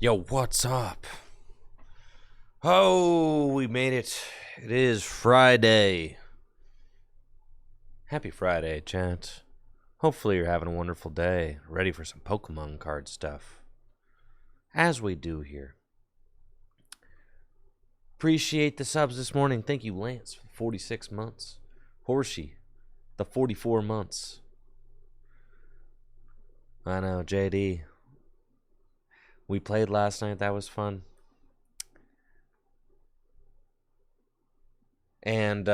Yo, what's up? Oh, we made it. It is Friday. Happy Friday, chat. Hopefully you're having a wonderful day, ready for some Pokemon card stuff. As we do here. Appreciate the subs this morning. Thank you, Lance, for 46 months. Horsey, the 44 months. I know, JD. We played last night. That was fun. And,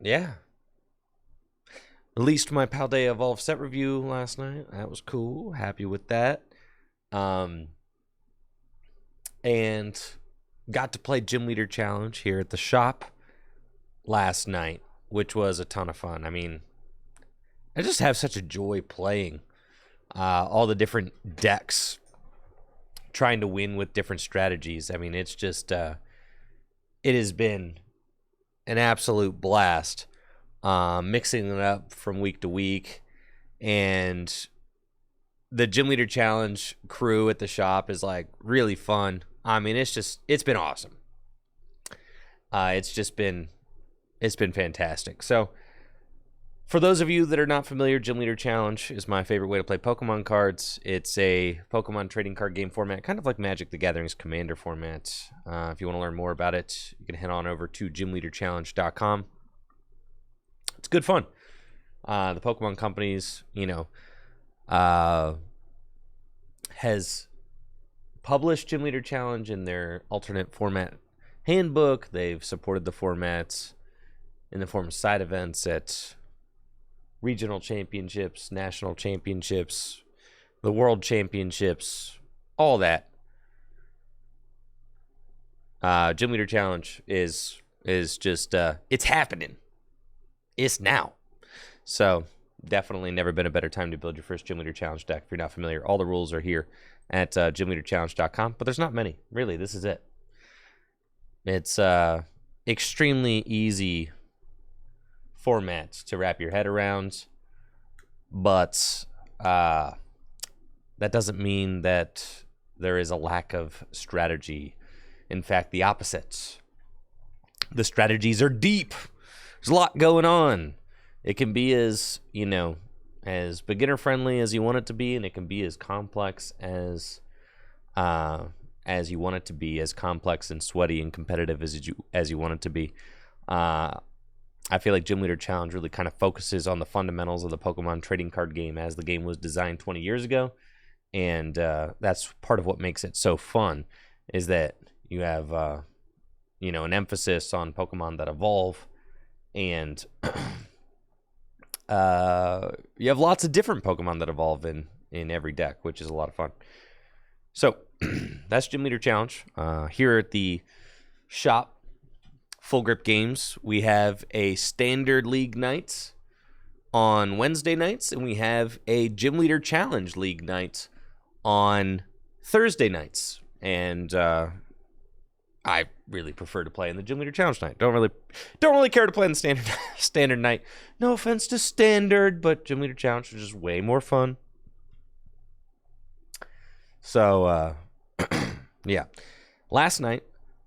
yeah. Released my Paldea Evolved set review last night. That was cool. Happy with that. And got to play Gym Leader Challenge here at the shop last night, which was a ton of fun. I mean, I just have such a joy playing all the different decks, trying to win with different strategies. I mean, it's just, it has been an absolute blast, mixing it up from week to week. And the Gym Leader Challenge crew at the shop is like really fun. I mean, it's been awesome. It's been fantastic. So for those of you that are not familiar, Gym Leader Challenge is my favorite way to play Pokemon cards. It's a Pokemon trading card game format, kind of like Magic the Gathering's Commander format. If you want to learn more about it, you can head on over to gymleaderchallenge.com. It's good fun. The Pokemon companies, has published Gym Leader Challenge in their alternate format handbook. They've supported the formats in the form of side events at regional championships, national championships, the world championships, all that. Gym Leader Challenge is just it's happening. It's now. So definitely never been a better time to build your first Gym Leader Challenge deck. If you're not familiar, all the rules are here at gymleaderchallenge.com, but there's not many. Really, this is it. It's extremely easy format to wrap your head around, but that doesn't mean that there is a lack of strategy. In fact, the opposite. The strategies are deep. There's a lot going on. It can be as beginner friendly as you want it to be, and it can be as complex as you want it to be, as complex and sweaty and competitive as you want it to be. I feel like Gym Leader Challenge really kind of focuses on the fundamentals of the Pokemon trading card game as the game was designed 20 years ago, and that's part of what makes it so fun, is that you have an emphasis on Pokemon that evolve, and you have lots of different Pokemon that evolve in every deck, which is a lot of fun. So that's Gym Leader Challenge. Here at the shop, Full Grip Games, we have a Standard League night on Wednesday nights, and we have a Gym Leader Challenge League night on Thursday nights. And I really prefer to play in the Gym Leader Challenge night. Don't really care to play in the standard night. No offense to Standard, but Gym Leader Challenge is just way more fun. So, yeah. Last night,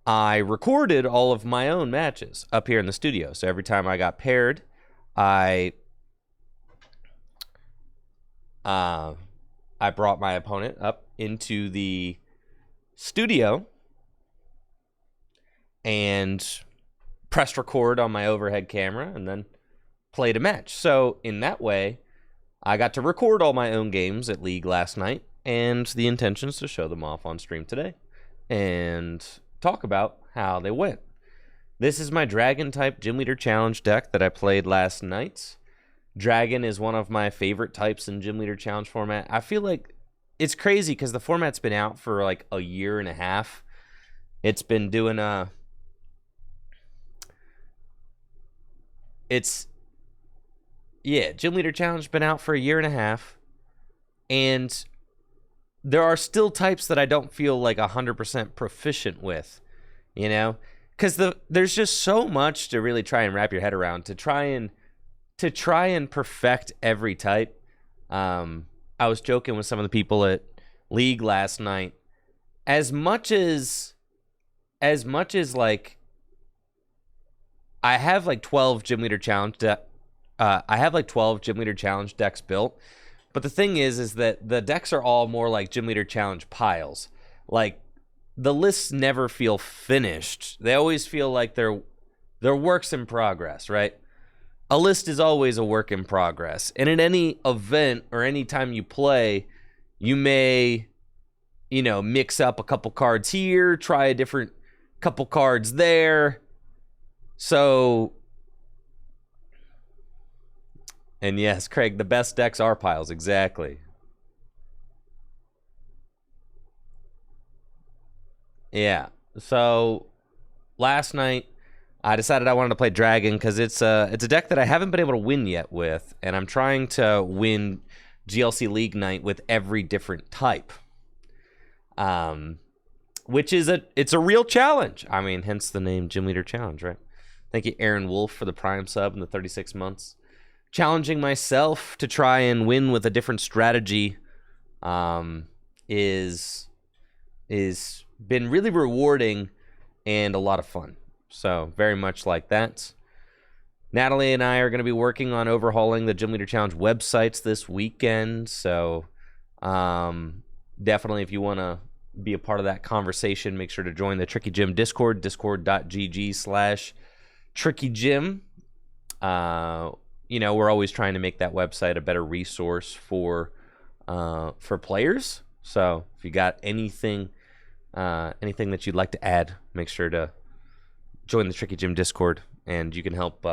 I recorded all of my own matches up here in the studio. So every time I got paired, I brought my opponent up into the studio and pressed record on my overhead camera and then played a match. So in that way, I got to record all my own games at League last night, and the intention is to show them off on stream today and talk about how they went. This is my Dragon type Gym Leader Challenge deck that I played last night. Dragon is one of my favorite types in Gym Leader Challenge format. I feel like it's crazy because the format's been out for like a year and a half. It's been doing Gym Leader Challenge been out for a year and a half, and there are still types that I don't feel like 100% proficient with, because there's just so much to really try and wrap your head around to try and perfect every type. I was joking with some of the people at League last night as much as like I have like 12 Gym Leader Challenge I have like 12 Gym Leader Challenge decks built, but the thing is that the decks are all more like Gym Leader Challenge piles. Like, the lists never feel finished. They always feel like they're works in progress, right? A list is always a work in progress. And at any event or any time you play, you may, mix up a couple cards here, try a different couple cards there. So, and yes, Craig, the best decks are piles, exactly. Yeah. So last night I decided I wanted to play Dragon because it's a deck that I haven't been able to win yet with, and I'm trying to win GLC League Night with every different type. Which is it's a real challenge. I mean, hence the name Gym Leader Challenge, right? Thank you, Aaron Wolf, for the Prime sub in the 36 months. Challenging myself to try and win with a different strategy is been really rewarding and a lot of fun. So very much like that. Natalie and I are going to be working on overhauling the Gym Leader Challenge websites this weekend. So definitely, if you want to be a part of that conversation, make sure to join the Tricky Gym Discord, discord.gg/TrickyGym. We're always trying to make that website a better resource for players. So if you got anything that you'd like to add, make sure to join the Tricky Gym Discord, and you can help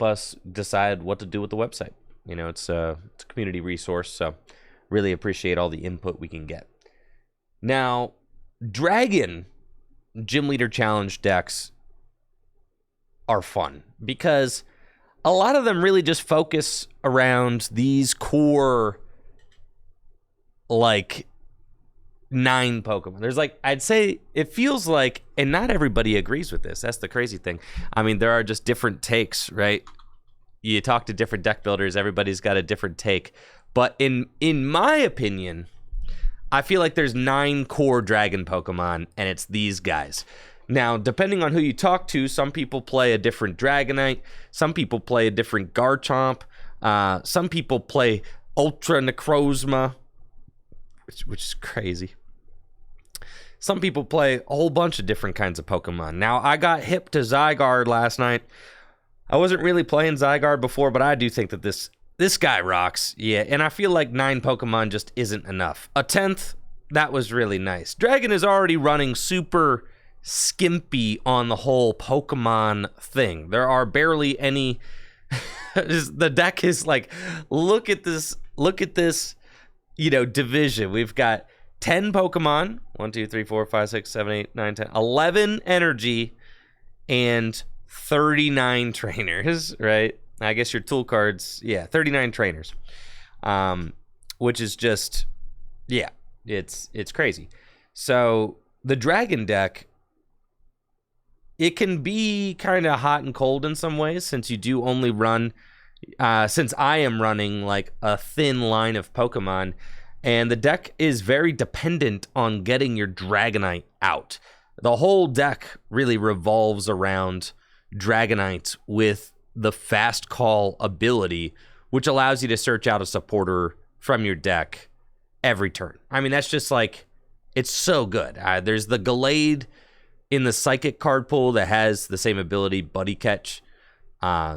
us decide what to do with the website. It's a community resource, so really appreciate all the input we can get. Now, Dragon Gym Leader Challenge decks are fun because a lot of them really just focus around these core, like, 9 Pokemon. There's I'd say it feels like, and not everybody agrees with this. That's the crazy thing. I mean, there are just different takes, right? You talk to different deck builders, everybody's got a different take. But in my opinion, I feel like there's 9 core Dragon Pokemon, and it's these guys. Now, depending on who you talk to, some people play a different Dragonite, some people play a different Garchomp, some people play Ultra Necrozma, which is crazy. Some people play a whole bunch of different kinds of Pokemon. Now, I got hip to Zygarde last night. I wasn't really playing Zygarde before, but I do think that this guy rocks. Yeah, and I feel like 9 Pokemon just isn't enough. A 10th, that was really nice. Dragon is already running super skimpy on the whole Pokemon thing. There are barely any... the deck is like, look at this, division. We've got 10 Pokemon, 1, 2, 3, 4, 5, 6, 7, 8, 9, 10, 11 energy, and 39 trainers, right? I guess your tool cards, 39 trainers, which is just, it's crazy. So the Dragon deck, it can be kind of hot and cold in some ways, since you do only run, since I am running like a thin line of Pokemon, and the deck is very dependent on getting your Dragonite out. The whole deck really revolves around Dragonite with the fast call ability, which allows you to search out a supporter from your deck every turn. I mean, that's just like, it's so good. There's the Gallade in the Psychic card pool that has the same ability, Buddy Catch.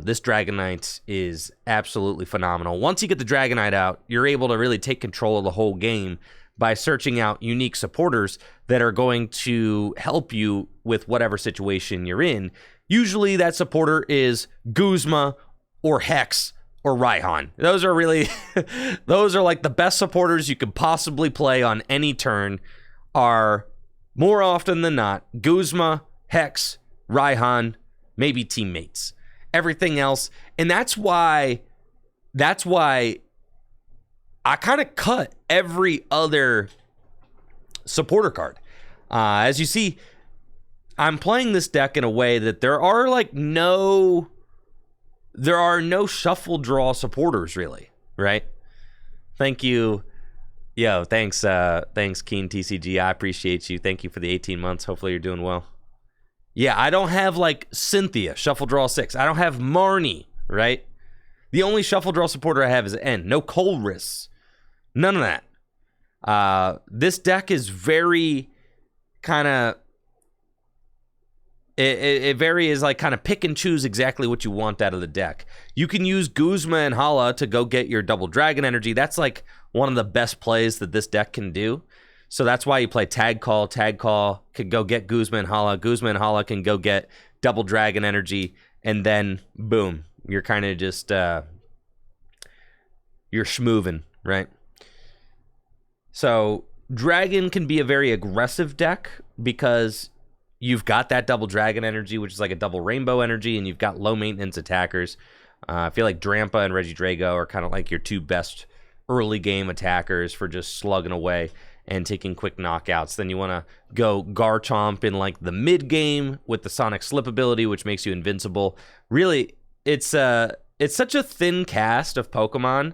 This Dragonite is absolutely phenomenal. Once you get the Dragonite out, you're able to really take control of the whole game by searching out unique supporters that are going to help you with whatever situation you're in. Usually that supporter is Guzma or Hex or Raihan. Those are really, those are like the best supporters you could possibly play on any turn, are more often than not Guzma, Hex, Raihan, maybe teammates. Everything else, and that's why I kind of cut every other supporter card. As you see, I'm playing this deck in a way that there are no shuffle draw supporters, really, right? Thank you, Yo, thanks, Keen TCG. I appreciate you. Thank you for the 18 months. Hopefully you're doing well. Yeah, I don't have like Cynthia, Shuffle Draw 6. I don't have Marnie, right? The only Shuffle Draw supporter I have is N. No Colorless. None of that. This deck is very kind of... It varies, like, kind of pick and choose exactly what you want out of the deck. You can use Guzma and Hala to go get your double dragon energy. That's, like, one of the best plays that this deck can do. So that's why you play Tag Call. Tag Call could go get Guzma and Hala. Guzma and Hala can go get double dragon energy. And then, boom, you're kind of just, you're schmoovin', right? So Dragon can be a very aggressive deck because you've got that double dragon energy, which is like a double rainbow energy, and you've got low maintenance attackers. I feel like Drampa and Regidrago are kind of like your two best early game attackers for just slugging away and taking quick knockouts. Then you want to go Garchomp in like the mid game with the Sonic Slip ability, which makes you invincible. Really, it's such a thin cast of Pokemon,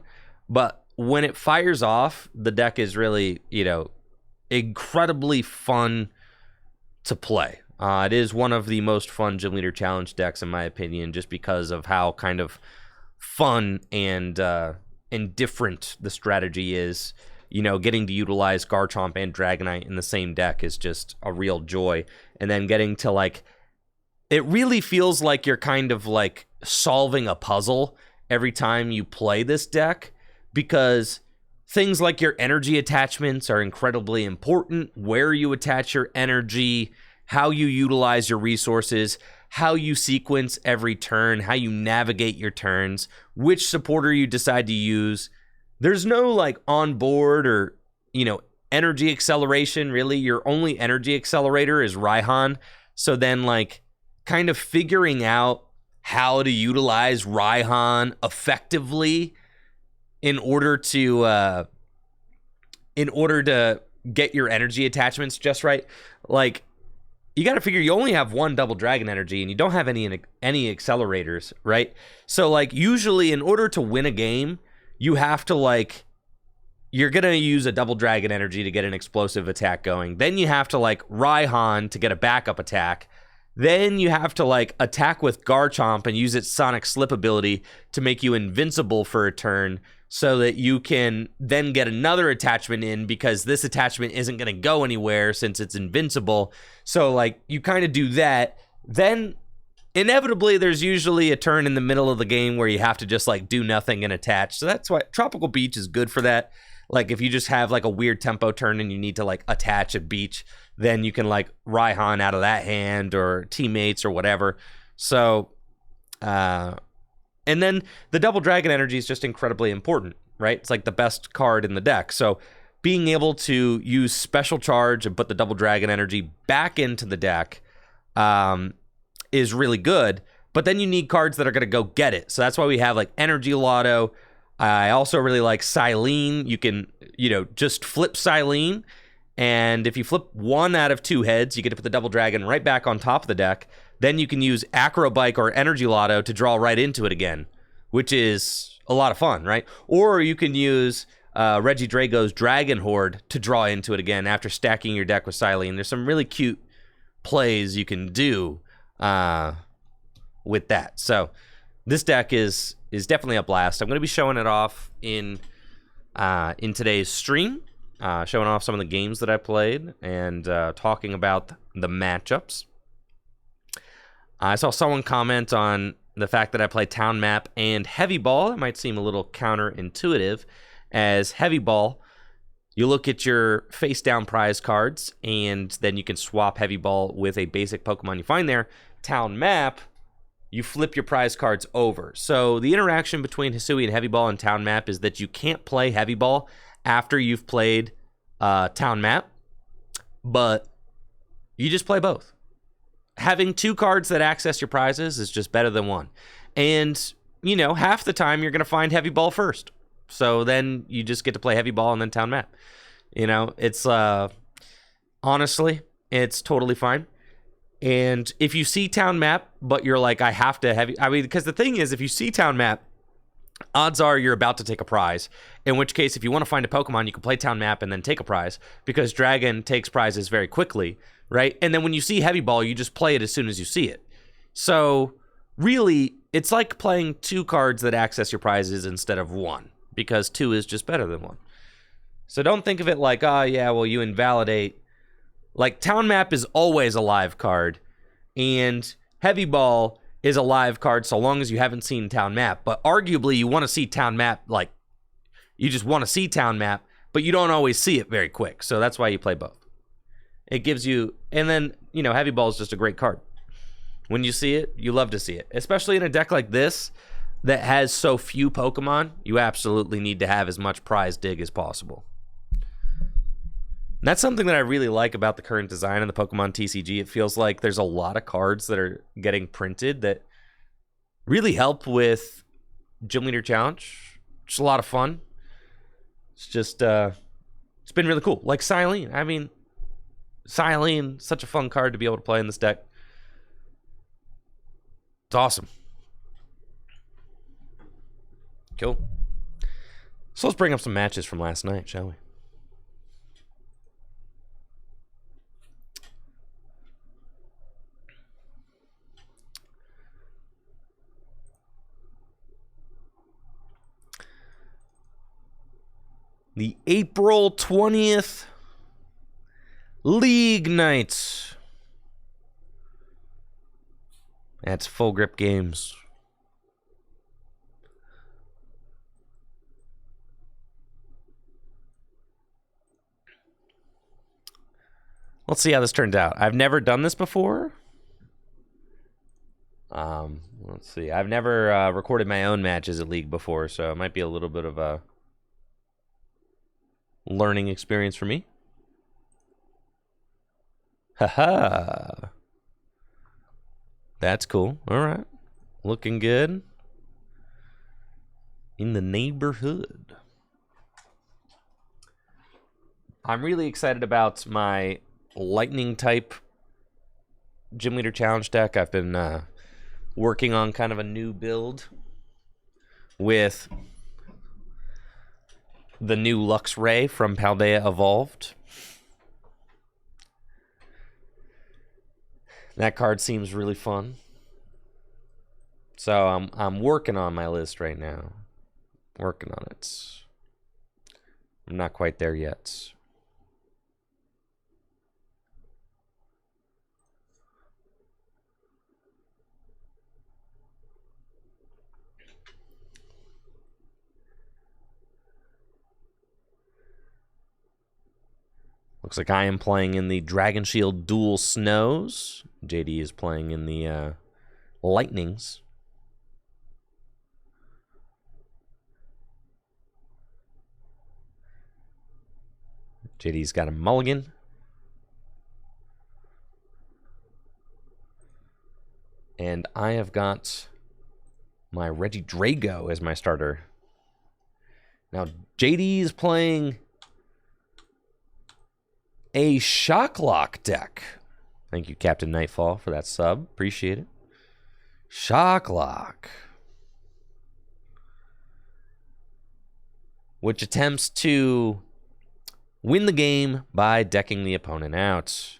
but when it fires off, the deck is really, incredibly fun to play. It is one of the most fun Gym Leader Challenge decks, in my opinion, just because of how kind of fun and different the strategy is. Getting to utilize Garchomp and Dragonite in the same deck is just a real joy. And then getting to, like, it really feels like you're kind of, like, solving a puzzle every time you play this deck, because things like your energy attachments are incredibly important. Where you attach your energy, how you utilize your resources, how you sequence every turn, how you navigate your turns, which supporter you decide to use. There's no like on board or, energy acceleration, really. Your only energy accelerator is Raihan. So then, like, kind of figuring out how to utilize Raihan effectively in order to get your energy attachments just right. Like, you got to figure you only have one double dragon energy and you don't have any accelerators, right? So, like, usually in order to win a game, you have to, like, you're going to use a double dragon energy to get an explosive attack going. Then you have to, like, Raihan to get a backup attack. Then you have to, like, attack with Garchomp and use its Sonic Slip ability to make you invincible for a turn so that you can then get another attachment in, because this attachment isn't going to go anywhere since it's invincible. So, like, you kind of do that. Then inevitably there's usually a turn in the middle of the game where you have to just, like, do nothing and attach. So that's why Tropical Beach is good for that. Like, if you just have, like, a weird tempo turn and you need to, like, attach a beach, then you can, like, Raihan out of that hand or teammates or whatever. So, and then the double dragon energy is just incredibly important, right? It's like the best card in the deck. So being able to use special charge and put the double dragon energy back into the deck is really good. But then you need cards that are going to go get it. So that's why we have, like, Energy Lotto. I also really like Silene. You can, just flip Silene. And if you flip one out of two heads, you get to put the double dragon right back on top of the deck. Then you can use Acrobike or Energy Lotto to draw right into it again, which is a lot of fun, right? Or you can use Regidrago's Dragon Horde to draw into it again after stacking your deck with Silene. There's some really cute plays you can do with that. So this deck is definitely a blast. I'm going to be showing it off in today's stream, showing off some of the games that I played and talking about the matchups. I saw someone comment on the fact that I play Town Map and Heavy Ball. It might seem a little counterintuitive, as Heavy Ball, you look at your face-down prize cards, and then you can swap Heavy Ball with a basic Pokemon you find there. Town Map, you flip your prize cards over. So the interaction between Hisui and Heavy Ball and Town Map is that you can't play Heavy Ball after you've played Town Map, but you just play both. Having two cards that access your prizes is just better than one. And, half the time you're going to find Heavy Ball first. So then you just get to play Heavy Ball and then Town Map. It's, honestly, it's totally fine. And if you see Town Map, but you're like, I have to because the thing is, if you see Town Map odds are you're about to take a prize, in which case if you want to find a Pokemon, you can play town map and then take a prize, because Dragon takes prizes very quickly, right? And then when you see Heavy Ball, you just play it as soon as you see it. So really, it's like playing 2 cards that access your prizes instead of 1, because 2 is just better than 1. So don't think of it like, oh yeah, well you invalidate. Like, town map is always a live card, and Heavy Ball is a live card so long as you haven't seen town map. But arguably, you want to see town map, like, you just want to see town map, but you don't always see it very quick. So that's why you play both. It gives you, and then, you know, Heavy Ball is just a great card. When you see it, you love to see it. Especially in a deck like this that has so few Pokemon, you absolutely need to have as much prize dig as possible. And that's something that I really like about the current design of the Pokemon TCG. It feels like there's a lot of cards that are getting printed that really help with Gym Leader Challenge. Just a lot of fun. It's just, it's been really cool. Like Silene. I mean, Silene, such a fun card to be able to play in this deck. It's awesome. Cool. So let's bring up some matches from last night, shall we? The April 20th League Night. That's Full Grip Games. Let's see how this turns out. I've never done this before. Let's see. I've never recorded my own matches at League before, so it might be a little bit of a learning experience for me. Haha. That's cool. All right. Looking good. In the neighborhood. I'm really excited about my lightning type Gym Leader Challenge deck. I've been working on kind of a new build with the new Luxray from Paldea Evolved. That card seems really fun. So I'm working on my list right now. Working on it. I'm not quite there yet. Looks like I am playing in the Dragon Shield Dual Snows. JD is playing in the Lightnings. JD's got a mulligan. And I have got my Regidrago as my starter. Now, JD is playing a Shocklock deck. Thank you, Captain Nightfall, for that sub. Appreciate it. Shocklock, which attempts to win the game by decking the opponent out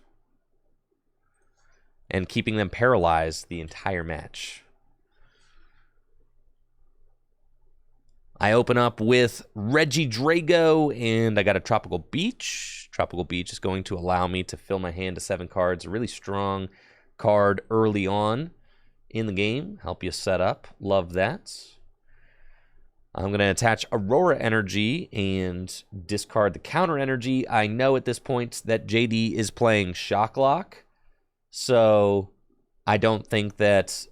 and keeping them paralyzed the entire match. I open up with Regidrago, and I got a Tropical Beach. Tropical Beach is going to allow me to fill my hand to 7 cards. A really strong card early on in the game. Help you set up. Love that. I'm going to attach Aurora Energy and discard the counter energy. I know at this point that JD is playing Shocklock, so I don't think that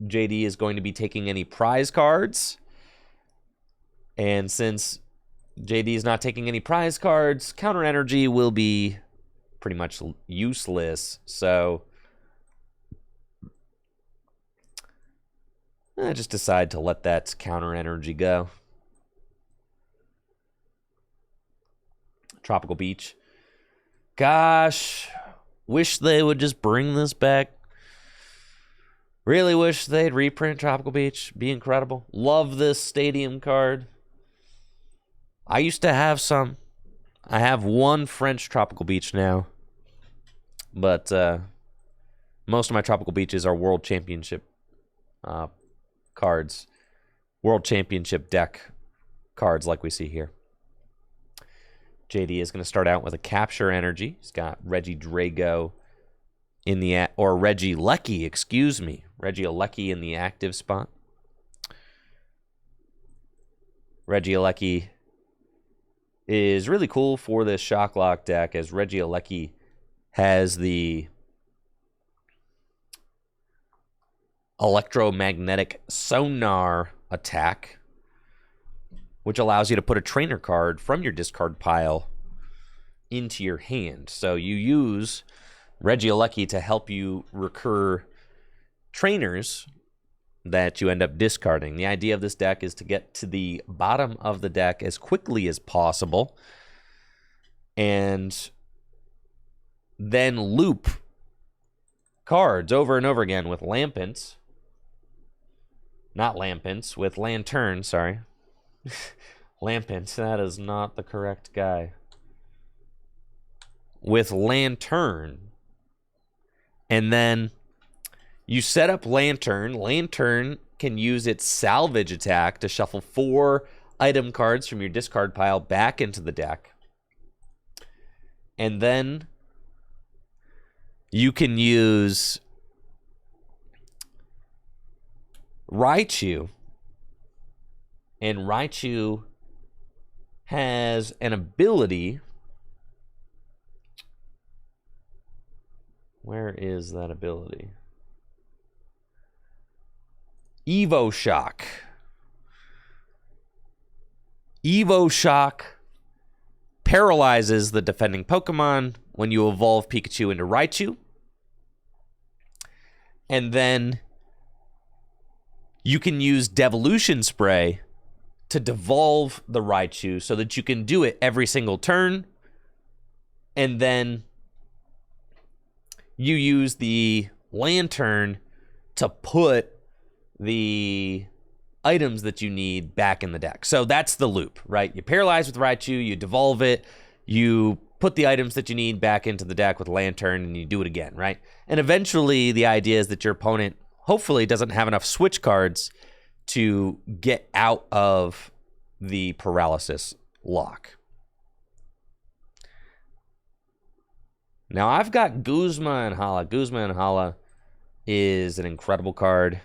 JD is going to be taking any prize cards. And since JD is not taking any prize cards, counter energy will be pretty much useless. So I just decide to let that counter energy go. Tropical Beach. Gosh, wish they would just bring this back. Really wish they'd reprint Tropical Beach. Be incredible. Love this stadium card. I used to have some. I have one French Tropical Beach now. But most of my Tropical Beaches are World Championship cards. World Championship deck cards like we see here. JD is going to start out with a Capture Energy. He's got Reggie Drago in the... Or Reggie Lecky, excuse me. Reggie Lecky in the active spot. Reggie Lecky is really cool for this Shock Lock deck, as Reggie Lecky has the electromagnetic sonar attack, which allows you to put a trainer card from your discard pile into your hand. So you use Regieleki to help you recur trainers that you end up discarding. The idea of this deck is to get to the bottom of the deck as quickly as possible and then loop cards over and over again with Lampants. Not Lampants, with Lantern, sorry. Lampants, that is not the correct guy. With Lantern. And then you set up Lantern. Lantern can use its salvage attack to shuffle 4 item cards from your discard pile back into the deck. And then you can use Raichu. And Raichu has an ability. Where is that ability? Evo Shock. Evo Shock paralyzes the defending Pokemon when you evolve Pikachu into Raichu. And then you can use Devolution Spray to devolve the Raichu so that you can do it every single turn. And then you use the Lantern to put the items that you need back in the deck. So that's the loop, right? You paralyze with Raichu, you devolve it, you put the items that you need back into the deck with Lantern, and you do it again, right? And eventually the idea is that your opponent hopefully doesn't have enough switch cards to get out of the paralysis lock. Now I've got Guzma and Hala. Guzma and Hala is an incredible card.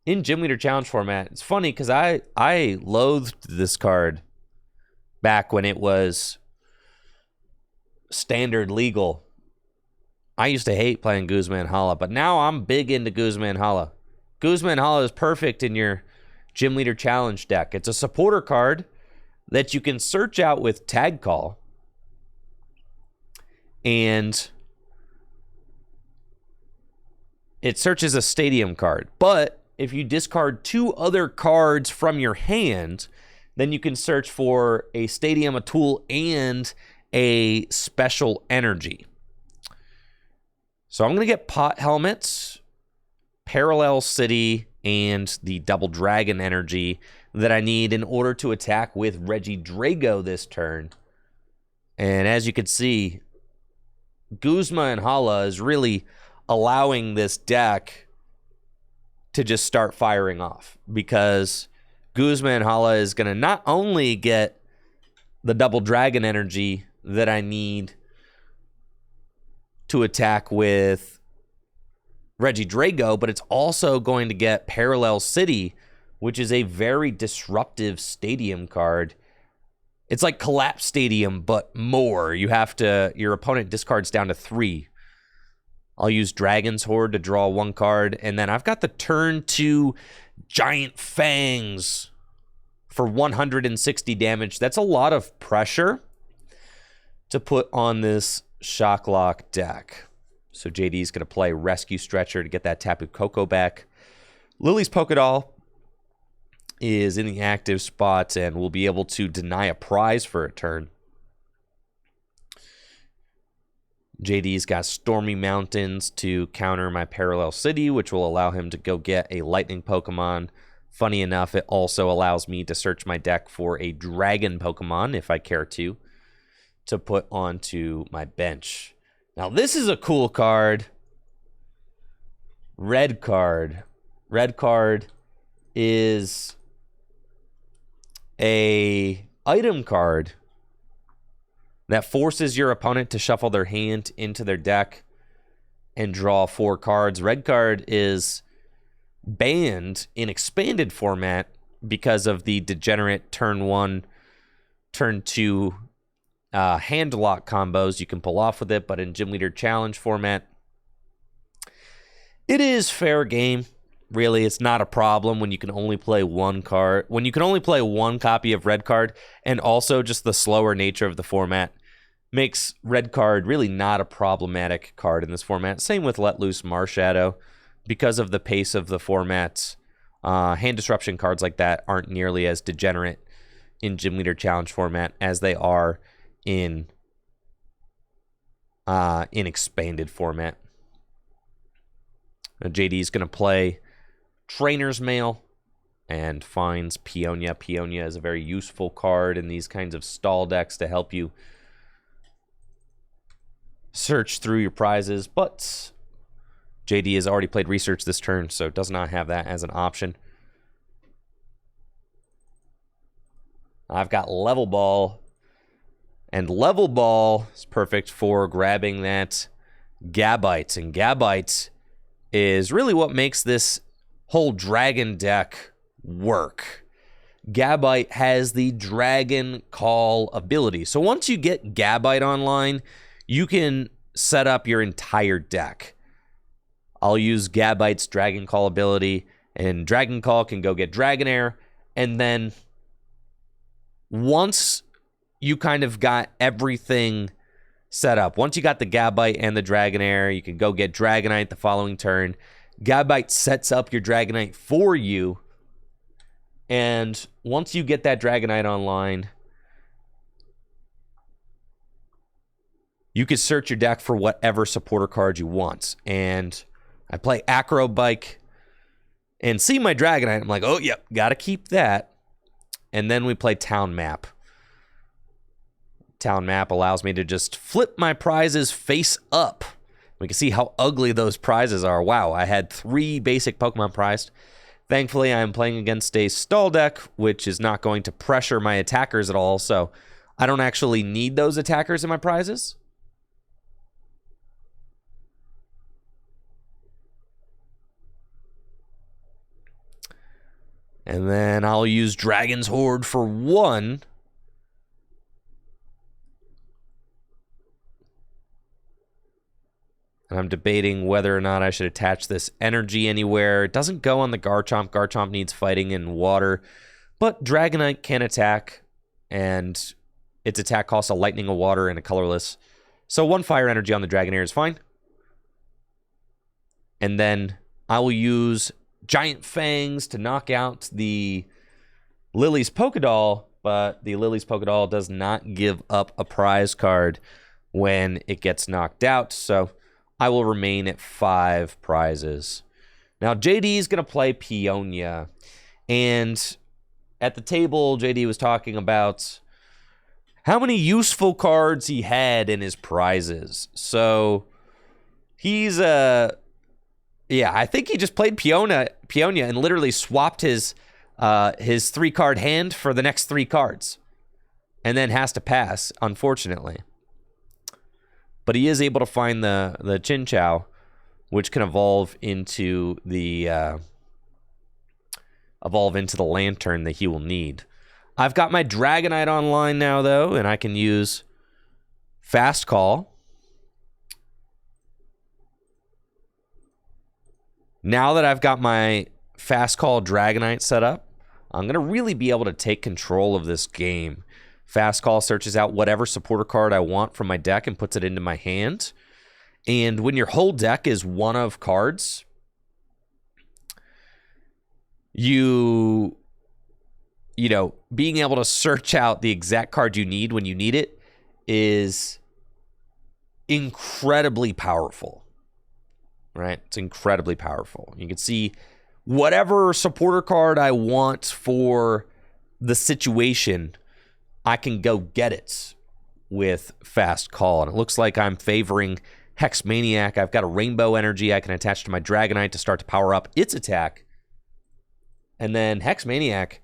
In Gym Leader Challenge format, it's funny because I loathed this card back when it was standard legal. I used to hate playing Guzma and Hala, but now I'm big into Guzma and Hala. Guzma and Hala is perfect in your Gym Leader Challenge deck. It's a supporter card that you can search out with Tag Call. And it searches a stadium card. But if you discard 2 other cards from your hand, then you can search for a stadium, a tool, and a special energy. So I'm going to get Pot Helmets, Parallel City, and the Double Dragon energy that I need in order to attack with Reggie Drago this turn. And as you can see, Guzma and Hala is really allowing this deck to just start firing off, because Guzma and Hala is going to not only get the Double Dragon energy that I need to attack with Reggie Drago, but it's also going to get Parallel City, which is a very disruptive stadium card. It's like Collapse Stadium, but more. Your opponent discards down to 3. I'll use Dragon's Horde to draw 1 card, and then I've got the turn 2 Giant Fangs for 160 damage. That's a lot of pressure to put on this Shock Lock deck. So JD's going to play Rescue Stretcher to get that Tapu Koko back. Lily's Pokédoll is in the active spot and will be able to deny a prize for a turn. JD's got Stormy Mountains to counter my Parallel City, which will allow him to go get a Lightning Pokemon. Funny enough, it also allows me to search my deck for a Dragon Pokemon, if I care to put onto my bench. Now, this is a cool card. Red card. Red card is a item card that forces your opponent to shuffle their hand into their deck and draw 4 cards. Red card is banned in expanded format because of the degenerate turn 1, turn 2 hand lock combos you can pull off with it, but in Gym Leader Challenge format, it is fair game. Really, it's not a problem when you can only play one card, when you can only play one copy of Red card, and also just the slower nature of the format makes Red card really not a problematic card in this format. Same with Let Loose Marshadow. Because of the pace of the formats, hand disruption cards like that aren't nearly as degenerate in Gym Leader Challenge format as they are in expanded format. Now, JD is going to play Trainer's Mail and finds Peonia. Peonia is a very useful card in these kinds of stall decks to help you search through your prizes, but JD has already played Research this turn, so does not have that as an option. I've got Level Ball, and Level Ball is perfect for grabbing that Gabite, and Gabite is really what makes this whole Dragon deck work. Gabite has the Dragon Call ability, so once you get Gabite online, you can set up your entire deck. I'll use Gabite's Dragon Call ability, and Dragon Call can go get Dragonair, and then once you kind of got everything set up, once you got the Gabite and the Dragonair, you can go get Dragonite the following turn. Gabite sets up your Dragonite for you, and once you get that Dragonite online, you can search your deck for whatever supporter card you want. And I play Acro Bike and see my Dragonite. I'm like, oh, yep, got to keep that. And then we play Town Map. Town Map allows me to just flip my prizes face up. We can see how ugly those prizes are. Wow, I had 3 basic Pokemon prized. Thankfully, I'm playing against a stall deck, which is not going to pressure my attackers at all, so I don't actually need those attackers in my prizes. And then I'll use Dragon's Horde for 1. And I'm debating whether or not I should attach this energy anywhere. It doesn't go on the Garchomp. Garchomp needs fighting in water. But Dragonite can attack, and its attack costs a lightning, a water, and a colorless. So 1 fire energy on the Dragonair is fine. And then I will use Giant Fangs to knock out the Lily's Pokédoll, but the Lily's Pokédoll does not give up a prize card when it gets knocked out, so I will remain at 5 prizes. Now, JD is going to play Peonia, and at the table, JD was talking about how many useful cards he had in his prizes. So he's yeah, I think he just played Peonia and literally swapped his 3-card hand for the next 3 cards, and then has to pass, unfortunately. But he is able to find the Chinchou, which can evolve into the Lantern that he will need. I've got my Dragonite online now, though, and I can use Fast Call. Now that I've got my Fast Call Dragonite set up, I'm going to really be able to take control of this game. Fast Call searches out whatever supporter card I want from my deck and puts it into my hand. And when your whole deck is one of cards, you know, being able to search out the exact card you need when you need it is incredibly powerful, right? It's incredibly powerful. You can see whatever supporter card I want for the situation, I can go get it with Fast Call. And it looks like I'm favoring Hex Maniac. I've got a Rainbow Energy I can attach to my Dragonite to start to power up its attack. And then Hex Maniac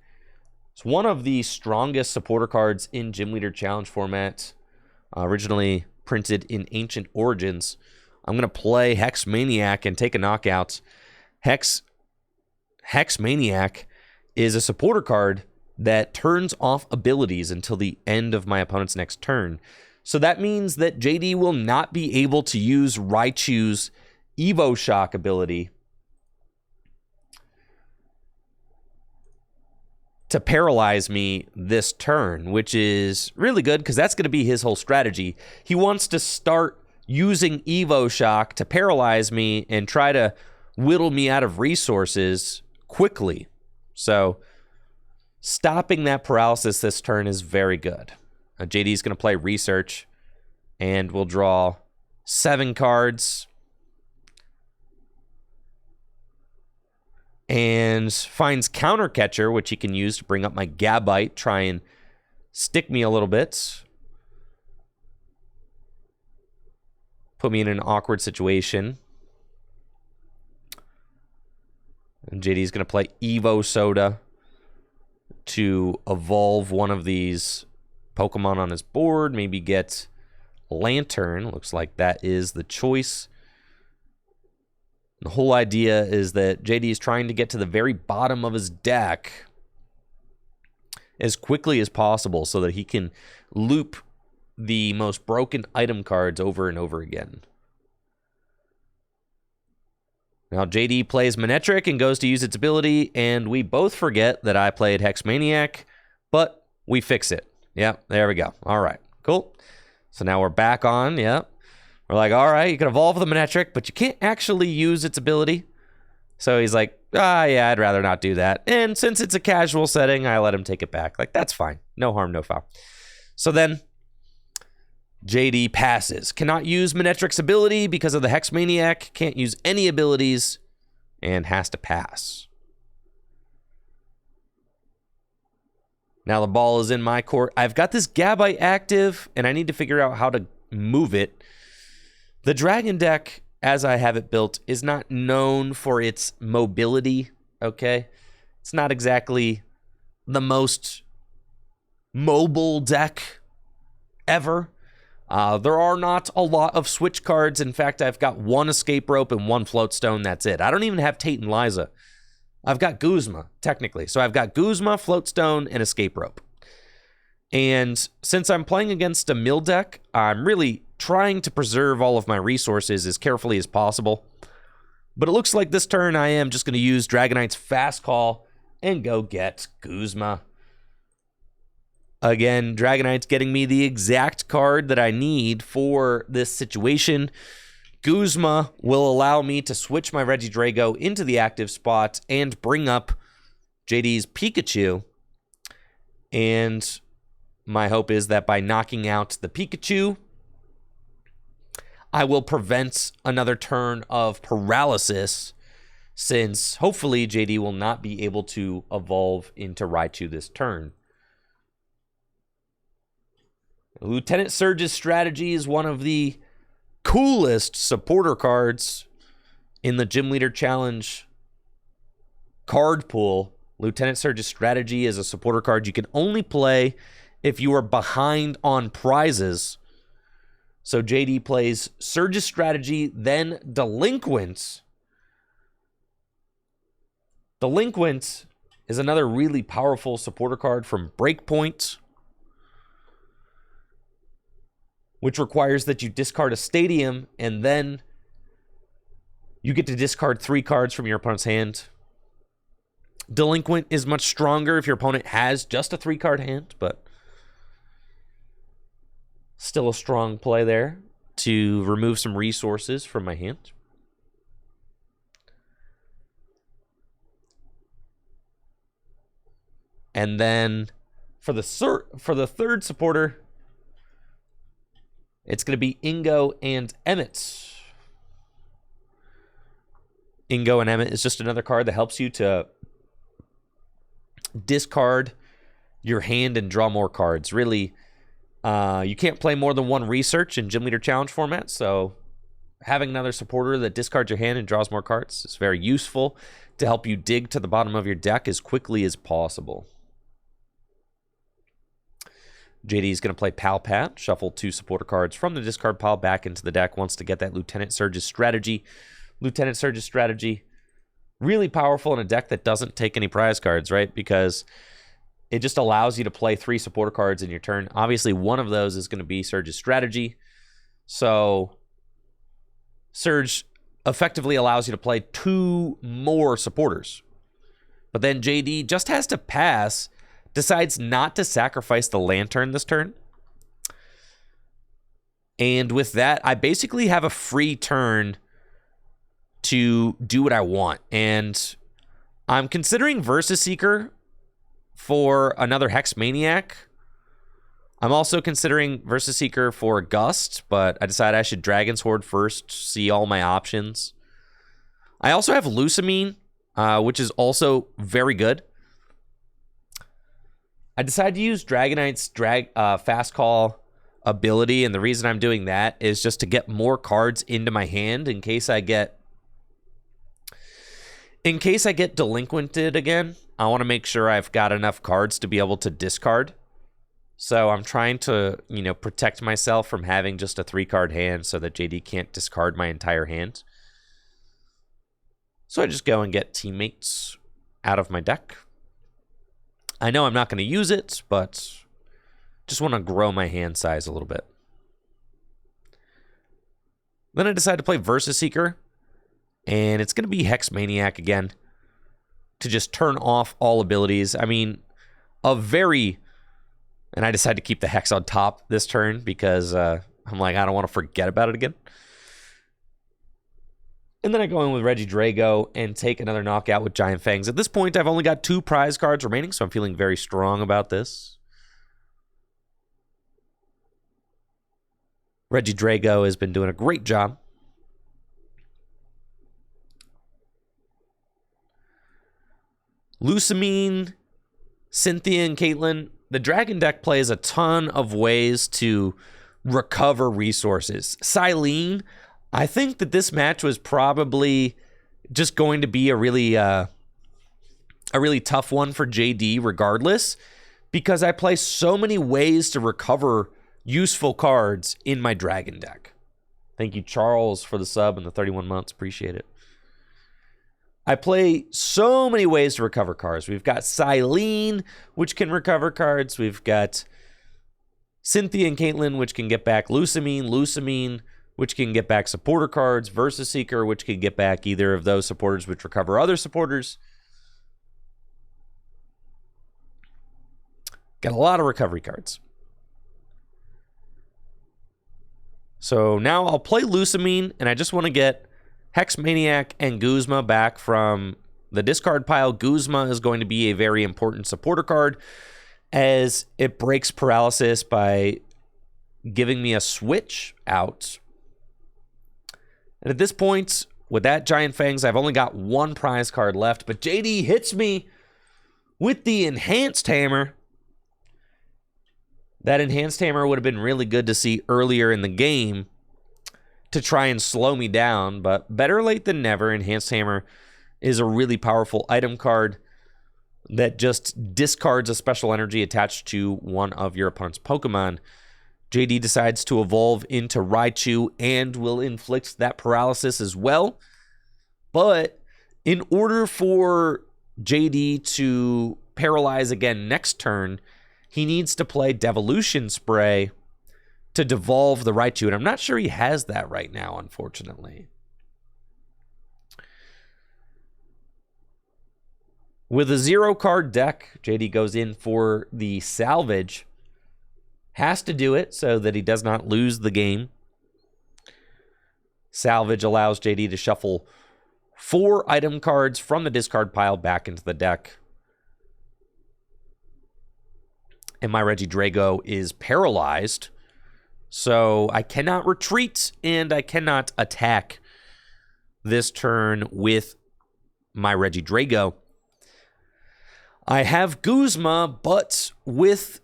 is one of the strongest supporter cards in Gym Leader Challenge format, originally printed in Ancient Origins. I'm going to play Hex Maniac and take a knockout. Hex Maniac is a supporter card that turns off abilities until the end of my opponent's next turn. So that means that JD will not be able to use Raichu's Evo Shock ability to paralyze me this turn, which is really good because that's going to be his whole strategy. He wants to start using Evo Shock to paralyze me and try to whittle me out of resources quickly. So stopping that paralysis this turn is very good. JD is going to play Research and we'll draw 7 cards and finds Counter Catcher, which he can use to bring up my Gabite, try and stick me a little bit, put me in an awkward situation. And JD's going to play Evo Soda to evolve one of these Pokemon on his board, maybe get Lantern. Looks like that is the choice. The whole idea is that JD is trying to get to the very bottom of his deck as quickly as possible so that he can loop the most broken item cards over and over again. Now JD plays Manectric and goes to use its ability, and we both forget that I played Hex Maniac, but we fix it. Yeah, there we go. All right, cool. So now we're back on, yeah. We're like, all right, you can evolve the Manectric, but you can't actually use its ability. So he's like, yeah, I'd rather not do that. And since it's a casual setting, I let him take it back. Like, that's fine. No harm, no foul. So then JD passes. Cannot use Manectric's ability because of the Hex Maniac. Can't use any abilities and has to pass. Now the ball is in my court. I've got this Gabite active, and I need to figure out how to move it. The Dragon deck, as I have it built, is not known for its mobility, okay? It's not exactly the most mobile deck ever. There are not a lot of switch cards. In fact, I've got 1 Escape Rope and 1 Floatstone. That's it. I don't even have Tate and Liza. I've got Guzma, technically. So I've got Guzma, Floatstone, and Escape Rope. And since I'm playing against a mill deck, I'm really trying to preserve all of my resources as carefully as possible. But it looks like this turn I am just going to use Dragonite's Fast Call and go get Guzma. Again, Dragonite's getting me the exact card that I need for this situation. Guzma will allow me to switch my Regidrago into the active spot and bring up JD's Pikachu. And my hope is that by knocking out the Pikachu, I will prevent another turn of paralysis, since hopefully JD will not be able to evolve into Raichu this turn. Lieutenant Surge's strategy is one of the coolest supporter cards in the Gym Leader Challenge card pool. Lieutenant Surge's strategy is a supporter card you can only play if you are behind on prizes. So JD plays Surge's strategy, then Delinquent. Delinquent is another really powerful supporter card from Breakpoint, which requires that you discard a stadium, and then you get to discard 3 cards from your opponent's hand. Delinquent is much stronger if your opponent has just a 3-card hand, but still a strong play there to remove some resources from my hand. And then for the third supporter, It's going to be Ingo and Emmett. Ingo and Emmett is just another card that helps you to discard your hand and draw more cards. Really, you can't play more than one research in Gym Leader Challenge format, so having another supporter that discards your hand and draws more cards is very useful to help you dig to the bottom of your deck as quickly as possible. JD is going to play Pal Pat, shuffle 2 supporter cards from the discard pile back into the deck. Wants to get that Lieutenant Surge's strategy. Lieutenant Surge's strategy, really powerful in a deck that doesn't take any prize cards, right? Because it just allows you to play 3 supporter cards in your turn. Obviously, one of those is going to be Surge's strategy. So Surge effectively allows you to play 2 more supporters. But then JD just has to pass, decides not to sacrifice the Lantern this turn. And with that, I basically have a free turn to do what I want. And I'm considering Versus Seeker for another Hex Maniac. I'm also considering Versus Seeker for Gust, but I decided I should Dragon's Horde first, see all my options. I also have Lusamine, which is also very good. I decided to use Dragonite's Fast Call ability, and the reason I'm doing that is just to get more cards into my hand in case I get delinquented again. I want to make sure I've got enough cards to be able to discard. So I'm trying to, protect myself from having just a 3-card hand so that JD can't discard my entire hand. So I just go and get Teammates out of my deck. I know I'm not going to use it, but just want to grow my hand size a little bit. Then I decided to play Versus Seeker, and it's going to be Hex Maniac again to just turn off all abilities. I mean, and I decided to keep the Hex on top this turn because I'm like, I don't want to forget about it again. And then I go in with Regidrago and take another knockout with Giant Fangs. At this point, I've only got 2 prize cards remaining, so I'm feeling very strong about this. Regidrago has been doing a great job. Lusamine, Cynthia, and Caitlyn. The Dragon deck plays a ton of ways to recover resources. Silene, I think that this match was probably just going to be a really tough one for JD regardless, because I play so many ways to recover useful cards in my Dragon deck. Thank you, Charles, for the sub and the 31 months. Appreciate it. I play so many ways to recover cards. We've got Silene, which can recover cards. We've got Cynthia and Caitlyn, which can get back Lusamine, which can get back supporter cards. Versus Seeker, which can get back either of those supporters, which recover other supporters. Got a lot of recovery cards. So now I'll play Lusamine, and I just want to get Hex Maniac and Guzma back from the discard pile. Guzma is going to be a very important supporter card as it breaks paralysis by giving me a switch out. And at this point, with that Giant Fangs, I've only got 1 prize card left, but JD hits me with the Enhanced Hammer. That Enhanced Hammer would have been really good to see earlier in the game to try and slow me down, but better late than never. Enhanced Hammer is a really powerful item card that just discards a special energy attached to one of your opponent's Pokemon. JD decides to evolve into Raichu and will inflict that paralysis as well. But in order for JD to paralyze again next turn, he needs to play Devolution Spray to devolve the Raichu, and I'm not sure he has that right now, unfortunately. With a 0-card deck, JD goes in for the Salvage. Has to do it so that he does not lose the game. Salvage allows JD to shuffle 4 item cards from the discard pile back into the deck. And my Regidrago is paralyzed. So I cannot retreat, and I cannot attack this turn with my Regidrago. I have Guzma, but with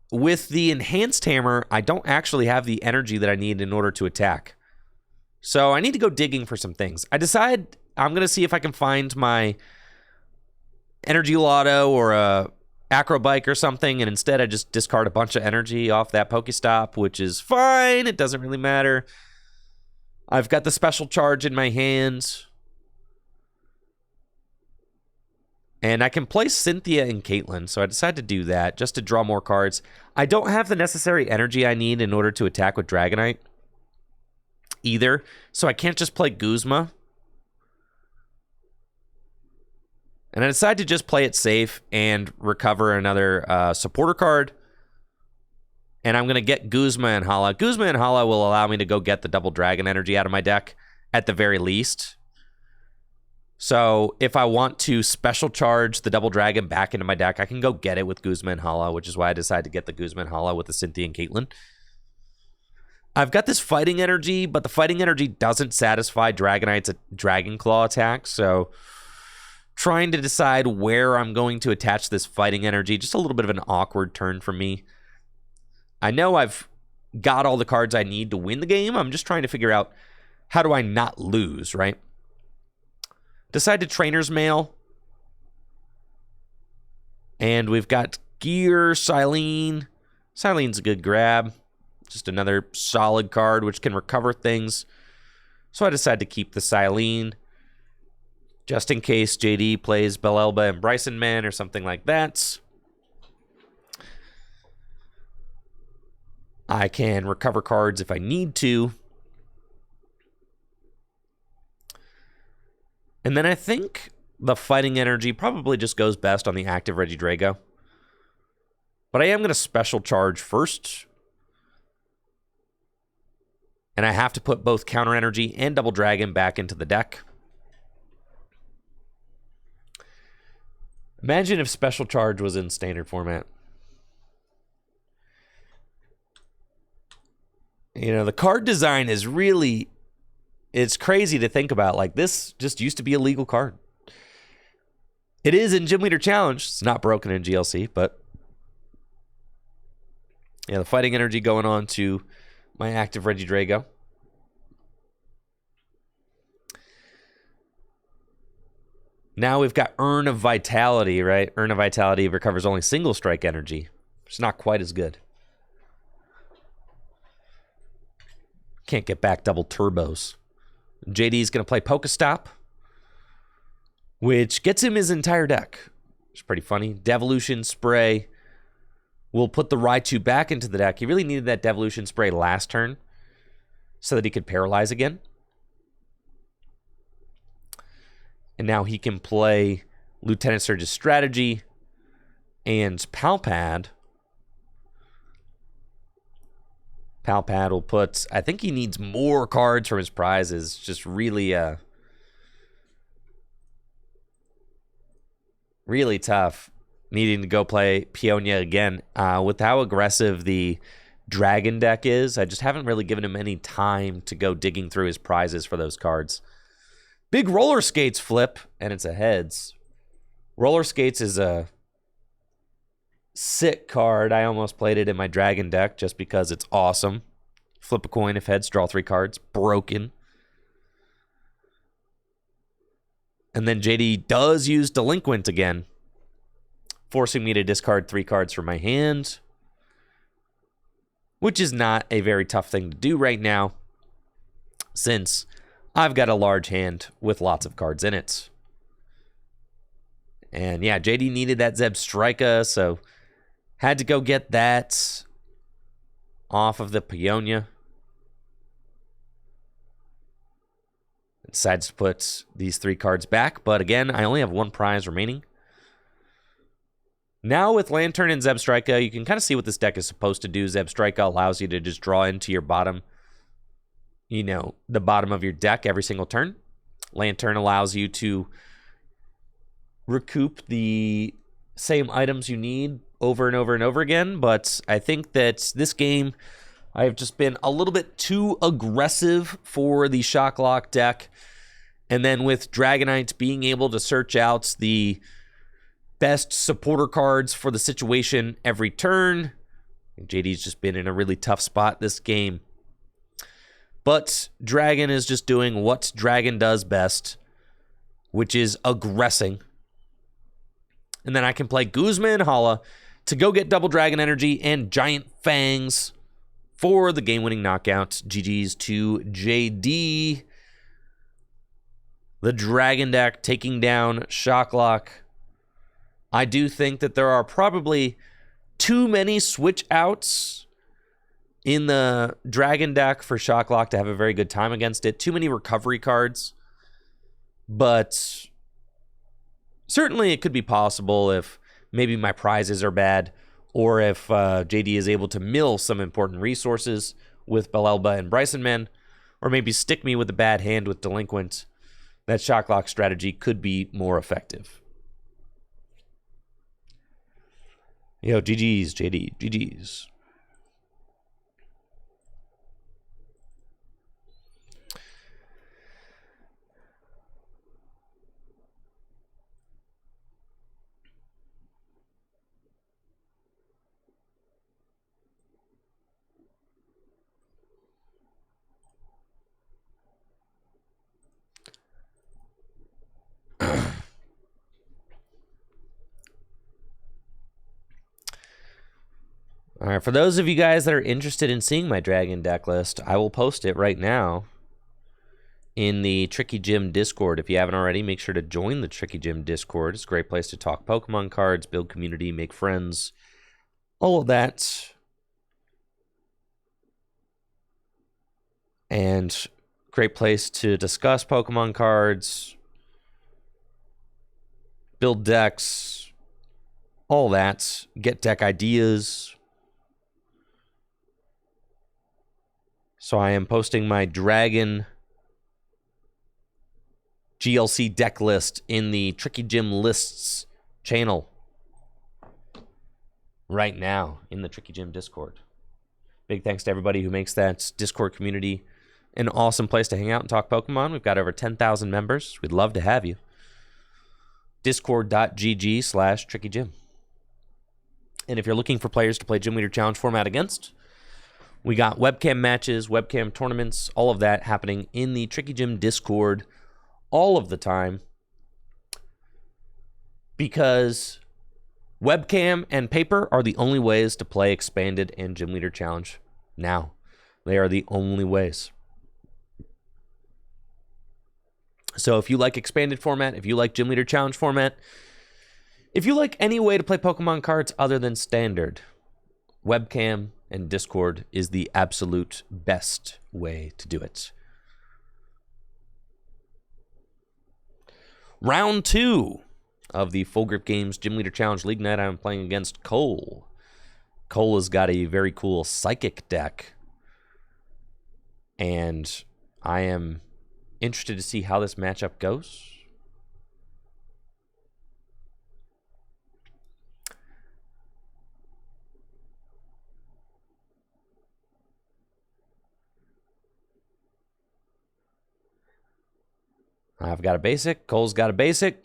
the Enhanced Hammer, I don't actually have the energy that I need in order to attack. So I need to go digging for some things. I decide I'm going to see if I can find my Energy Lotto or a Acrobike or something, and instead I just discard a bunch of energy off that Pokestop, which is fine. It doesn't really matter. I've got the special charge in my hands. And I can play Cynthia and Caitlyn, so I decided to do that just to draw more cards. I don't have the necessary energy I need in order to attack with Dragonite either, so I can't just play Guzma. And I decided to just play it safe and recover another supporter card. And I'm going to get Guzma and Hala. Guzma and Hala will allow me to go get the double dragon energy out of my deck at the very least. So if I want to special charge the double dragon back into my deck, I can go get it with Guzma and Hala, which is why I decided to get the Guzma and Hala with the Cynthia and Caitlyn. I've got this fighting energy, but the fighting energy doesn't satisfy Dragonite's Dragon Claw attack, so trying to decide where I'm going to attach this fighting energy, just a little bit of an awkward turn for me. I know I've got all the cards I need to win the game. I'm just trying to figure out how do I not lose, right? Decide to Trainer's Mail. And we've got Gear, Silene. Silene's a good grab. Just another solid card which can recover things. So I decided to keep the Silene, just in case JD plays Belelba and Bryson Man or something like that. I can recover cards if I need to. And then I think the fighting energy probably just goes best on the active Regidrago. But I am going to special charge first. And I have to put both counter energy and double dragon back into the deck. Imagine if special charge was in standard format. You know, the card design is really, it's crazy to think about. Like, this just used to be a legal card. It is in Gym Leader Challenge. It's not broken in GLC, but yeah, the fighting energy going on to my active Regidrago. Now we've got Urn of Vitality, right? Urn of Vitality recovers only single strike energy. It's not quite as good. Can't get back double turbos. JD's going to play Pokestop, which gets him his entire deck. It's pretty funny. Devolution Spray will put the Raichu back into the deck. He really needed that Devolution Spray last turn so that he could paralyze again. And now he can play Lieutenant Surge's Strategy and Palpad. Palpad will put, I think he needs more cards from his prizes. Just really, really tough. Needing to go play Peonia again. With how aggressive the Dragon deck is, I just haven't really given him any time to go digging through his prizes for those cards. Big Roller Skates flip, and it's a heads. Roller Skates is a sick card. I almost played it in my Dragon deck just because it's awesome. Flip a coin if heads, draw 3 cards. Broken. And then JD does use Delinquent again, forcing me to discard 3 cards from my hand, which is not a very tough thing to do right now, since I've got a large hand with lots of cards in it. And yeah, JD needed that Zebstrika, so had to go get that off of the Peonia. Decides to put these 3 cards back, but again, I only have 1 prize remaining. Now with Lantern and Zebstrika, you can kind of see what this deck is supposed to do. Zebstrika allows you to just draw into your bottom, you know, the bottom of your deck every single turn. Lantern allows you to recoup the same items you need over and over and over again, but I think that this game, I've just been a little bit too aggressive for the Shocklock deck. And then with Dragonite being able to search out the best supporter cards for the situation every turn, JD's just been in a really tough spot this game. But Dragon is just doing what Dragon does best, which is aggressing. And then I can play Guzma and Hala to go get double Dragon Energy and Giant Fangs for the game-winning knockout. GG's to JD. The Dragon deck taking down Shocklock. I do think that there are probably too many switch outs in the Dragon deck for Shocklock to have a very good time against it. Too many recovery cards. But certainly it could be possible if maybe my prizes are bad, or if JD is able to mill some important resources with Belelba and Bryson Men, or maybe stick me with a bad hand with Delinquent, that Shocklock strategy could be more effective. Yo, GG's, JD, GG's. All right, for those of you guys that are interested in seeing my Dragon deck list, I will post it right now in the Tricky Gym Discord. If you haven't already, make sure to join the Tricky Gym Discord. It's a great place to talk Pokemon cards, build community, make friends, all of that. And great place to discuss Pokemon cards, build decks, all that, get deck ideas. So I am posting my Dragon GLC deck list in the Tricky Gym Lists channel right now in the Tricky Gym Discord. Big thanks to everybody who makes that Discord community an awesome place to hang out and talk Pokemon. We've got over 10,000 members. We'd love to have you. Discord.gg/TrickyGym. And if you're looking for players to play Gym Leader Challenge format against, we got webcam matches, webcam tournaments, all of that happening in the Tricky Gym Discord all of the time. Because webcam and paper are the only ways to play Expanded and Gym Leader Challenge now. They are the only ways. So if you like Expanded format, if you like Gym Leader Challenge format, if you like any way to play Pokemon cards other than Standard, webcam and Discord is the absolute best way to do it. Round 2 of the Full Grip Games Gym Leader Challenge League Night. I'm playing against Cole. Cole has got a very cool Psychic deck. And I am interested to see how this matchup goes. I've got a basic. Cole's got a basic.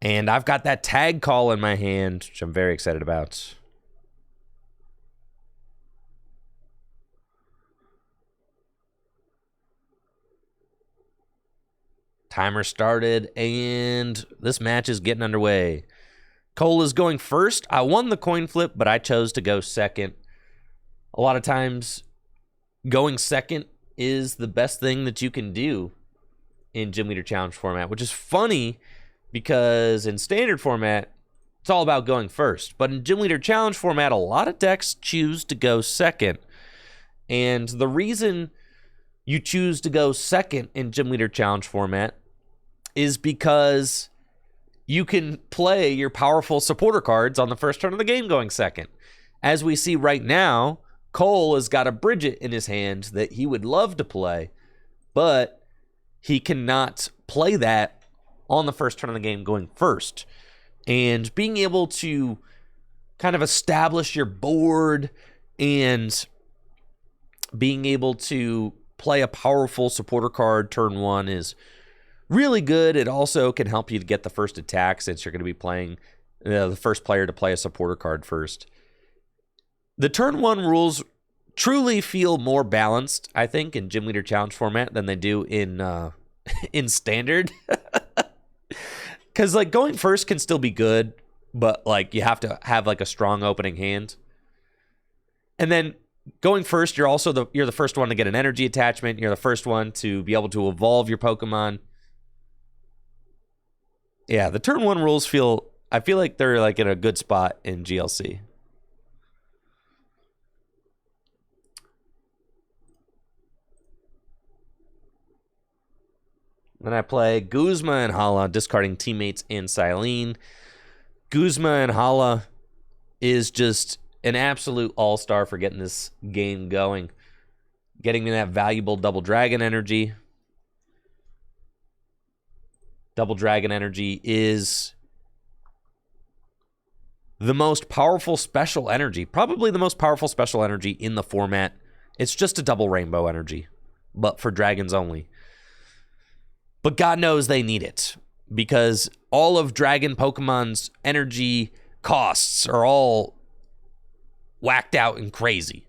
And I've got that tag call in my hand, which I'm very excited about. Timer started, and this match is getting underway. Cole is going first. I won the coin flip, but I chose to go second. A lot of times, going second is the best thing that you can do in Gym Leader Challenge format, which is funny because in Standard format, it's all about going first. But in Gym Leader Challenge format, a lot of decks choose to go second. And the reason you choose to go second in Gym Leader Challenge format is because you can play your powerful supporter cards on the first turn of the game going second. As we see right now, Cole has got a Bridget in his hand that he would love to play, but he cannot play that on the first turn of the game going first. And being able to kind of establish your board and being able to play a powerful supporter card turn one is really good. It also can help you to get the first attack since you're going to be playing the first player to play a supporter card first. The turn one rules truly feel more balanced, I think, in Gym Leader Challenge format than they do in Standard. Because like going first can still be good, but like you have to have like a strong opening hand. And then going first, you're the first one to get an energy attachment. You're the first one to be able to evolve your Pokemon. Yeah, the turn one rules I feel like they're like in a good spot in GLC. Then I play Guzma and Hala, discarding Teammates and Silene. Guzma and Hala is just an absolute all-star for getting this game going. Getting me that valuable Double Dragon energy. Double Dragon energy is the most powerful special energy. Probably the most powerful special energy in the format. It's just a double rainbow energy, but for dragons only. But God knows they need it because all of Dragon Pokemon's energy costs are all whacked out and crazy.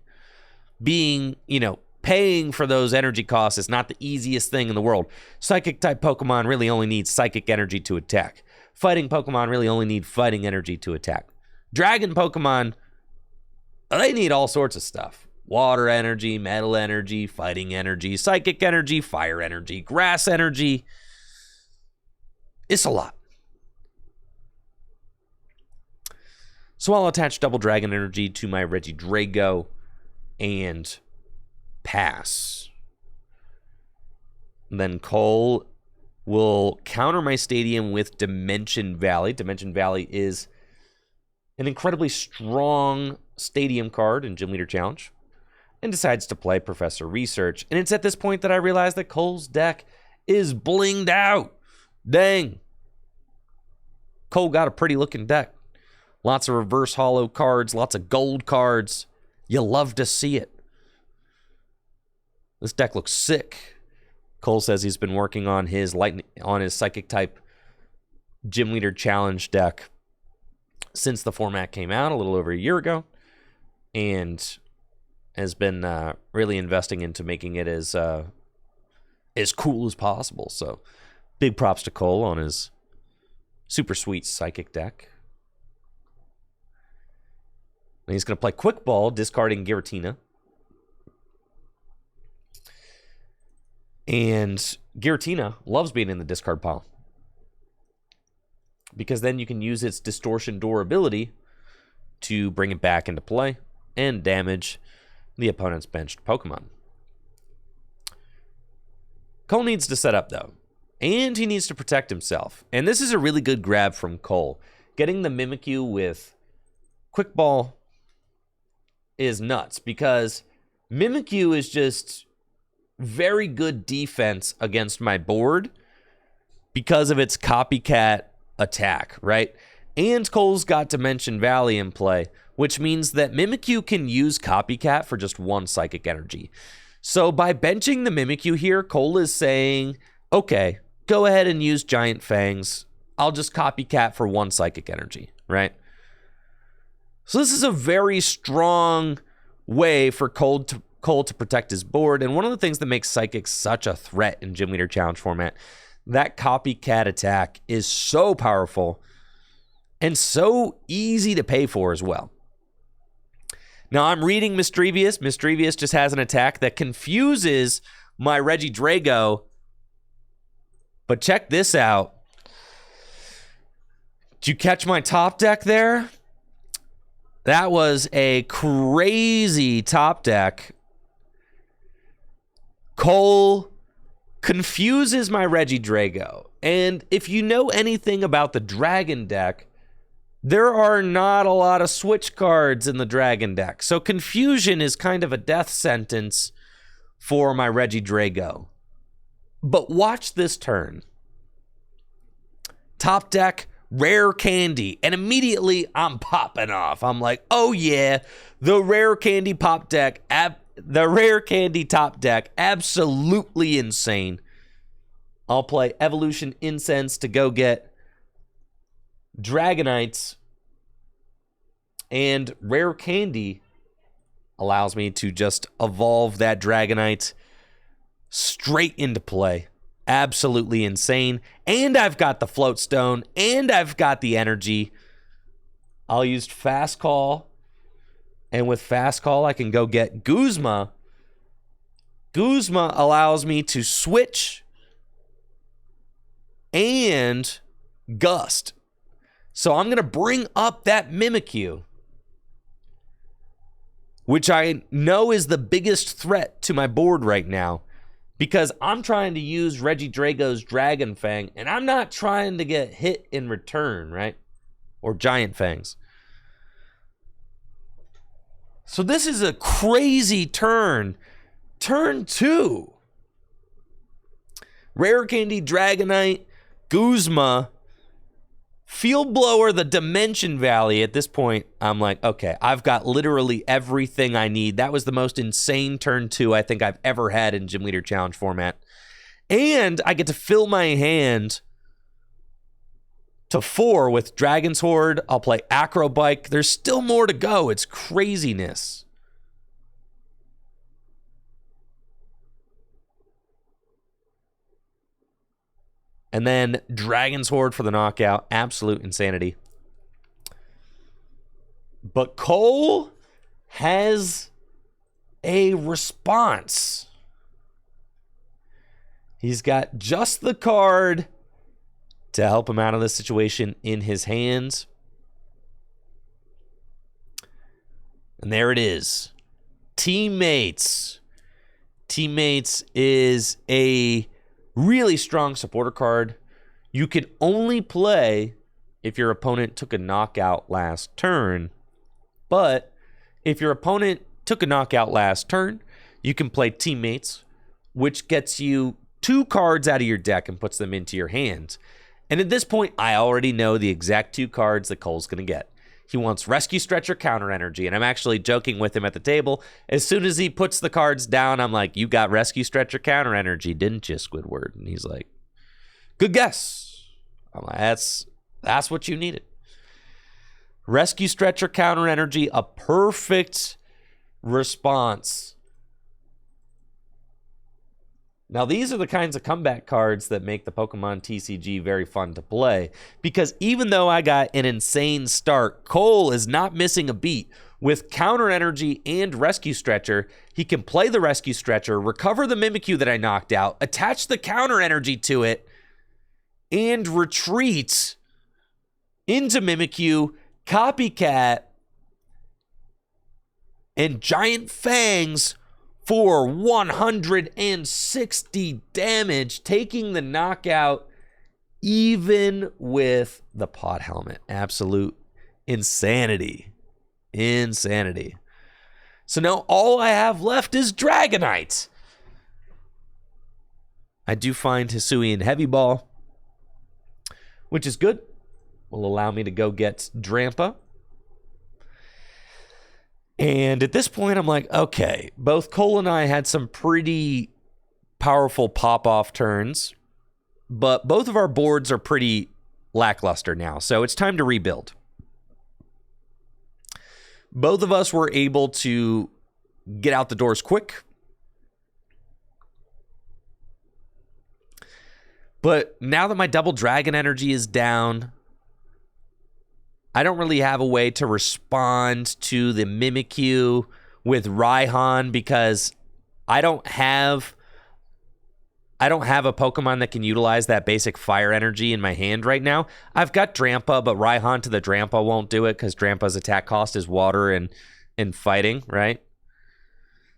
Paying for those energy costs is not the easiest thing in the world. Psychic-type Pokemon really only need Psychic energy to attack. Fighting Pokemon really only need Fighting energy to attack. Dragon Pokemon, they need all sorts of stuff. Water energy, metal energy, fighting energy, psychic energy, fire energy, grass energy. It's a lot. So I'll attach Double Dragon energy to my Regidrago and pass. Then Cole will counter my stadium with Dimension Valley. Dimension Valley is an incredibly strong stadium card in Gym Leader Challenge. And decides to play Professor Research. And it's at this point that I realize that Cole's deck is blinged out. Dang. Cole got a pretty looking deck. Lots of reverse holo cards, lots of gold cards. You love to see it. This deck looks sick. Cole says he's been working on his Psychic type Gym Leader Challenge deck since the format came out a little over a year ago. And has been really investing into making it as cool as possible. So big props to Cole on his super sweet Psychic deck. And he's going to play Quick Ball, discarding Giratina. And Giratina loves being in the discard pile, because then you can use its Distortion Door ability to bring it back into play and damage the opponent's benched Pokemon. Cole needs to set up, though, and he needs to protect himself. And this is a really good grab from Cole. Getting the Mimikyu with Quick Ball is nuts, because Mimikyu is just very good defense against my board because of its copycat attack, right? And Cole's got Dimension Valley in play, which means that Mimikyu can use Copycat for just one Psychic energy. So by benching the Mimikyu here, Cole is saying, okay, go ahead and use Giant Fangs. I'll just Copycat for one Psychic energy, right? So this is a very strong way for Cole to protect his board. And one of the things that makes Psychic such a threat in Gym Leader Challenge format, that Copycat attack is so powerful and so easy to pay for as well. Now, I'm reading Misdrevious. Misdrevious just has an attack that confuses my Regidrago. But check this out. Did you catch my top deck there? That was a crazy top deck. Cole confuses my Regidrago. And if you know anything about the Dragon deck, there are not a lot of switch cards in the Dragon deck. So confusion is kind of a death sentence for my Regidrago. But watch this turn. Top deck, rare candy. And immediately I'm popping off. I'm like, oh yeah, the rare candy pop deck, the rare candy top deck, absolutely insane. I'll play Evolution Incense to go get Dragonites. And rare candy allows me to just evolve that Dragonite straight into play. Absolutely insane. And I've got the float stone, and I've got the energy. I'll use fast call, and with fast call I can go get Guzma. Guzma allows me to switch and gust. So I'm going to bring up that Mimikyu, which I know is the biggest threat to my board right now, because I'm trying to use Regidrago's Dragon Fang, and I'm not trying to get hit in return, right? Or Giant Fangs. So this is a crazy turn. Turn 2. Rare Candy, Dragonite, Guzma, Field Blower, the Dimension Valley. At this point, I'm like, okay, I've got literally everything I need. That was the most insane turn 2 I think I've ever had in Gym Leader Challenge format. And I get to fill my hand to 4 with Dragon's Horde. I'll play Acro Bike. There's still more to go. It's craziness. And then Dragon's Horde for the knockout. Absolute insanity. But Cole has a response. He's got just the card to help him out of this situation in his hands. And there it is. Teammates. Teammates is a really strong supporter card. You can only play if your opponent took a knockout last turn. But if your opponent took a knockout last turn, you can play Teammates, which gets you 2 cards out of your deck and puts them into your hands. And at this point, I already know the exact 2 cards that Cole's going to get. He wants Rescue Stretcher, Counter Energy, and I'm actually joking with him at the table. As soon as he puts the cards down, I'm like, you got Rescue Stretcher, Counter Energy, didn't you, Squidward? And he's like, good guess. I'm like, that's what you needed. Rescue Stretcher, Counter Energy, a perfect response. Now, these are the kinds of comeback cards that make the Pokemon TCG very fun to play, because even though I got an insane start, Cole is not missing a beat. With Counter Energy and Rescue Stretcher, he can play the Rescue Stretcher, recover the Mimikyu that I knocked out, attach the Counter Energy to it, and retreat into Mimikyu, Copycat, and Giant Fangs for 160 damage, taking the knockout even with the pod helmet. Absolute insanity. Insanity. So now all I have left is Dragonite. I do find Hisuian Heavy Ball, which is good. Will allow me to go get Drampa. And at this point, I'm like, okay, both Cole and I had some pretty powerful pop-off turns, but both of our boards are pretty lackluster now, so it's time to rebuild. Both of us were able to get out the doors quick, but now that my double dragon energy is down, I don't really have a way to respond to the Mimikyu with Raihan, because I don't have a Pokemon that can utilize that basic fire energy in my hand right now. I've got Drampa, but Raihan to the Drampa won't do it because Drampa's attack cost is water and fighting, right?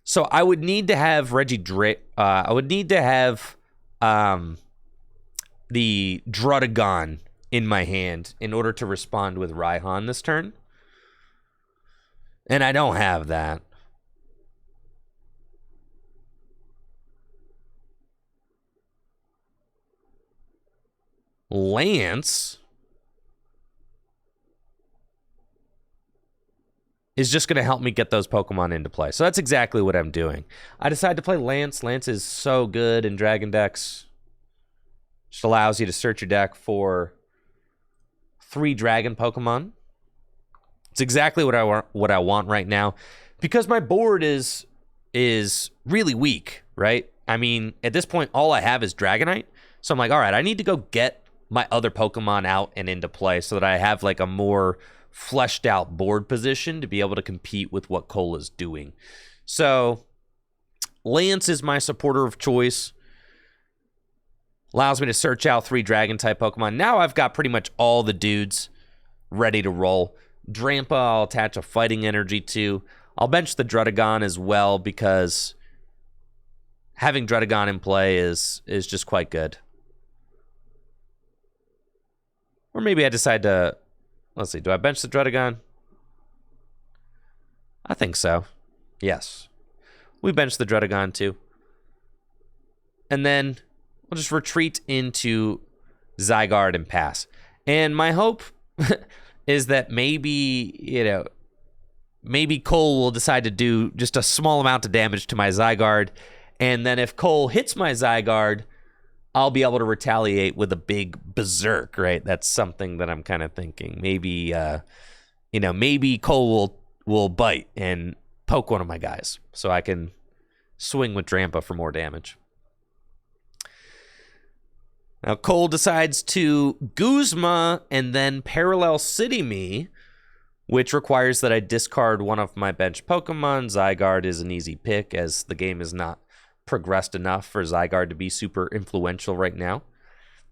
So I would need to have I would need to have the Druddigon in my hand in order to respond with Raihan this turn. And I don't have that. Lance is just going to help me get those Pokemon into play. So that's exactly what I'm doing. I decided to play Lance. Lance is so good in Dragon decks. Just allows you to search your deck for 3 Dragon Pokemon. It's exactly what I want right now, because my board is really weak, right? I mean, at this point, all I have is Dragonite. So I'm like, all right, I need to go get my other Pokemon out and into play so that I have like a more fleshed out board position to be able to compete with what Cole is doing. So Lance is my supporter of choice. Allows me to search out 3 dragon type Pokemon. Now I've got pretty much all the dudes ready to roll. Drampa I'll attach a fighting energy to. I'll bench the Druddigon as well, because having Druddigon in play is just quite good. Or maybe I decide to, let's see, do I bench the Druddigon? I think so. Yes. We bench the Druddigon too. And then we'll just retreat into Zygarde and pass. And my hope is that maybe, maybe Cole will decide to do just a small amount of damage to my Zygarde. And then if Cole hits my Zygarde, I'll be able to retaliate with a big berserk, right? That's something that I'm kind of thinking. Maybe, maybe Cole will bite and poke one of my guys so I can swing with Drampa for more damage. Now, Cole decides to Guzma and then Parallel City me, which requires that I discard one of my bench Pokemon. Zygarde is an easy pick, as the game is not progressed enough for Zygarde to be super influential right now.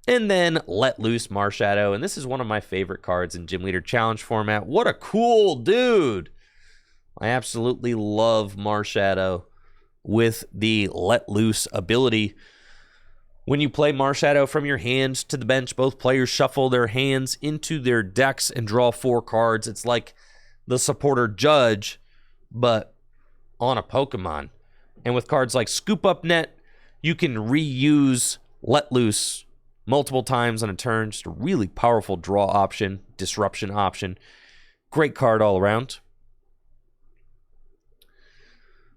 And then Let Loose Marshadow, and this is one of my favorite cards in Gym Leader Challenge format. What a cool dude! I absolutely love Marshadow with the Let Loose ability. When you play Marshadow from your hand to the bench, both players shuffle their hands into their decks and draw 4 cards. It's like the supporter judge, but on a Pokemon. And with cards like Scoop Up Net, you can reuse Let Loose multiple times on a turn. Just a really powerful draw option, disruption option. Great card all around.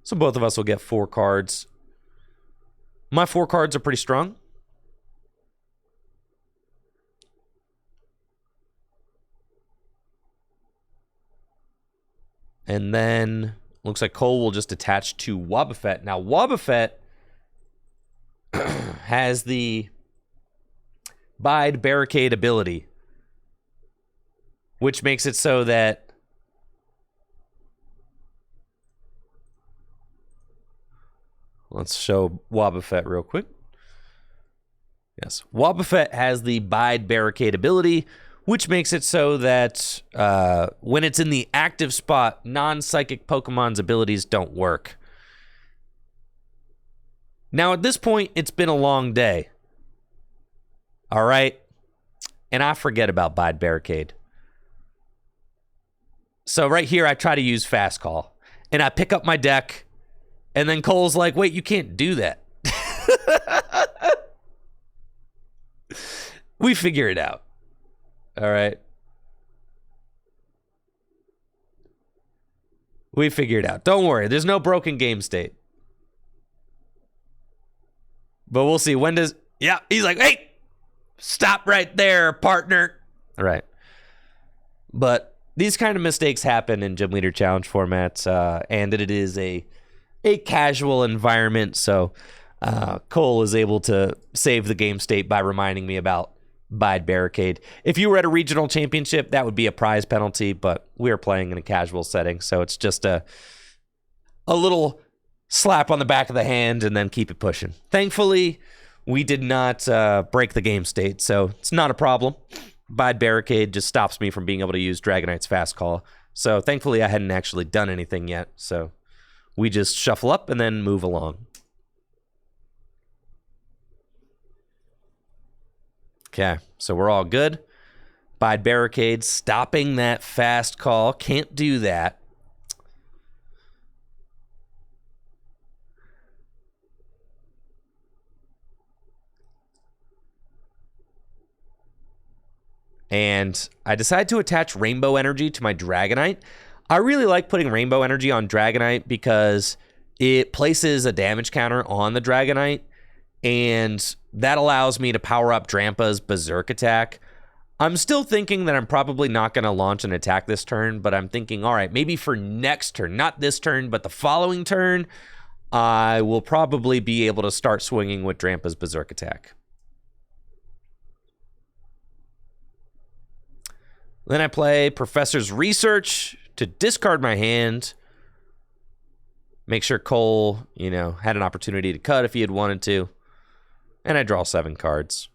So both of us will get 4 cards. My 4 cards are pretty strong. And then looks like Cole will just attach to Wobbuffet. Now, Wobbuffet has the Bide Barricade ability, which makes it so that let's show Wobbuffet real quick. Yes, Wobbuffet has the Bide Barricade ability, which makes it so that when it's in the active spot, non-psychic Pokemon's abilities don't work. Now, at this point, it's been a long day. All right? And I forget about Bide Barricade. So right here, I try to use Fast Call. And I pick up my deck, and then Cole's like, wait, you can't do that. We figure it out. All right. We figured it out. Don't worry. There's no broken game state. But we'll see. When does... Yeah, he's like, hey, stop right there, partner. All right. But these kind of mistakes happen in Gym Leader Challenge formats, and it is a casual environment, so Cole is able to save the game state by reminding me about Bide Barricade. If you were at a regional championship, that would be a prize penalty, but we are playing in a casual setting, so it's just a little slap on the back of the hand and then keep it pushing. Thankfully, we did not break the game state, so it's not a problem. Bide Barricade just stops me from being able to use Dragonite's Fast Call. So thankfully, I hadn't actually done anything yet, so we just shuffle up and then move along. Okay, so we're all good. Bide Barricade, stopping that Fast Call. Can't do that. And I decided to attach Rainbow Energy to my Dragonite. I really like putting Rainbow Energy on Dragonite because it places a damage counter on the Dragonite, and that allows me to power up Drampa's Berserk attack. I'm still thinking that I'm probably not going to launch an attack this turn, but I'm thinking, all right, maybe for next turn, not this turn, but the following turn, I will probably be able to start swinging with Drampa's Berserk attack. Then I play Professor's Research to discard my hand. Make sure Cole, had an opportunity to cut if he had wanted to. And I draw 7 cards.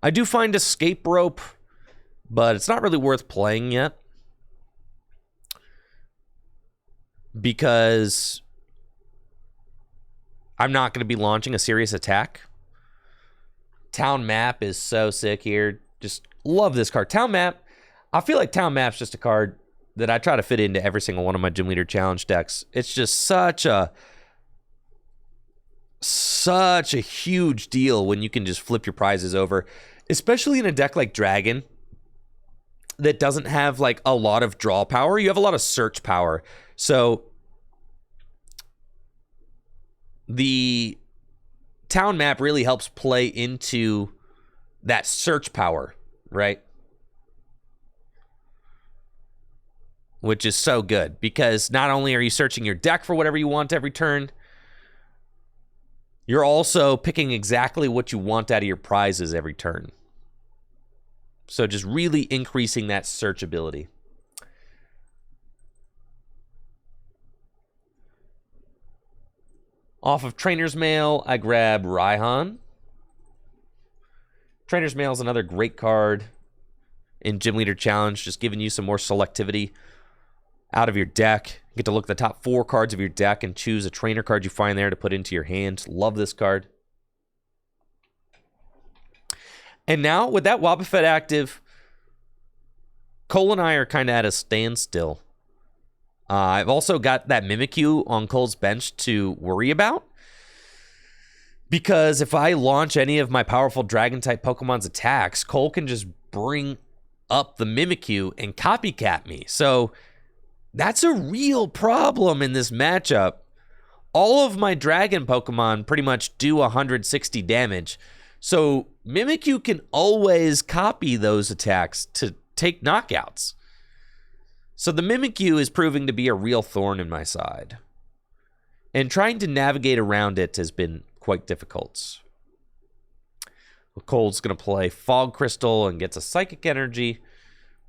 I do find Escape Rope, but it's not really worth playing yet. Because I'm not going to be launching a serious attack. Town Map is so sick here. Just love this card. Town Map. I feel like Town Map's just a card that I try to fit into every single one of my Gym Leader Challenge decks. It's just such a huge deal when you can just flip your prizes over, especially in a deck like Dragon that doesn't have like a lot of draw power. You have a lot of search power. So the Town Map really helps play into that search power, right? Which is so good because not only are you searching your deck for whatever you want every turn, you're also picking exactly what you want out of your prizes every turn. So just really increasing that search ability. Off of Trainer's Mail, I grab Raihan. Trainer's Mail is another great card in Gym Leader Challenge, just giving you some more selectivity out of your deck. You get to look at the top 4 cards of your deck and choose a trainer card you find there to put into your hand. Love this card. And now, with that Wobbuffet active, Cole and I are kind of at a standstill. I've also got that Mimikyu on Cole's bench to worry about. Because if I launch any of my powerful Dragon-type Pokemon's attacks, Cole can just bring up the Mimikyu and copycat me. So that's a real problem in this matchup. All of my Dragon Pokemon pretty much do 160 damage. So Mimikyu can always copy those attacks to take knockouts. So the Mimikyu is proving to be a real thorn in my side. And trying to navigate around it has been quite difficult. Cole's going to play Fog Crystal and gets a Psychic Energy,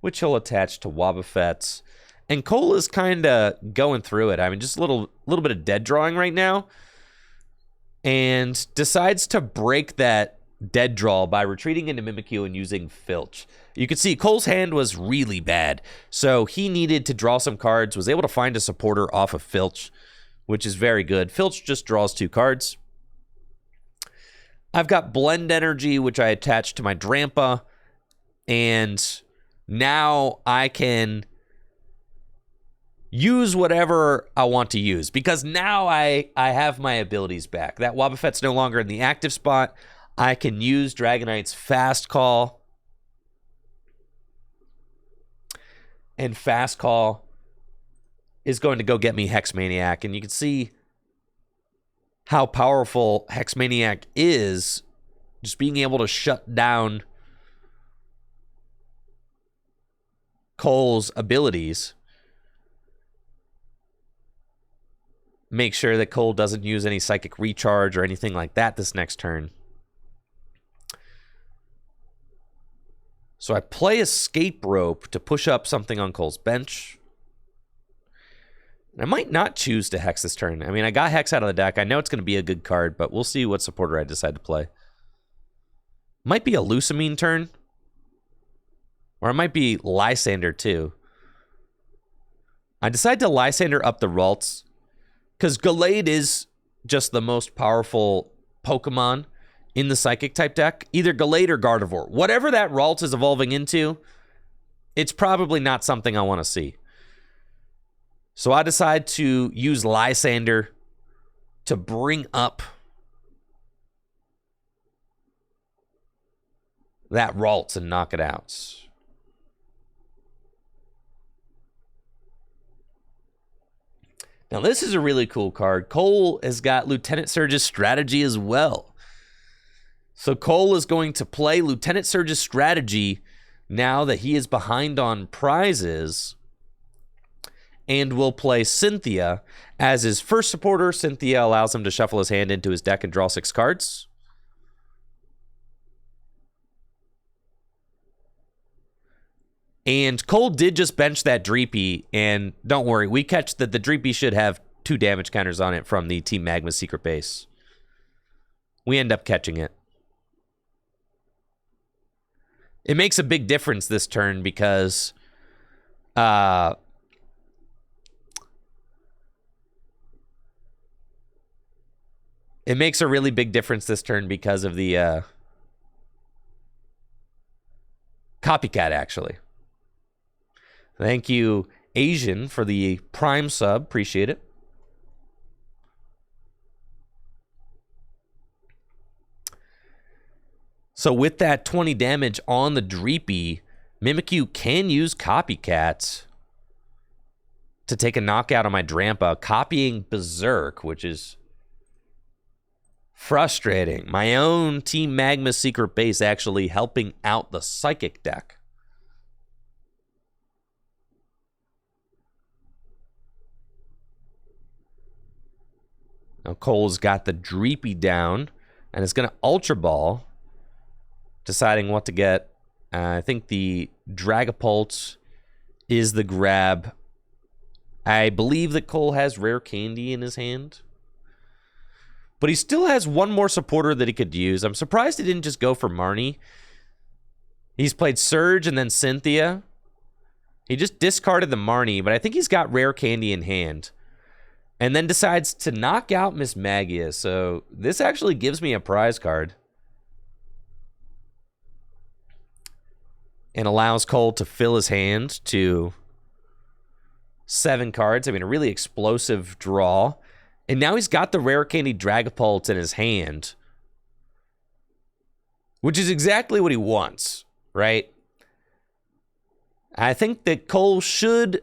which he'll attach to Wobbuffet. And Cole is kind of going through it. I mean, just a little bit of dead drawing right now. And decides to break that dead draw by retreating into Mimikyu and using Filch. You can see Cole's hand was really bad. So he needed to draw some cards, was able to find a supporter off of Filch, which is very good. Filch just draws 2 cards. I've got Blend Energy, which I attached to my Drampa. And now I can use whatever I want to use, because now I have my abilities back. That Wobbuffet's no longer in the active spot. I can use Dragonite's Fast Call. And Fast Call is going to go get me Hex Maniac. And you can see how powerful Hex Maniac is, just being able to shut down Cole's abilities. Make sure that Cole doesn't use any Psychic Recharge or anything like that this next turn. So I play Escape Rope to push up something on Cole's bench. And I might not choose to Hex this turn. I mean, I got Hex out of the deck. I know it's going to be a good card, but we'll see what supporter I decide to play. Might be a Lusamine turn. Or it might be Lysander too. I decide to Lysander up the Ralts, because Gallade is just the most powerful Pokemon in the Psychic-type deck. Either Gallade or Gardevoir. Whatever that Ralts is evolving into, it's probably not something I want to see. So I decide to use Lysander to bring up that Ralts and knock it out. Now, this is a really cool card. Cole has got Lieutenant Surge's strategy as well. So Cole is going to play Lieutenant Surge's strategy now that he is behind on prizes, and will play Cynthia as his first supporter. Cynthia allows him to shuffle his hand into his deck and draw 6 cards. And Cole did just bench that Dreepy, and don't worry, we catch that the Dreepy should have 2 damage counters on it from the Team Magma secret base. We end up catching it. It makes a big difference this turn because it makes a really big difference this turn because of the copycat, actually. Thank you, Asian, for the Prime sub. Appreciate it. So with that 20 damage on the Dreepy, Mimikyu can use Copycat to take a knockout on my Drampa, copying Berserk, which is frustrating. My own Team Magma secret base actually helping out the Psychic deck. Now Cole's got the Dreepy down and is going to Ultra Ball, deciding what to get. I think the Dragapult is the grab. I believe that Cole has Rare Candy in his hand, but he still has one more supporter that he could use. I'm surprised he didn't just go for Marnie. He's played Surge and then Cynthia. He just discarded the Marnie, but I think he's got Rare Candy in hand. And then decides to knock out Miss Magia. So this actually gives me a prize card. And allows Cole to fill his hand to 7 cards. I mean, a really explosive draw. And now he's got the Rare Candy Dragapult in his hand, which is exactly what he wants, right? I think that Cole should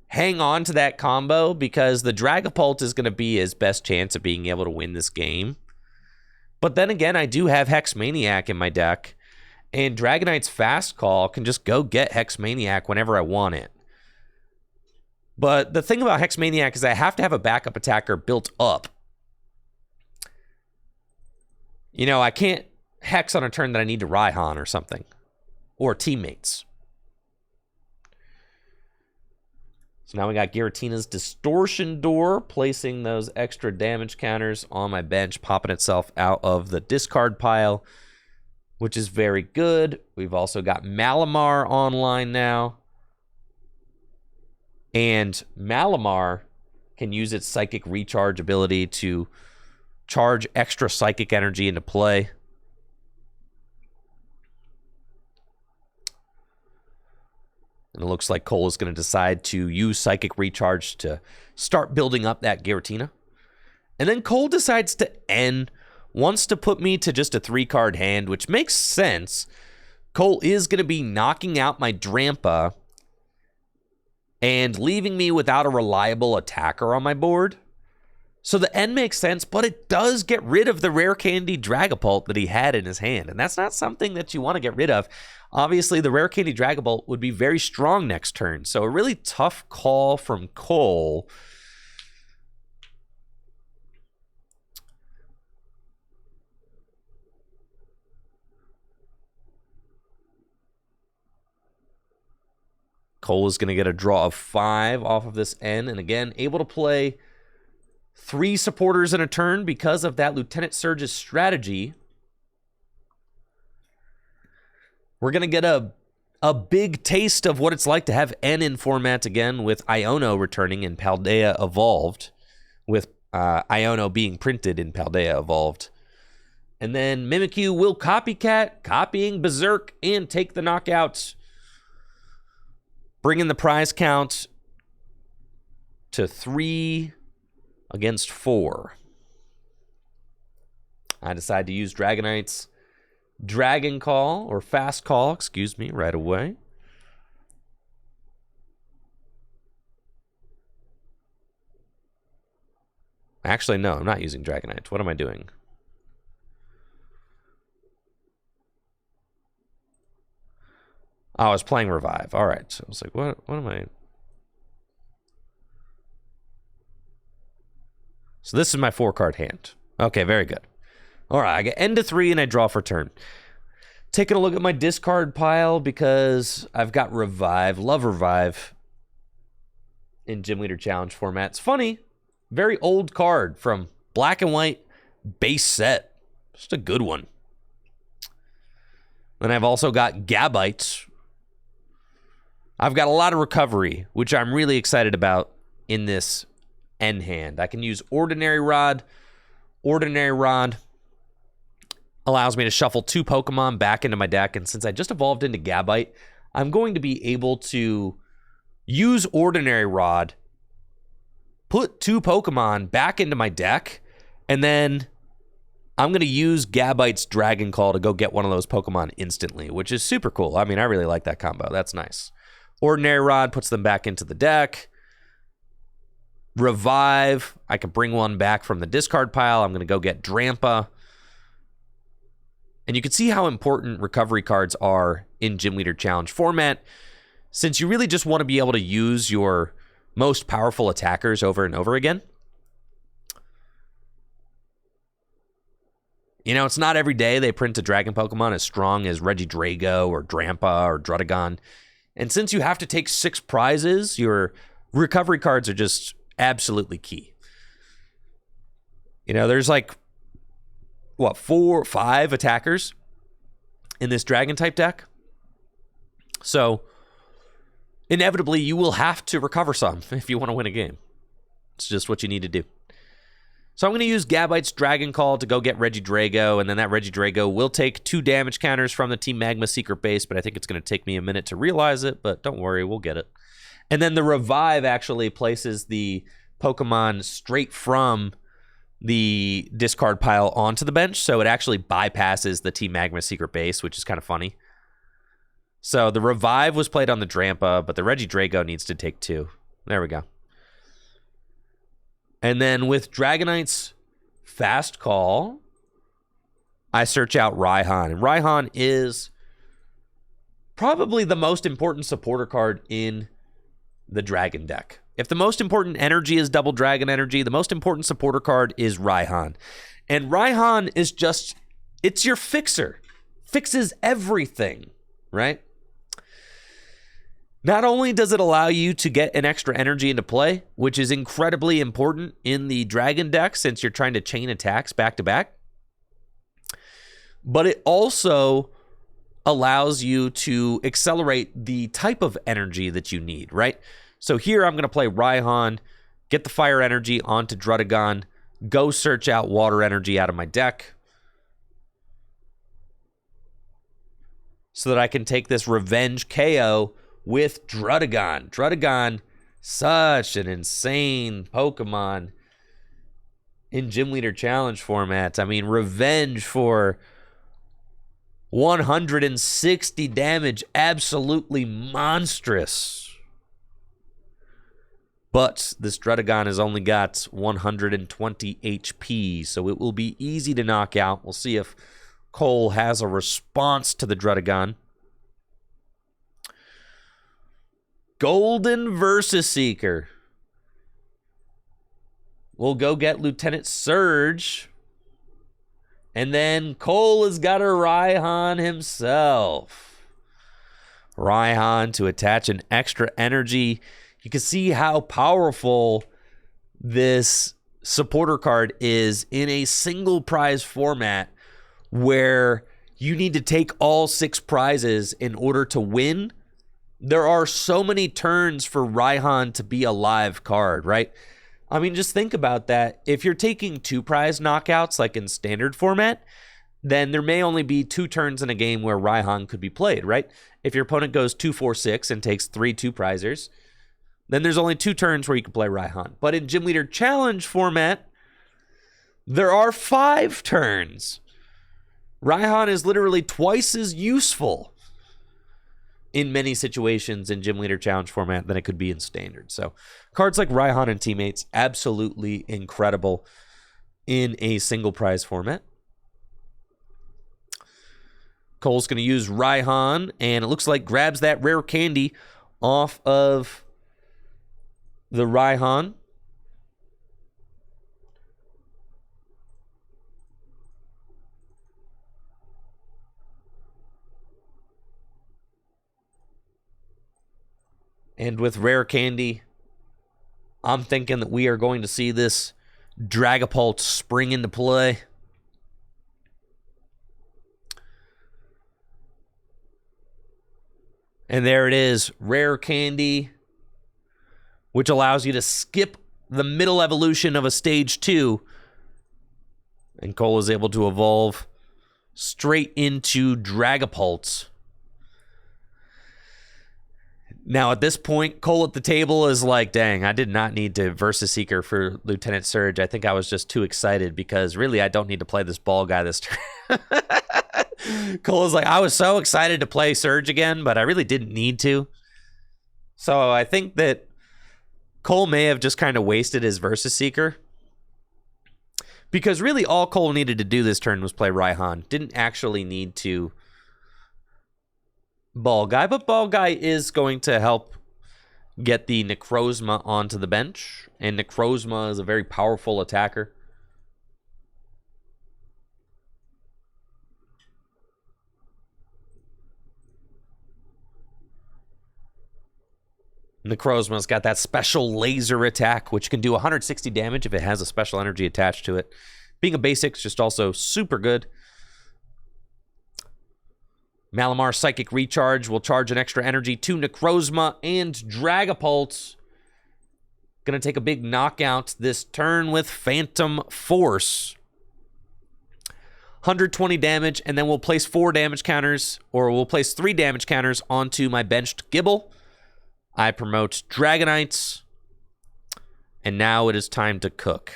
hang on to that combo because the Dragapult is going to be his best chance of being able to win this game. But then again, I do have Hex Maniac in my deck, and Dragonite's Fast Call can just go get Hex Maniac whenever I want it. But the thing about Hex Maniac is I have to have a backup attacker built up. You know, I can't Hex on a turn that I need to Raihan or something. Or teammates. So now we got Giratina's Distortion Door, placing those extra damage counters on my bench, popping itself out of the discard pile, which is very good. We've also got Malamar online now. And Malamar can use its Psychic Recharge ability to charge extra Psychic energy into play. And it looks like Cole is going to decide to use Psychic Recharge to start building up that Giratina. And then Cole decides to end, wants to put me to just a 3-card hand, which makes sense. Cole is going to be knocking out my Drampa and leaving me without a reliable attacker on my board. So the end makes sense, but it does get rid of the Rare Candy Dragapult that he had in his hand. And that's not something that you want to get rid of. Obviously, the Rare Candy Dragapult would be very strong next turn. So a really tough call from Cole. Cole is going to get a draw of 5 off of this N. And again, able to play 3 supporters in a turn because of that Lieutenant Surge's strategy. We're going to get a big taste of what it's like to have N in format again, with Iono returning in Paldea Evolved, with Iono being printed in Paldea Evolved. And then Mimikyu will Copycat, copying Berserk, and take the knockouts, bringing the prize count to 3 against 4. I decide to use Dragonite's Dragon Call, or Fast Call, excuse me, right away. Actually, no, I'm not using Dragonites. What am I doing? Oh, I was playing Revive. All right. So I was like, what am I? So this is my 4-card hand. Okay, very good. All right, I get end to 3 and I draw for turn. Taking a look at my discard pile because I've got Revive. Love Revive in Gym Leader Challenge format. It's funny. Very old card from Black and White base set. Just a good one. Then I've also got Gabites. I've got a lot of recovery, which I'm really excited about in this end hand. I can use Ordinary Rod. Ordinary Rod allows me to shuffle 2 Pokemon back into my deck, and since I just evolved into Gabite, I'm going to be able to use Ordinary Rod, put 2 Pokemon back into my deck, and then I'm going to use Gabite's Dragon Call to go get one of those Pokemon instantly, which is super cool. I mean, I really like that combo. That's nice. Ordinary Rod puts them back into the deck. Revive, I can bring one back from the discard pile. I'm going to go get Drampa. And you can see how important recovery cards are in Gym Leader Challenge format, since you really just want to be able to use your most powerful attackers over and over again. You know, it's not every day they print a Dragon Pokemon as strong as Regidrago or Drampa or Druddigon. And since you have to take 6 prizes, your recovery cards are just absolutely key. You know, there's like, 4 or 5 attackers in this Dragon type deck. So, inevitably, you will have to recover some if you want to win a game. It's just what you need to do. So I'm going to use Gabite's Dragon Call to go get Regidrago, and then that Regidrago will take 2 damage counters from the Team Magma secret base, but I think it's going to take me a minute to realize it, but don't worry, we'll get it. And then the Revive actually places the Pokemon straight from the discard pile onto the bench, so it actually bypasses the Team Magma secret base, which is kind of funny. So the Revive was played on the Drampa, but the Regidrago needs to take 2. There we go. And then with Dragonite's Fast Call, I search out Raihan. And Raihan is probably the most important supporter card in the Dragon deck. If the most important energy is Double Dragon Energy, the most important supporter card is Raihan. And Raihan is just, it's your fixer. Fixes everything, right? Not only does it allow you to get an extra energy into play, which is incredibly important in the Dragon deck since you're trying to chain attacks back to back, but it also allows you to accelerate the type of energy that you need, right? So here I'm going to play Raihan, get the fire energy onto Druddigon, go search out water energy out of my deck so that I can take this revenge KO with Druddigon. Druddigon, such an insane Pokemon in Gym Leader Challenge formats. I mean, revenge for 160 damage, absolutely monstrous. But this Druddigon has only got 120 HP, so it will be easy to knock out. We'll see if Cole has a response to the Druddigon. Golden Versus Seeker. We'll go get Lieutenant Surge. And then Cole has got a Raihan himself. Raihan to attach an extra energy. You can see how powerful this supporter card is in a single prize format where you need to take all 6 prizes in order to win. There are so many turns for Raihan to be a live card, right? I mean, just think about that. If you're taking 2 prize knockouts like in standard format, then there may only be 2 turns in a game where Raihan could be played, right? If your opponent goes 2-4-6 and takes 3 2-prizers, then there's only 2 turns where you can play Raihan. But in Gym Leader Challenge format, there are 5 turns. Raihan is literally twice as useful. in many situations in Gym Leader Challenge format than it could be in Standard. So cards like Raihan and Teammates, absolutely incredible in a single prize format. Cole's going to use Raihan, and it looks like grabs that rare candy off of the Raihan. And with rare candy, I'm thinking that we are going to see this Dragapult spring into play. And there it is, rare candy, which allows you to skip the middle evolution of a stage 2. And Cole is able to evolve straight into Dragapult. Now, at this point, Cole at the table is like, dang, I did not need to Versus Seeker for Lieutenant Surge. I think I was just too excited because really I don't need to play this ball guy this turn. Cole is like, I was so excited to play Surge again, but I really didn't need to. So I think that Cole may have just kind of wasted his Versus Seeker. Because really all Cole needed to do this turn was play Raihan. Didn't actually need to Ball Guy, but Ball Guy is going to help get the Necrozma onto the bench, and Necrozma is a very powerful attacker. Necrozma's got that special laser attack, which can do 160 damage if it has a special energy attached to it. Being a basic is just also super good. Malamar Psychic Recharge will charge an extra energy to Necrozma and Dragapult. Going to take a big knockout this turn with Phantom Force. 120 damage, and then we'll place 4 damage counters, or we'll place 3 damage counters onto my benched Gible. I promote Dragonites, and now it is time to cook.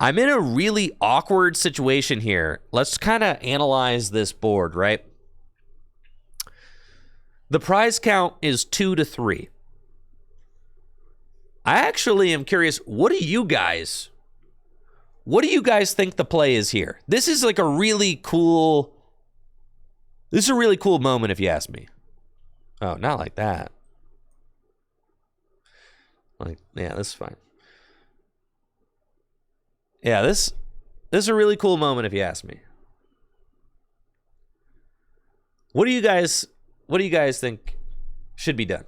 I'm in a really awkward situation here. Let's kind of analyze this board, right? The prize count is 2 to 3. I actually am curious, what do you guys think the play is here? This is like a really cool moment if you ask me. Oh, not like that. Like, yeah, this is fine. Yeah, this is a really cool moment if you ask me. What do you guys think should be done?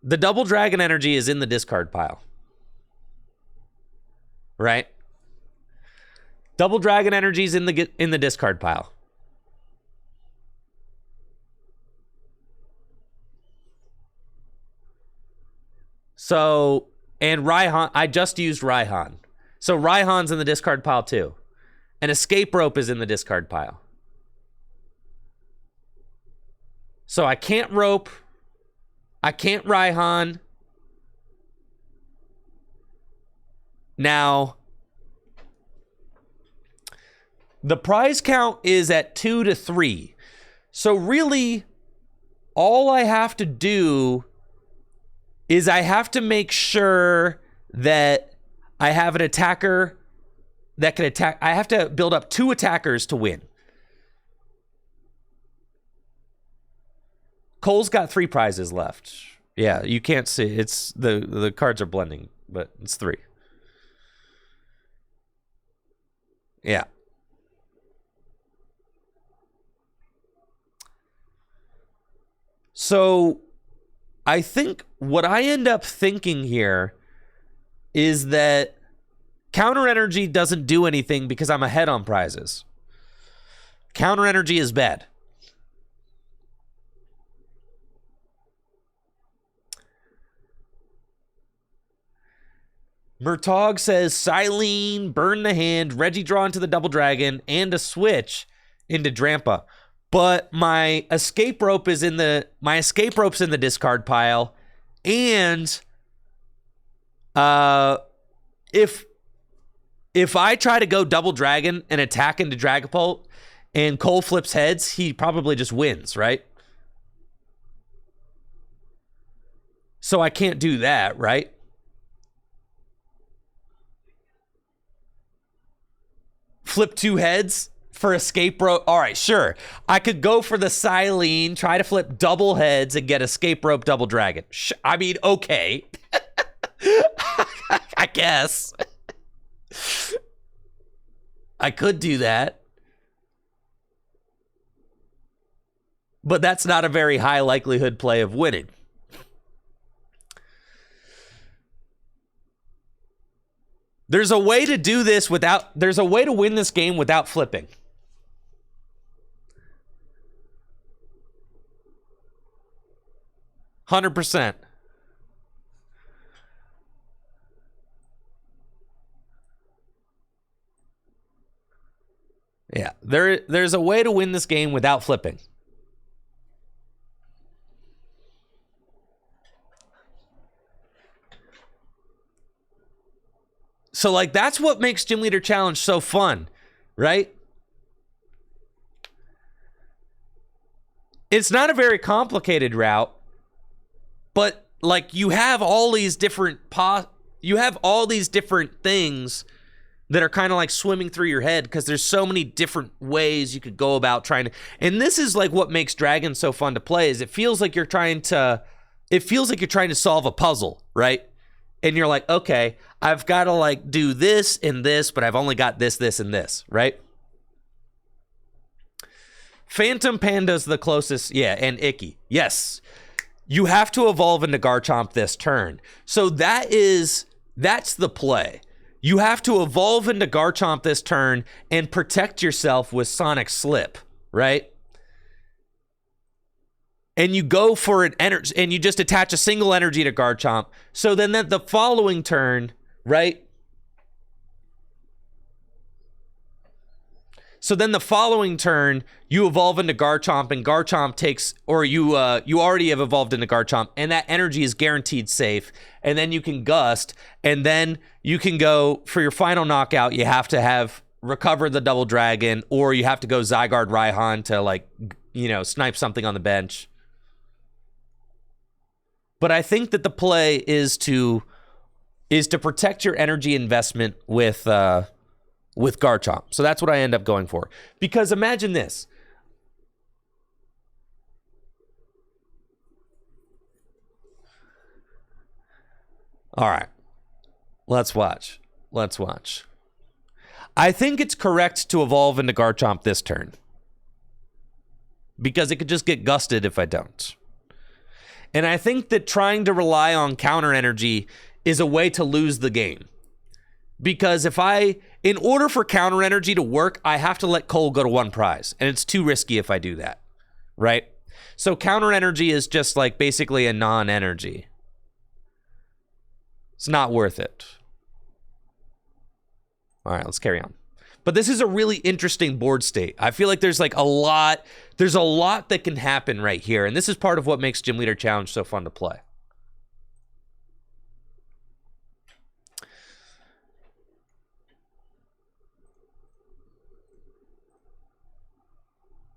The double dragon energy is in the discard pile. Right? Double dragon energy is in the discard pile. So, and Raihan, I just used Raihan. So Raihan's in the discard pile too. An escape rope is in the discard pile. So I can't rope. I can't Raihan. Now, the prize count is at 2 to 3. So really, all I have to do is I have to make sure that I have an attacker that can attack. I have to build up 2 attackers to win. Cole's got 3 prizes left. Yeah, you can't see. It's the cards are blending, but it's 3. Yeah. So I think what I end up thinking here is that counter energy doesn't do anything because I'm ahead on prizes. Counter energy is bad. Murtog says, Silene, burn the hand, Reggie draw into the double dragon, and a switch into Drampa. but my escape rope's in the discard pile, and if I try to go double dragon and attack into Dragapult and Cole flips heads, he probably just wins, right? So I can't do that, right? Flip 2 heads for escape rope. All right, sure. I could go for the Silene, try to flip double heads and get escape rope double dragon. I mean, okay. I guess. I could do that. But that's not a very high likelihood play of winning. There's a way to do this there's a way to win this game without flipping. %. Yeah, there's a way to win this game without flipping. So, like, that's what makes Gym Leader Challenge so fun, right? It's not a very complicated route, but, like, you have all these different things that are kind of like swimming through your head because there's so many different ways you could go about trying to. And this is like what makes Dragon so fun to play. Is it feels like you're trying to solve a puzzle, right? And you're like, okay, I've got to like do this and this, but I've only got this, this, and this, right? Phantom Panda's the closest, yeah, and Icky. Yes. You have to evolve into Garchomp this turn. So that's the play. You have to evolve into Garchomp this turn and protect yourself with Sonic Slip, right? And you go for an energy, and you just attach a single energy to Garchomp. So then the following turn, right? So then the following turn, you evolve into Garchomp, and Garchomp takes, or you already have evolved into Garchomp, and that energy is guaranteed safe. And then you can Gust, and then you can go for your final knockout. You have to have recovered the Double Dragon, or you have to go Zygarde Raihan to like, snipe something on the bench. But I think that the play is to protect your energy investment with Garchomp. So that's what I end up going for. Because imagine this. All right. Let's watch. I think it's correct to evolve into Garchomp this turn. Because it could just get gusted if I don't. And I think that trying to rely on counter energy is a way to lose the game. Because in order for counter energy to work, I have to let Cole go to one prize. And it's too risky if I do that, right? So counter energy is just like basically a non-energy. It's not worth it. All right, let's carry on. But this is a really interesting board state. I feel like there's a lot that can happen right here. And this is part of what makes Gym Leader Challenge so fun to play.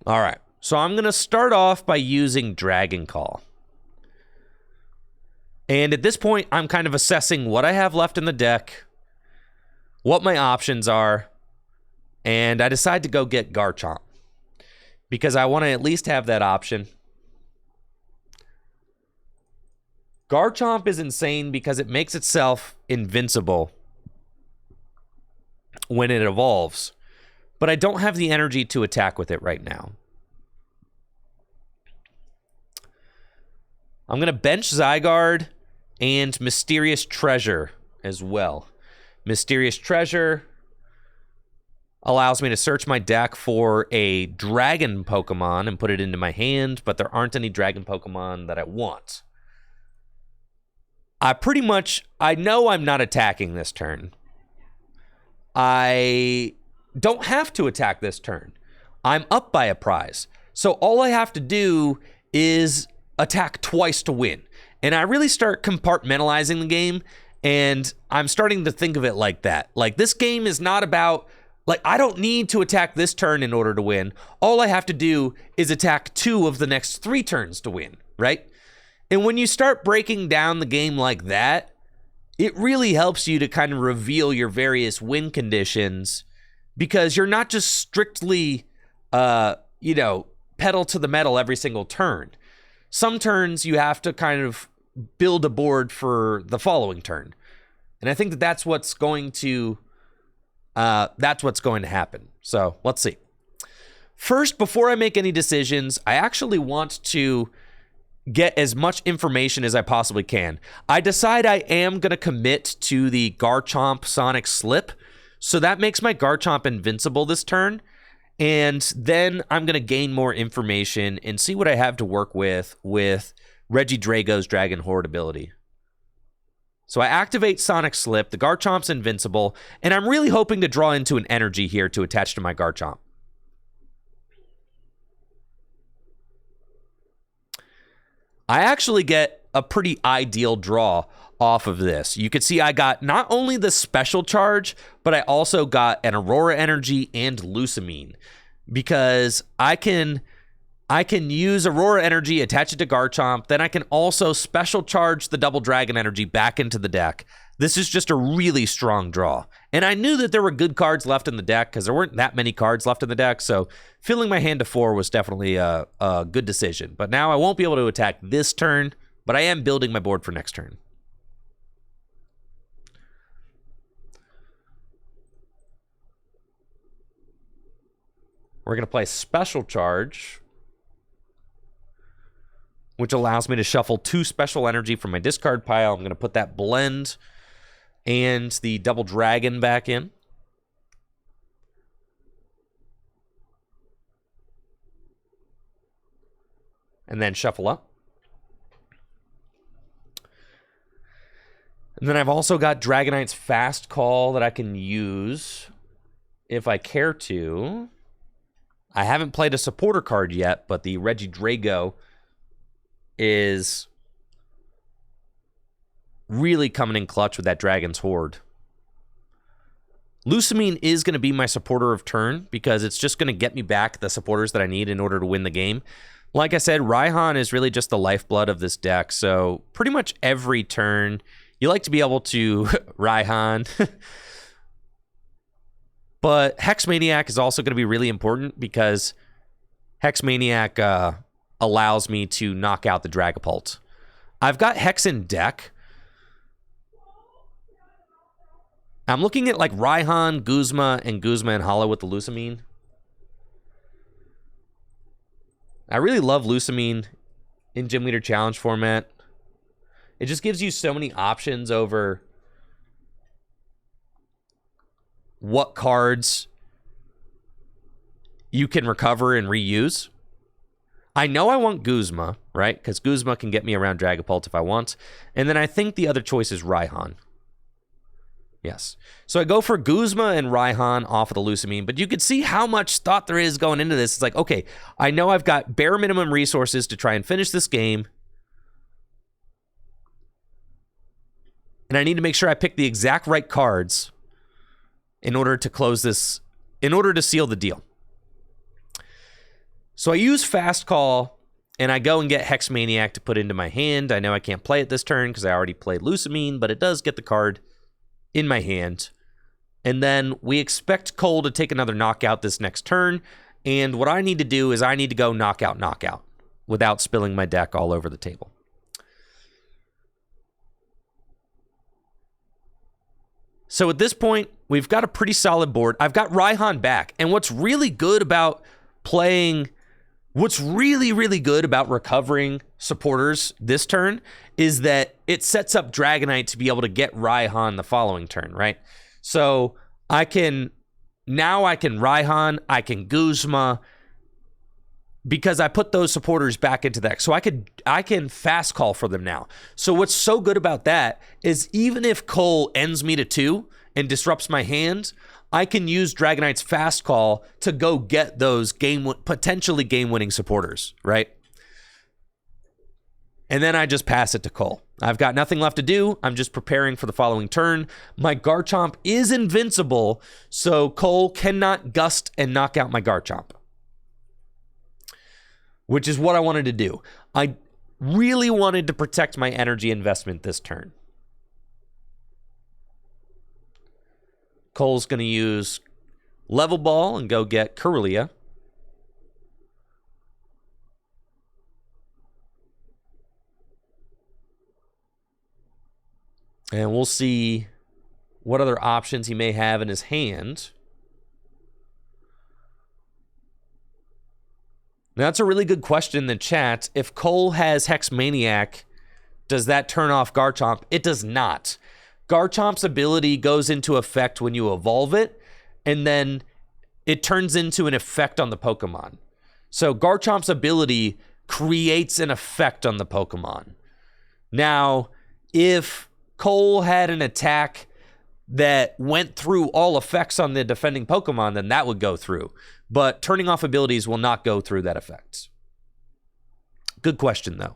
All right, so I'm going to start off by using Dragon Call. And at this point, I'm kind of assessing what I have left in the deck, what my options are, and I decide to go get Garchomp because I want to at least have that option. Garchomp is insane because it makes itself invincible when it evolves, but I don't have the energy to attack with it right now. I'm going to bench Zygarde and Mysterious Treasure as well. Mysterious Treasure allows me to search my deck for a dragon Pokemon and put it into my hand, but there aren't any dragon Pokemon that I want. I know I'm not attacking this turn. I don't have to attack this turn. I'm up by a prize. So all I have to do is attack twice to win. And I really start compartmentalizing the game, and I'm starting to think of it like that. Like, this game is not about, like, I don't need to attack this turn in order to win. All I have to do is attack 2 of the next 3 turns to win, right? And when you start breaking down the game like that, it really helps you to kind of reveal your various win conditions, because you're not just strictly, pedal to the metal every single turn. Some turns you have to kind of build a board for the following turn. And I think that's what's going to happen. So let's see. First, before I make any decisions, I actually want to get as much information as I possibly can. I decide I am going to commit to the Garchomp Sonic Slip. So that makes my Garchomp invincible this turn. And then I'm going to gain more information and see what I have to work with Regidrago's Dragon Horde ability. So I activate Sonic Slip, the Garchomp's invincible, and I'm really hoping to draw into an energy here to attach to my Garchomp. I actually get a pretty ideal draw off of this. You can see I got not only the special charge, but I also got an Aurora Energy and Lusamine, because I can use Aurora Energy, attach it to Garchomp, then I can also special charge the Double Dragon Energy back into the deck. This is just a really strong draw. And I knew that there were good cards left in the deck because there weren't that many cards left in the deck, so filling my hand to 4 was definitely a good decision. But now I won't be able to attack this turn, but I am building my board for next turn. We're going to play Special Charge, which allows me to shuffle 2 special energy from my discard pile. I'm going to put that blend and the Double Dragon back in. And then shuffle up. And then I've also got Dragonite's Fast Call that I can use if I care to. I haven't played a supporter card yet, but the Regidrago is really coming in clutch with that Dragon's Horde. Lusamine is going to be my supporter of turn because it's just going to get me back the supporters that I need in order to win the game. Like I said, Raihan is really just the lifeblood of this deck, so pretty much every turn you like to be able to Raihan. But Hex Maniac is also going to be really important because Hex Maniac allows me to knock out the Dragapult. I've got Hex in deck. I'm looking at like Raihan, Guzma, and Hollow with the Lusamine. I really love Lusamine in Gym Leader Challenge format. It just gives you so many options over what cards you can recover and reuse. I know I want Guzma, right? Because Guzma can get me around Dragapult if I want. And then I think the other choice is Raihan. Yes. So I go for Guzma and Raihan off of the Lusamine, but you can see how much thought there is going into this. It's like, okay, I know I've got bare minimum resources to try and finish this game. And I need to make sure I pick the exact right cards in order to close this, in order to seal the deal. So I use Fast Call, and I go and get Hex Maniac to put into my hand. I know I can't play it this turn because I already played Lusamine, but it does get the card in my hand. And then we expect Cole to take another knockout this next turn. And what I need to do is I need to go knockout without spilling my deck all over the table. So at this point, we've got a pretty solid board. I've got Raihan back. And what's really good about recovering supporters this turn is that it sets up Dragonite to be able to get Raihan the following turn, right? So I can Raihan, I can Guzma, because I put those supporters back into that. So I can Fast Call for them now. So what's so good about that is even if Cole ends me to 2 and disrupts my hand, I can use Dragonite's Fast Call to go get those potentially game-winning supporters, right? And then I just pass it to Cole. I've got nothing left to do. I'm just preparing for the following turn. My Garchomp is invincible, so Cole cannot gust and knock out my Garchomp, which is what I wanted to do. I really wanted to protect my energy investment this turn. Cole's going to use Level Ball and go get Corellia. And we'll see what other options he may have in his hand. Now, that's a really good question in the chat. If Cole has Hex Maniac, does that turn off Garchomp? It does not. Garchomp's ability goes into effect when you evolve it, and then it turns into an effect on the Pokemon. So Garchomp's ability creates an effect on the Pokemon. Now, if Cole had an attack that went through all effects on the defending Pokemon, then that would go through. But turning off abilities will not go through that effect. Good question, though.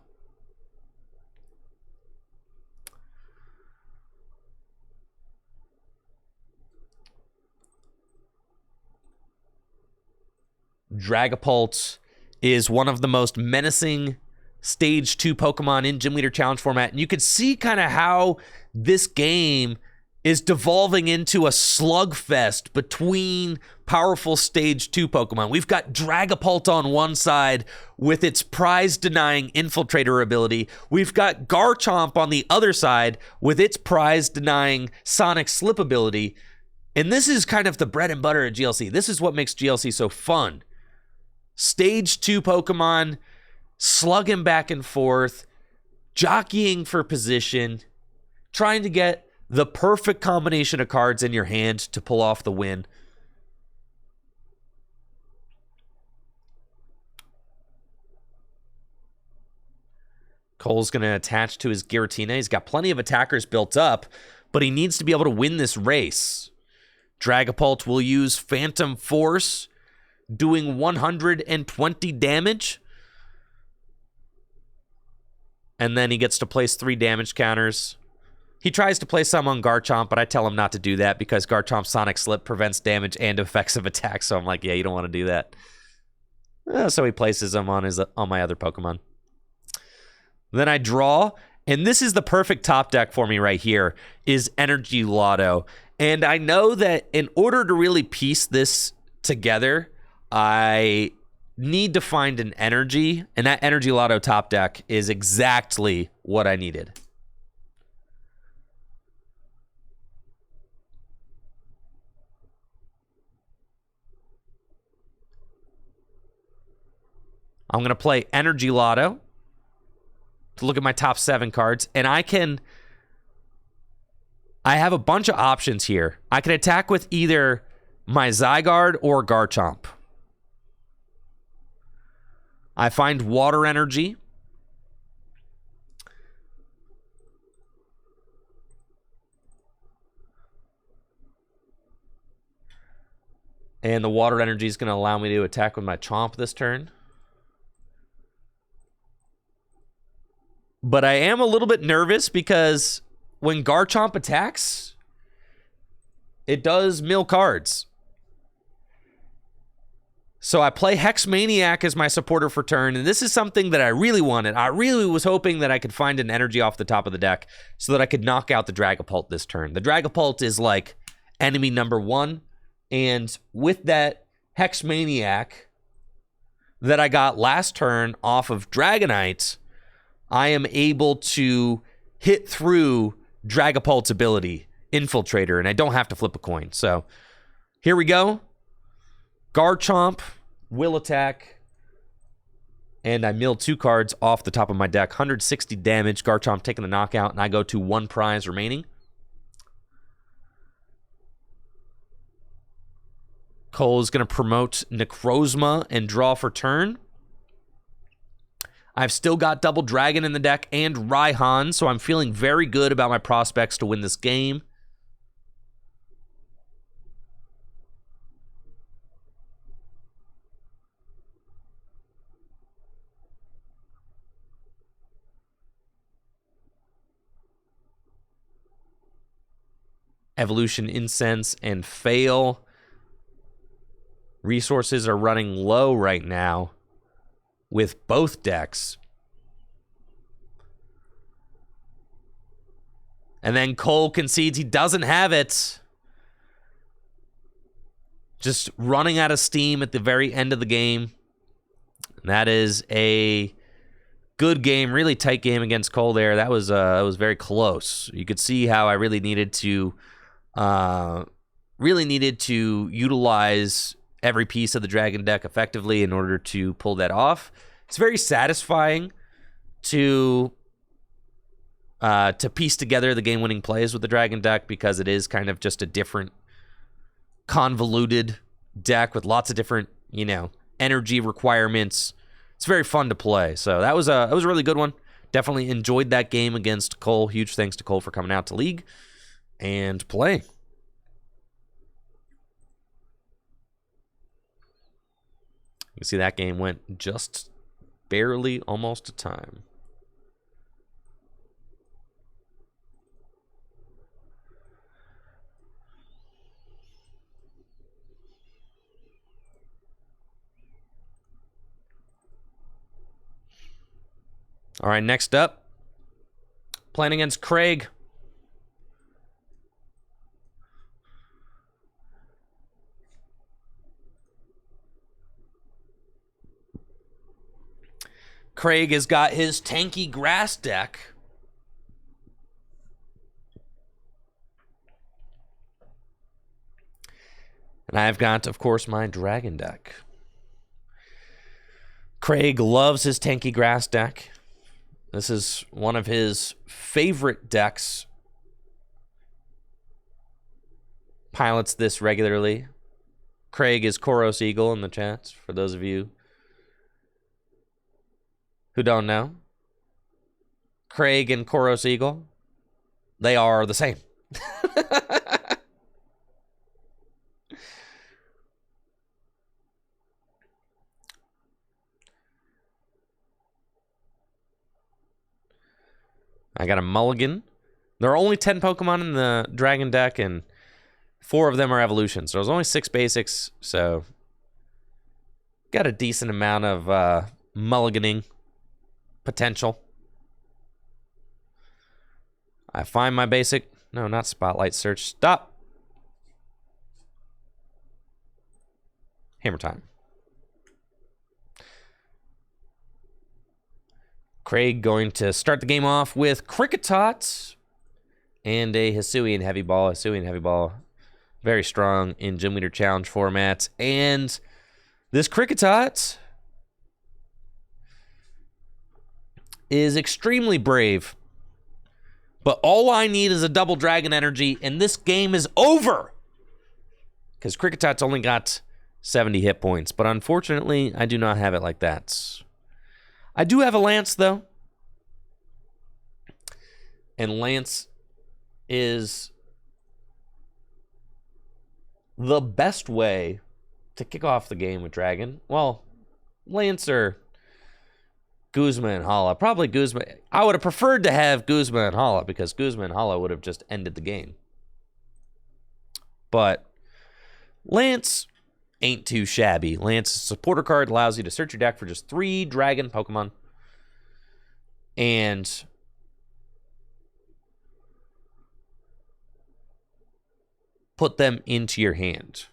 Dragapult is one of the most menacing Stage 2 Pokemon in Gym Leader Challenge format. And you can see kind of how this game is devolving into a slugfest between powerful Stage 2 Pokemon. We've got Dragapult on one side with its prize-denying Infiltrator ability. We've got Garchomp on the other side with its prize-denying Sonic Slip ability. And this is kind of the bread and butter of GLC. This is what makes GLC so fun. Stage 2 Pokemon slugging back and forth, jockeying for position, trying to get the perfect combination of cards in your hand to pull off the win. Cole's going to attach to his Giratina. He's got plenty of attackers built up, but he needs to be able to win this race. Dragapult will use Phantom Force, doing 120 damage. And then he gets to place 3 damage counters. He tries to place some on Garchomp, but I tell him not to do that because Garchomp's Sonic Slip prevents damage and effects of attack. So I'm like, yeah, you don't want to do that. So he places them on my other Pokemon. Then I draw, and this is the perfect top deck for me right here, is Energy Lotto. And I know that in order to really piece this together, I need to find an energy, and that Energy Lotto top deck is exactly what I needed. I'm going to play Energy Lotto to look at my top 7 cards, and I have a bunch of options here. I can attack with either my Zygarde or Garchomp. I find Water Energy. And the Water Energy is going to allow me to attack with my Chomp this turn. But I am a little bit nervous because when Garchomp attacks, it does mill cards. So I play Hex Maniac as my supporter for turn, and this is something that I really wanted. I really was hoping that I could find an energy off the top of the deck so that I could knock out the Dragapult this turn. The Dragapult is like enemy number 1, and with that Hex Maniac that I got last turn off of Dragonite, I am able to hit through Dragapult's ability, Infiltrator, and I don't have to flip a coin. So here we go. Garchomp will attack, and I mill 2 cards off the top of my deck. 160 damage. Garchomp taking the knockout, and I go to 1 prize remaining. Cole is going to promote Necrozma and draw for turn. I've still got Double Dragon in the deck and Raihan, so I'm feeling very good about my prospects to win this game. Evolution Incense and fail. Resources are running low right now with both decks. And then Cole concedes he doesn't have it. Just running out of steam at the very end of the game. And that is a good game, really tight game against Cole there. That was very close. You could see how I really needed to utilize every piece of the Dragon deck effectively in order to pull that off. It's very satisfying to piece together the game-winning plays with the Dragon deck because it is kind of just a different, convoluted deck with lots of different, energy requirements. It's very fun to play. So that was a really good one. Definitely enjoyed that game against Cole. Huge thanks to Cole for coming out to League and playing. You can see that game went just barely almost to time. All right, next up, playing against Craig. Craig has got his Tanky grass deck. And I've got, of course, my Dragon deck. Craig loves his Tanky grass deck. This is one of his favorite decks. Pilots this regularly. Craig is Koros Eagle in the chats, for those of you who don't know. Craig and Koros Eagle, they are the same. I got a mulligan. There are only 10 Pokemon in the Dragon deck, and 4 of them are evolutions. So there's only 6 basics, so got a decent amount of mulliganing potential. I find my basic. No, not Spotlight Search. Stop. Hammer time. Craig going to start the game off with Kricketot and a Hisuian Heavy Ball. Hisuian Heavy Ball, very strong in Gym Leader Challenge formats. And this Kricketot is extremely brave. But all I need is a double Dragon Energy, and this game is over. Because Cricketot's only got 70 hit points. But unfortunately, I do not have it like that. I do have a Lance, though. And Lance is the best way to kick off the game with Dragon. Well, Lance or Guzma and Hala. Probably Guzma. I would have preferred to have Guzma and Hala because Guzma and Hala would have just ended the game. But Lance ain't too shabby. Lance's supporter card allows you to search your deck for just 3 Dragon Pokemon and put them into your hand.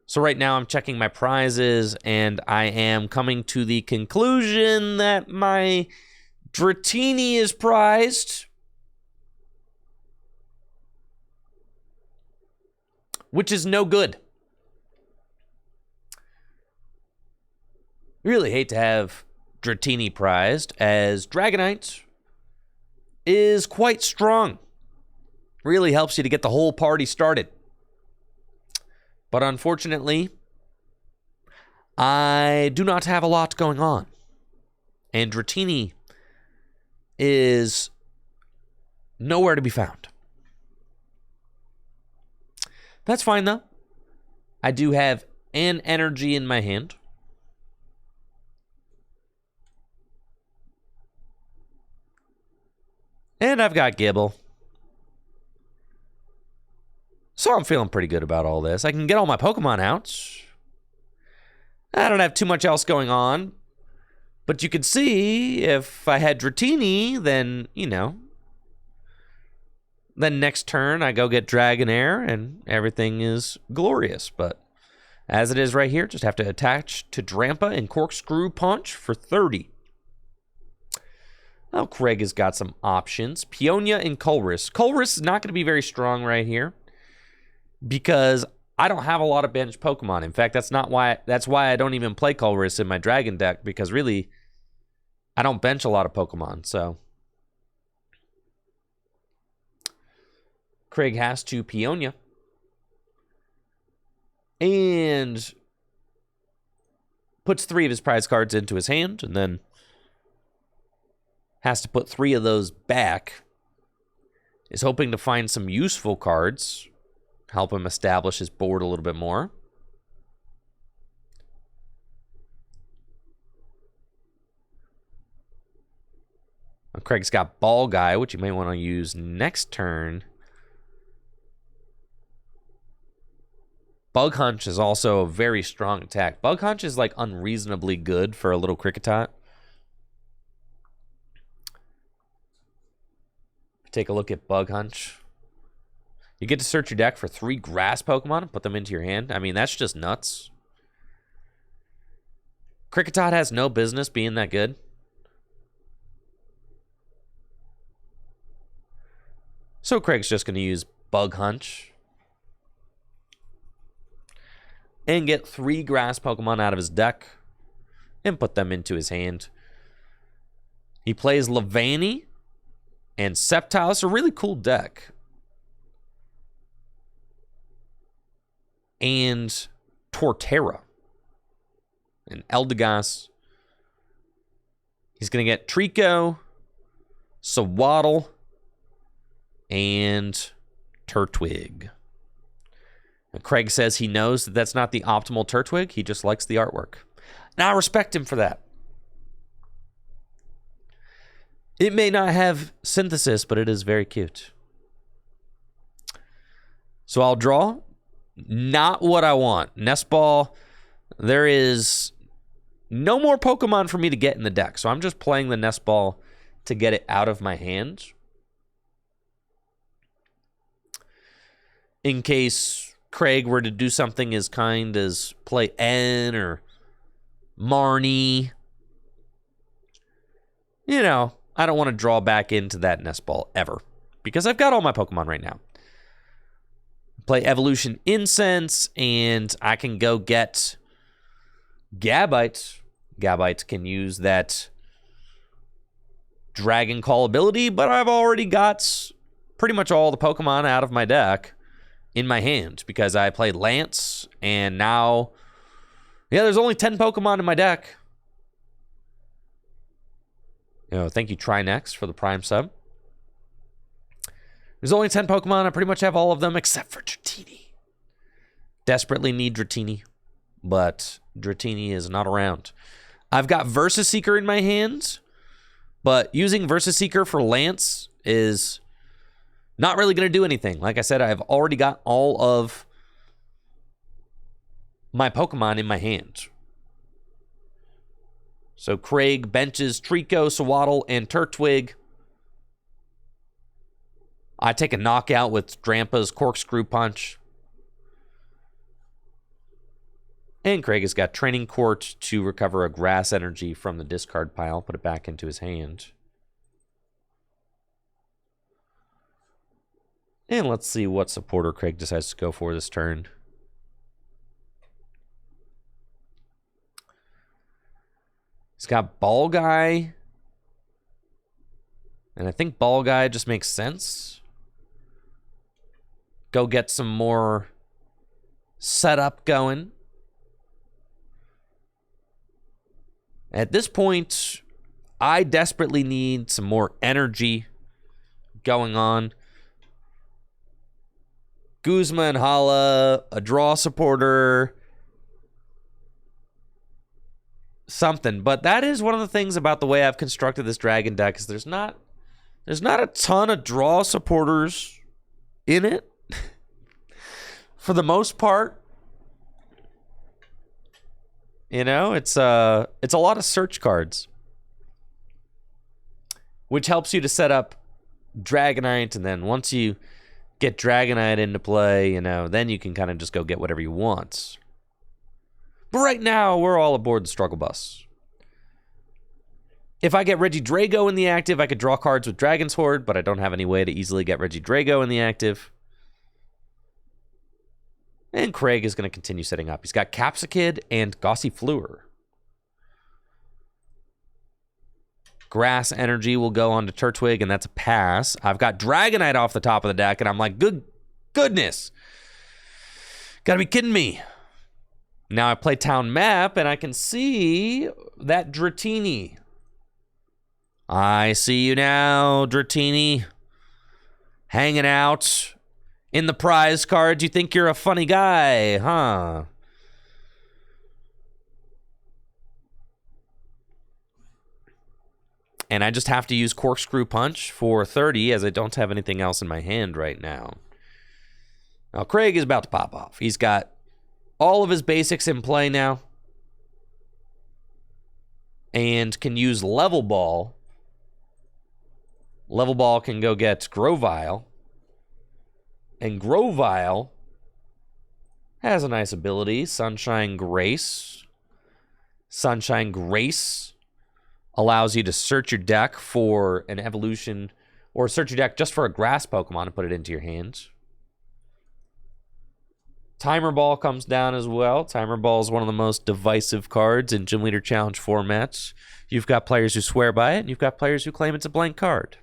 So right now I'm checking my prizes, and I am coming to the conclusion that my Dratini is prized, which is no good. Really hate to have Dratini prized, as Dragonite is quite strong. Really helps you to get the whole party started. But unfortunately, I do not have a lot going on. And Dratini is nowhere to be found. That's fine, though. I do have an energy in my hand. And I've got Gibble. So I'm feeling pretty good about all this. I can get all my Pokemon out. I don't have too much else going on. But you can see if I had Dratini, then, you know, then next turn I go get Dragonair and everything is glorious. But as it is right here, just have to attach to Drampa and Corkscrew Punch for 30. Now Craig has got some options. Peonia and Colress. Colress is not going to be very strong right here because I don't have a lot of bench Pokemon. In fact, that's why I don't even play Colress in my Dragon deck, because really I don't bench a lot of Pokemon. So Craig has to Peonia and puts 3 of his prize cards into his hand, and then has to put 3 of those back. Is hoping to find some useful cards, help him establish his board a little bit more. Craig's got Ball Guy, which you may want to use next turn. Bug Hunch is also a very strong attack. Bug Hunch is like unreasonably good for a little Kricketot. Take a look at Bug Hunch. You get to search your deck for 3 grass Pokemon and put them into your hand. I mean, that's just nuts. Kricketot has no business being that good. So Craig's just going to use Bug Hunch and get 3 grass Pokemon out of his deck and put them into his hand. He plays Levani and Sceptile. It's a really cool deck. And Torterra and Eldegoss. He's going to get Trico, Sawaddle, and Turtwig. And Craig says he knows that that's not the optimal Turtwig. He just likes the artwork. And I respect him for that. It may not have synthesis, but it is very cute. So I'll draw. Not what I want. Nest Ball. There is no more Pokemon for me to get in the deck. So I'm just playing the Nest Ball to get it out of my hand. In case Craig were to do something as kind as play N or Marnie. You know, I don't want to draw back into that Nest Ball ever, because I've got all my Pokemon right now. Play Evolution Incense, and I can go get Gabite. Gabite can use that Dragon Call ability, but I've already got pretty much all the Pokemon out of my deck in my hand, because I played Lance, and now, yeah, there's only 10 Pokemon in my deck. You know, thank you, Trinex, for the Prime sub. There's only 10 Pokemon. I pretty much have all of them except for Dratini. Desperately need Dratini, but Dratini is not around. I've got Versus Seeker in my hands, but using Versus Seeker for Lance is not really going to do anything. Like I said, I've already got all of my Pokemon in my hand. So Craig benches Trico, Sawaddle, and Turtwig. I take a knockout with Drampa's Corkscrew Punch. And Craig has got Training Court to recover a grass energy from the discard pile. Put it back into his hand. And let's see what supporter Craig decides to go for this turn. He's got Ball Guy. And I think Ball Guy just makes sense. Go get some more setup going. At this point, I desperately need some more energy going on. Guzma and Hala, a draw supporter, something. But that is one of the things about the way I've constructed this Dragon deck, is there's not a ton of draw supporters in it. for the most part, you know, it's a lot of search cards, which helps you to set up Dragonite, and then once you get Dragonite into play, you know, then you can kind of just go get whatever you want. But right now, we're all aboard the struggle bus. If I get Regidrago in the active, I could draw cards with Dragon's Horde, but I don't have any way to easily get Regidrago in the active. And Craig is going to continue setting up. He's got Capsicid and Gossifleur. Grass Energy will go on to Turtwig, and that's a pass. I've got Dragonite off the top of the deck, and I'm like, goodness. Gotta be kidding me. Now I play Town Map, and I can see that Dratini. I see you now, Dratini. Hanging out in the prize cards. You think you're a funny guy, huh? And I just have to use Corkscrew Punch for 30, as I don't have anything else in my hand right now. Now, Craig is about to pop off. He's got all of his basics in play now. And can use Level Ball. Level Ball can go get Grovyle. And Grovyle has a nice ability. Sunshine Grace. Sunshine Grace allows you to search your deck for an evolution, or search your deck just for a grass Pokemon and put it into your hands. Timer Ball comes down as well. Timer Ball is one of the most divisive cards in Gym Leader Challenge formats. You've got players who swear by it, and you've got players who claim it's a blank card.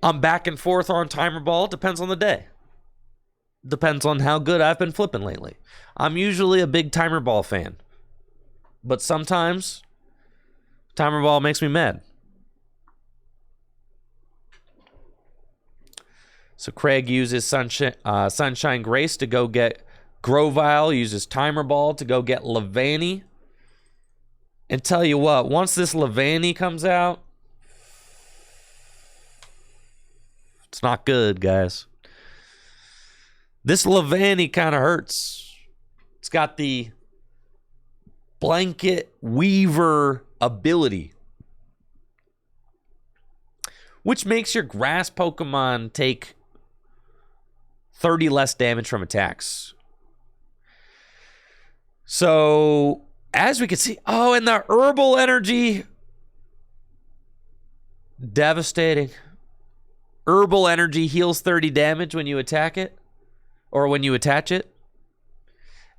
I'm back and forth on Timer Ball. Depends on the day. Depends on how good I've been flipping lately. I'm usually a big Timer Ball fan, but sometimes Timer Ball makes me mad. So Craig uses Sunshine Grace to go get Grovyle, uses Timer Ball to go get Levani. And tell you what, once this Levani comes out, it's not good, guys. This Levani kind of hurts. It's got the Blanket Weaver ability, which makes your grass Pokemon take 30 less damage from attacks. So, as we can see, oh, and the Herbal Energy, devastating. Herbal Energy heals 30 damage when you attack it, or when you attach it.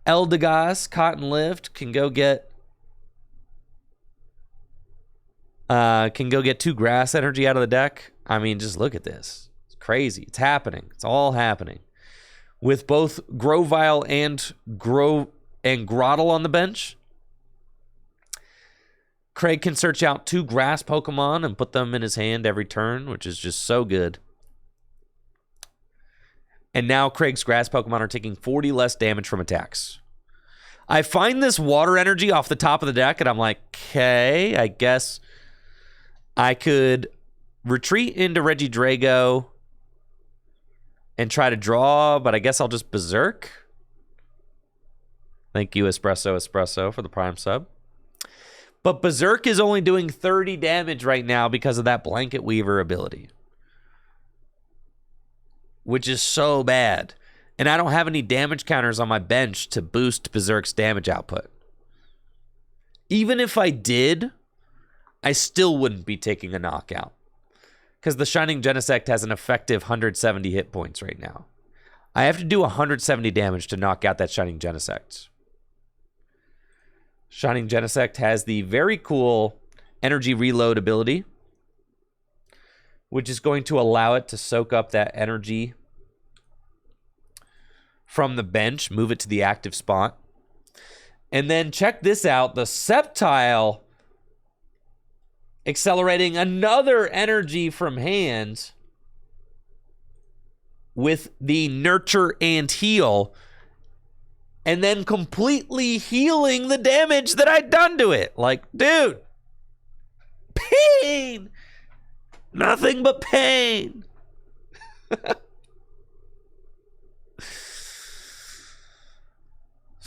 Eldegoss, Cotton Lift can go get 2 grass energy out of the deck. I mean, just look at this. It's crazy. It's happening. It's all happening. With both Grovyle and Grottle on the bench, Craig can search out 2 grass Pokemon and put them in his hand every turn, which is just so good. And now Craig's grass Pokemon are taking 40 less damage from attacks. I find this Water Energy off the top of the deck, and I'm like, okay, I guess I could retreat into Regidrago and try to draw, but I guess I'll just Berserk. Thank you, Espresso, for the Prime sub. But Berserk is only doing 30 damage right now because of that Blanket Weaver ability, which is so bad. And I don't have any damage counters on my bench to boost Berserk's damage output. Even if I did, I still wouldn't be taking a knockout, because the Shining Genesect has an effective 170 hit points right now. I have to do 170 damage to knock out that Shining Genesect. Shining Genesect has the very cool Energy Reload ability, which is going to allow it to soak up that energy from the bench, move it to the active spot. And then check this out, the Sceptile accelerating another energy from hand with the Nurture and Heal, and then completely healing the damage that I'd done to it. Like, dude, pain! Nothing but pain.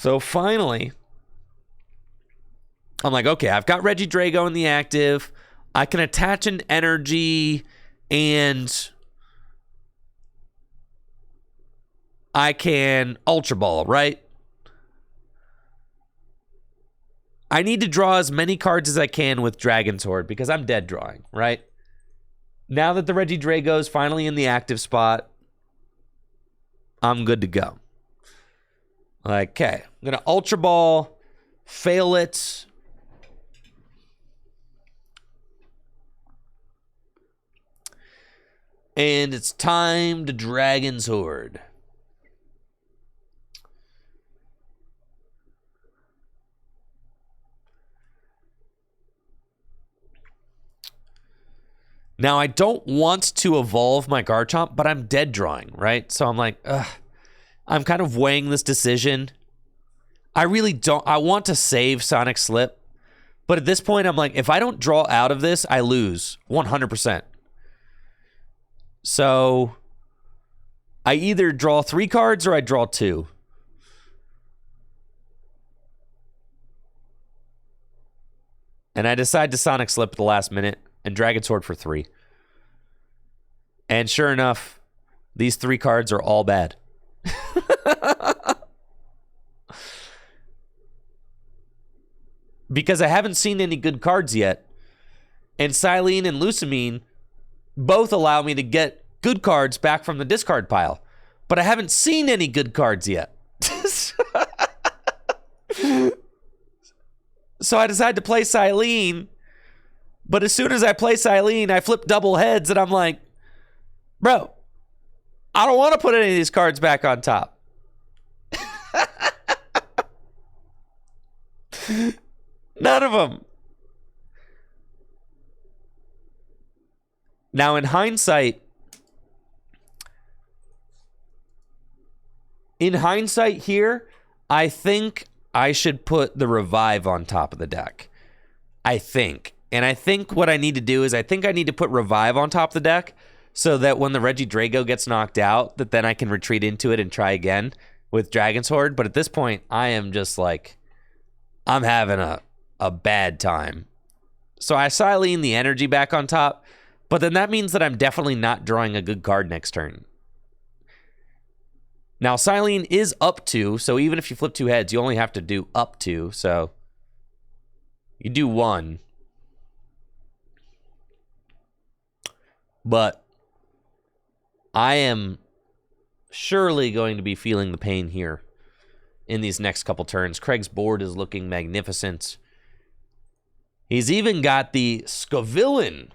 So finally, I'm like, okay, I've got Regidrago in the active. I can attach an energy and I can Ultra Ball, right? I need to draw as many cards as I can with Dragon's Horde because I'm dead drawing, right? Now that the Regidrago is finally in the active spot, I'm good to go. Like, okay, I'm going to Ultra Ball, fail it. And it's time to Dragon's Horde. Now, I don't want to evolve my Garchomp, but I'm dead drawing, right? So I'm like, ugh. I'm kind of weighing this decision. I really don't. I want to save Sonic Slip. But at this point, I'm like, if I don't draw out of this, I lose 100%. So I either draw 3 cards or I draw 2. And I decide to Sonic Slip at the last minute and Dragon's Sword for 3. And sure enough, these 3 cards are all bad. Because I haven't seen any good cards yet. And Silene and Lucamine both allow me to get good cards back from the discard pile. But I haven't seen any good cards yet. So I decide to play Silene. But as soon as I play Silene, I flip double heads and I'm like, bro, I don't want to put any of these cards back on top. None of them. Now, in hindsight, here, I think I should put the Revive on top of the deck. I think. And I think what I need to do is I think I need to put Revive on top of the deck so that when the Regidrago gets knocked out, that then I can retreat into it and try again with Dragon's Horde. But at this point, I am just like, I'm having a bad time. So I Silene the energy back on top, but then that means that I'm definitely not drawing a good card next turn. Now, Silene is up 2, so even if you flip 2 heads, you only have to do up 2, so you do 1. But I am surely going to be feeling the pain here in these next couple turns. Craig's board is looking magnificent. He's even got the Scovillain,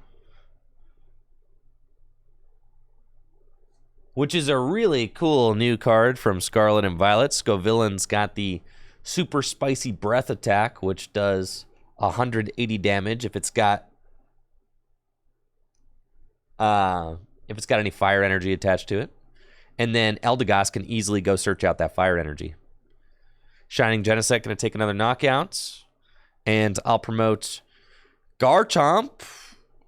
which is a really cool new card from Scarlet and Violet. Scovillain's got the super spicy breath attack, which does 180 damage if it's got any fire energy attached to it. And then Eldegoss can easily go search out that fire energy. Shining Genesect going to take another knockout. And I'll promote Garchomp.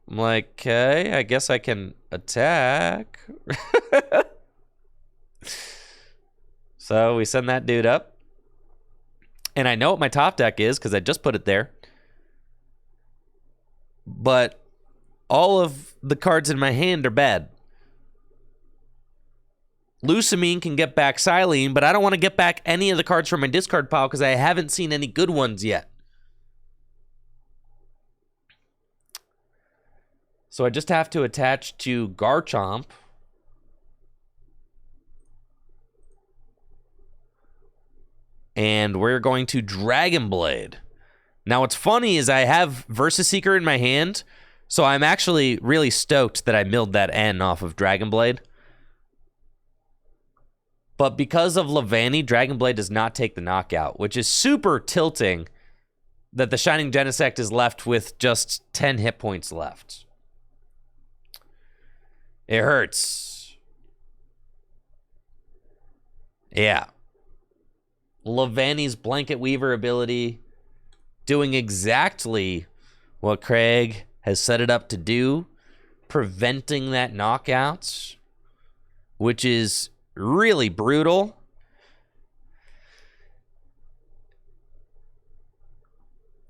I'm like, okay, I guess I can attack. So we send that dude up. And I know what my top deck is because I just put it there. But all of the cards in my hand are bad. Lucamine can get back Silene, but I don't want to get back any of the cards from my discard pile because I haven't seen any good ones yet. So I just have to attach to Garchomp. And we're going to Dragon Blade. Now what's funny is I have Versus Seeker in my hand, so I'm actually really stoked that I milled that N off of Dragon Blade. But because of Levani, Dragon Blade does not take the knockout, which is super tilting that the Shining Genesect is left with just 10 hit points left. It hurts. Yeah. Levani's Blanket Weaver ability doing exactly what Craig has set it up to do, preventing that knockout, which is really brutal.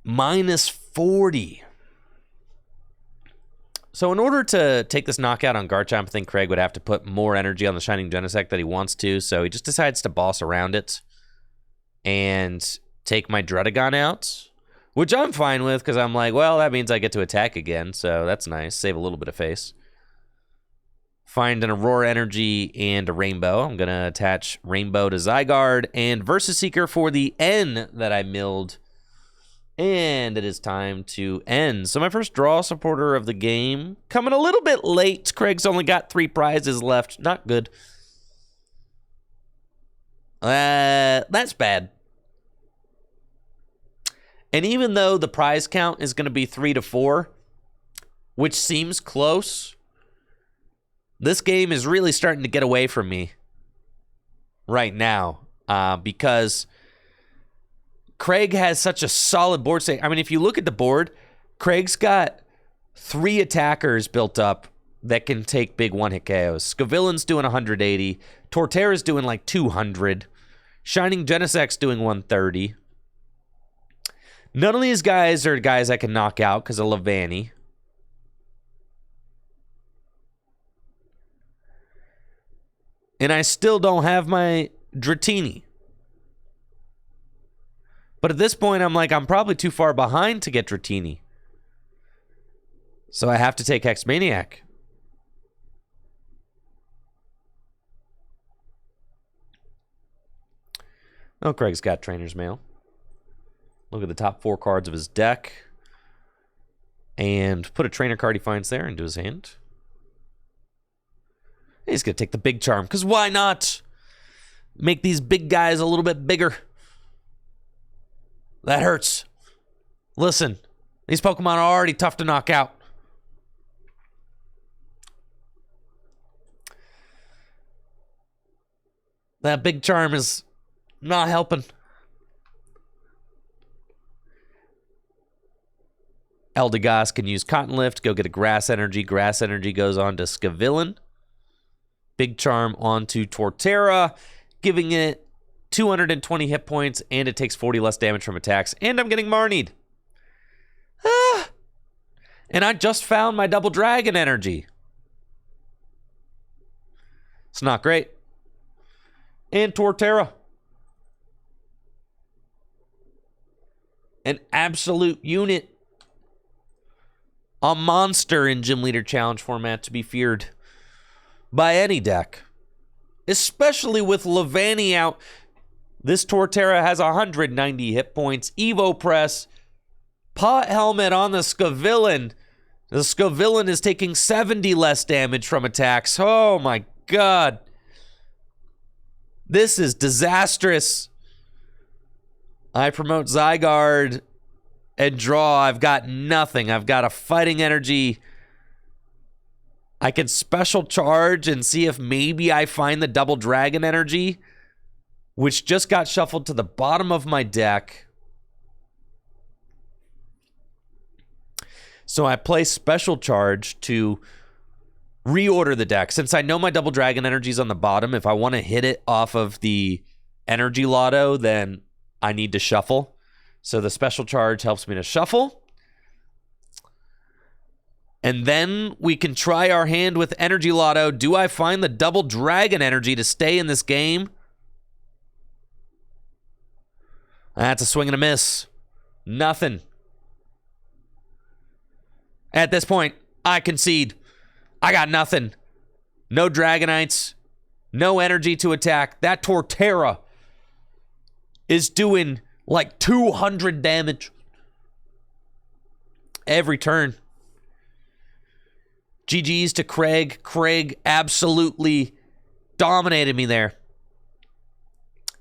Minus 40. So in order to take this knockout on Garchomp, I think Craig would have to put more energy on the Shining Genesect that he wants to, so he just decides to boss around it and take my Dredagon out, which I'm fine with because I'm like, well, that means I get to attack again, so that's nice. Save a little bit of face. Find an Aurora Energy and a Rainbow. I'm going to attach Rainbow to Zygarde and Versus Seeker for the N that I milled. And it is time to end. So my first draw supporter of the game. Coming a little bit late. Craig's only got 3 prizes left. Not good. That's bad. And even though the prize count is going to be 3 to 4, which seems close, this game is really starting to get away from me right now because Craig has such a solid board state. I mean, if you look at the board, Craig's got 3 attackers built up that can take big one-hit KOs. Scavillain's doing 180. Torterra's doing like 200. Shining Genesect's doing 130. None of these guys are guys I can knock out because of Levani. And I still don't have my Dratini. But at this point, I'm like, I'm probably too far behind to get Dratini. So I have to take Hexmaniac. Oh, Craig's got Trainer's Mail. Look at the top 4 cards of his deck. And put a trainer card he finds there into his hand. He's going to take the big charm, because why not? Make these big guys a little bit bigger. That hurts. Listen, these Pokemon are already tough to knock out. That big charm is not helping. Eldegoss can use Cotton Lift, go get a Grass Energy. Grass Energy goes on to Scavillain. Big Charm onto Torterra, giving it 220 hit points, and it takes 40 less damage from attacks. And I'm getting Marnied. And I just found my Double Dragon Energy. It's not great. And Torterra. An absolute unit. A monster in Gym Leader Challenge format to be feared by any deck. Especially with Levani out. This Torterra has 190 hit points. Evo Press. Pot Helmet on the Scavillain. The Scavillain is taking 70 less damage from attacks. Oh my god. This is disastrous. I promote Zygarde and draw. I've got nothing. I've got a Fighting Energy. I can Special Charge and see if maybe I find the Double Dragon Energy, which just got shuffled to the bottom of my deck. So I play Special Charge to reorder the deck. Since I know my Double Dragon Energy is on the bottom, if I want to hit it off of the Energy Lotto, then I need to shuffle. So the Special Charge helps me to shuffle. And then we can try our hand with Energy Lotto. Do I find the Double Dragon Energy to stay in this game? That's a swing and a miss. Nothing. At this point, I concede. I got nothing. No Dragonites. No energy to attack. That Torterra is doing like 200 damage every turn. GG's to Craig. Craig absolutely dominated me there.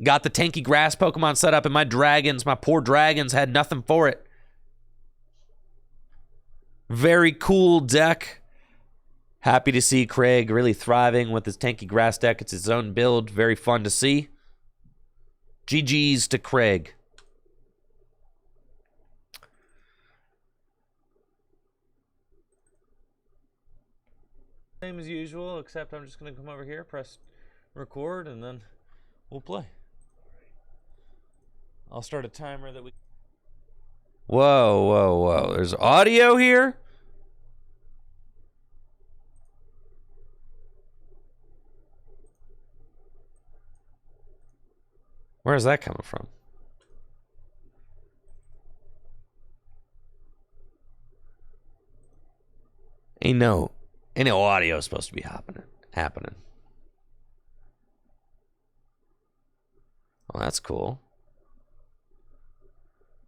Got the Tanky Grass Pokemon set up, and my dragons, my poor dragons, had nothing for it. Very cool deck. Happy to see Craig really thriving with his Tanky Grass deck. It's his own build. Very fun to see. GG's to Craig. Same as usual, except I'm just going to come over here, press record, and then we'll play. I'll start a timer that we... Whoa, whoa, whoa. There's audio here? Where's that coming from? Ain't no audio supposed to be happening. Oh, that's cool.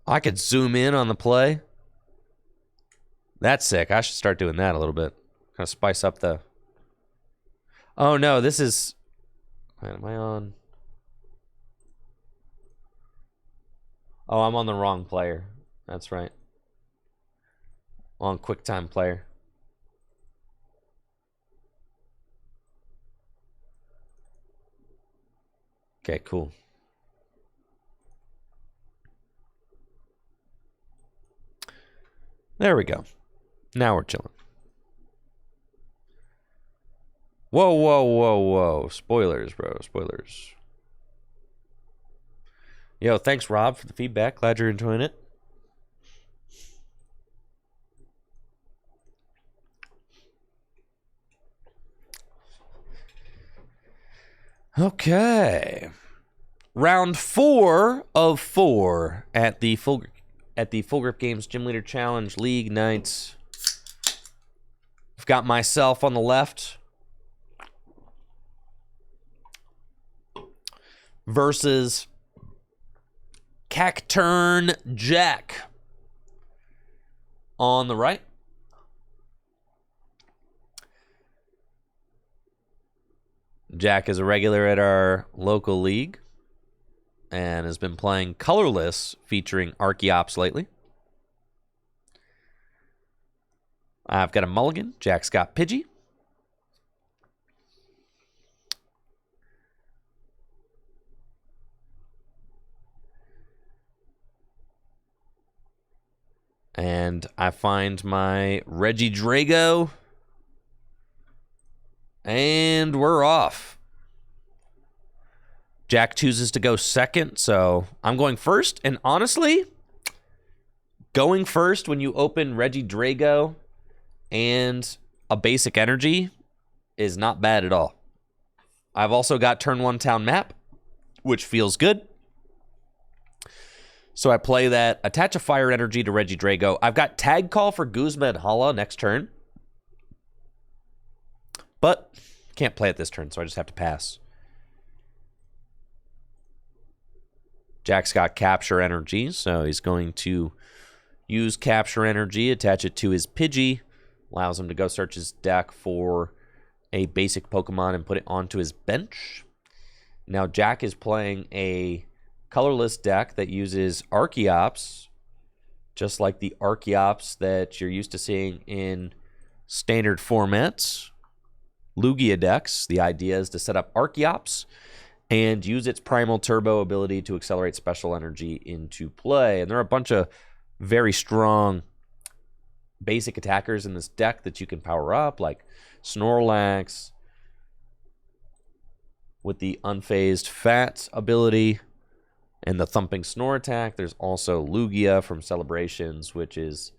I could zoom in on the play. That's sick. I should start doing that a little bit. Kind of spice up the... Oh, no, this is... Wait, am I on... Oh, I'm on the wrong player. That's right. On QuickTime player. Okay, cool. There we go. Now we're chilling. Whoa, whoa, whoa, whoa. Spoilers, bro. Spoilers. Yo, thanks, Rob, for the feedback. Glad you're enjoying it. Okay. Round 4 of 4 at the Full Grip Games Gym Leader Challenge League nights. I've got myself on the left versus Cacturn Jack on the right. Jack is a regular at our local league and has been playing Colorless featuring Archeops lately. I've got a mulligan. Jack's got Pidgey. And I find my Regidrago. And we're off. Jack chooses to go second, so I'm going first. And honestly, going first when you open Regidrago and a basic energy is not bad at all. I've also got turn 1 town map, which feels good. So I play that, attach a fire energy to Regidrago. I've got tag call for Guzma and Hala next turn. But can't play it this turn, so I just have to pass. Jack's got capture energy, so he's going to use capture energy, attach it to his Pidgey, allows him to go search his deck for a basic Pokemon and put it onto his bench. Now Jack is playing a colorless deck that uses Archeops, just like the Archeops that you're used to seeing in standard formats. Lugia decks, the idea is to set up Archeops and use its Primal Turbo ability to accelerate special energy into play. And there are a bunch of very strong basic attackers in this deck that you can power up, like Snorlax with the Unfazed Fat ability and the Thumping Snore attack. There's also Lugia from Celebrations, which is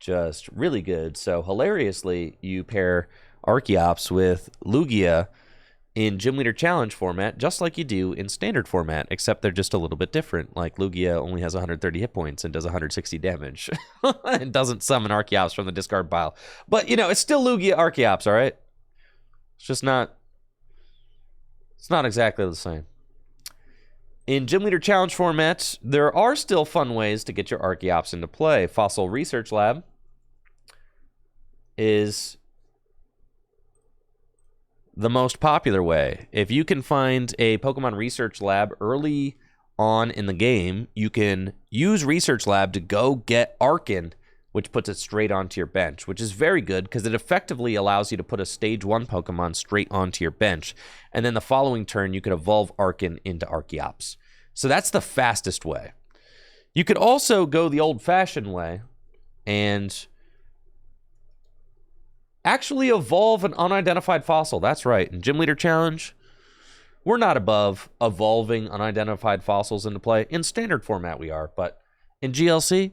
just really good. So hilariously, you pair Archeops with Lugia in Gym Leader Challenge format, just like you do in standard format, except they're just a little bit different. Like Lugia only has 130 hit points and does 160 damage and doesn't summon Archeops from the discard pile. But, you know, it's still Lugia Archeops, all right? It's just not... It's not exactly the same. In Gym Leader Challenge formats, there are still fun ways to get your Archeops into play. Fossil Research Lab is the most popular way. If you can find a Pokemon Research Lab early on in the game, you can use Research Lab to go get Arkin, which puts it straight onto your bench, which is very good because it effectively allows you to put a Stage 1 Pokemon straight onto your bench. And then the following turn, you could evolve Arkin into Archeops. So that's the fastest way. You could also go the old-fashioned way and actually evolve an unidentified fossil. That's right. In Gym Leader Challenge, we're not above evolving unidentified fossils into play. In standard format, we are. But in GLC,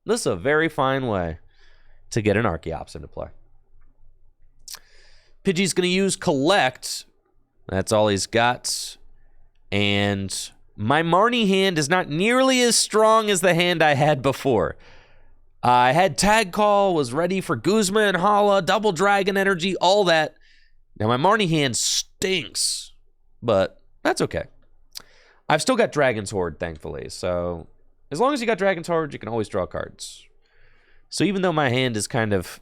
This is a very fine way to get an Archeops into play. Pidgey's going to use Collect. That's all he's got. And my Marnie hand is not nearly as strong as the hand I had before. I had Tag Call, was ready for Guzma and Hala, Double Dragon Energy, all that. Now my Marnie hand stinks, but that's okay. I've still got Dragon's Horde, thankfully. So as long as you got Dragon's Horde, you can always draw cards. So even though my hand is kind of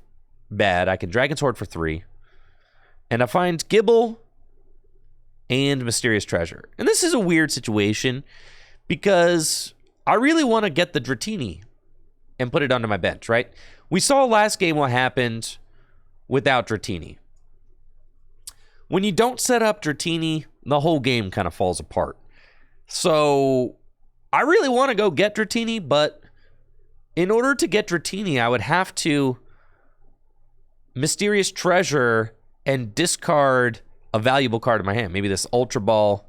bad, I can Dragon's Horde for 3. And I find Gibble and Mysterious Treasure. And this is a weird situation because I really want to get the Dratini and put it onto my bench, right? We saw last game what happened without Dratini. When you don't set up Dratini, the whole game kind of falls apart. So I really want to go get Dratini, but in order to get Dratini, I would have to Mysterious Treasure and discard a valuable card in my hand. Maybe this Ultra Ball.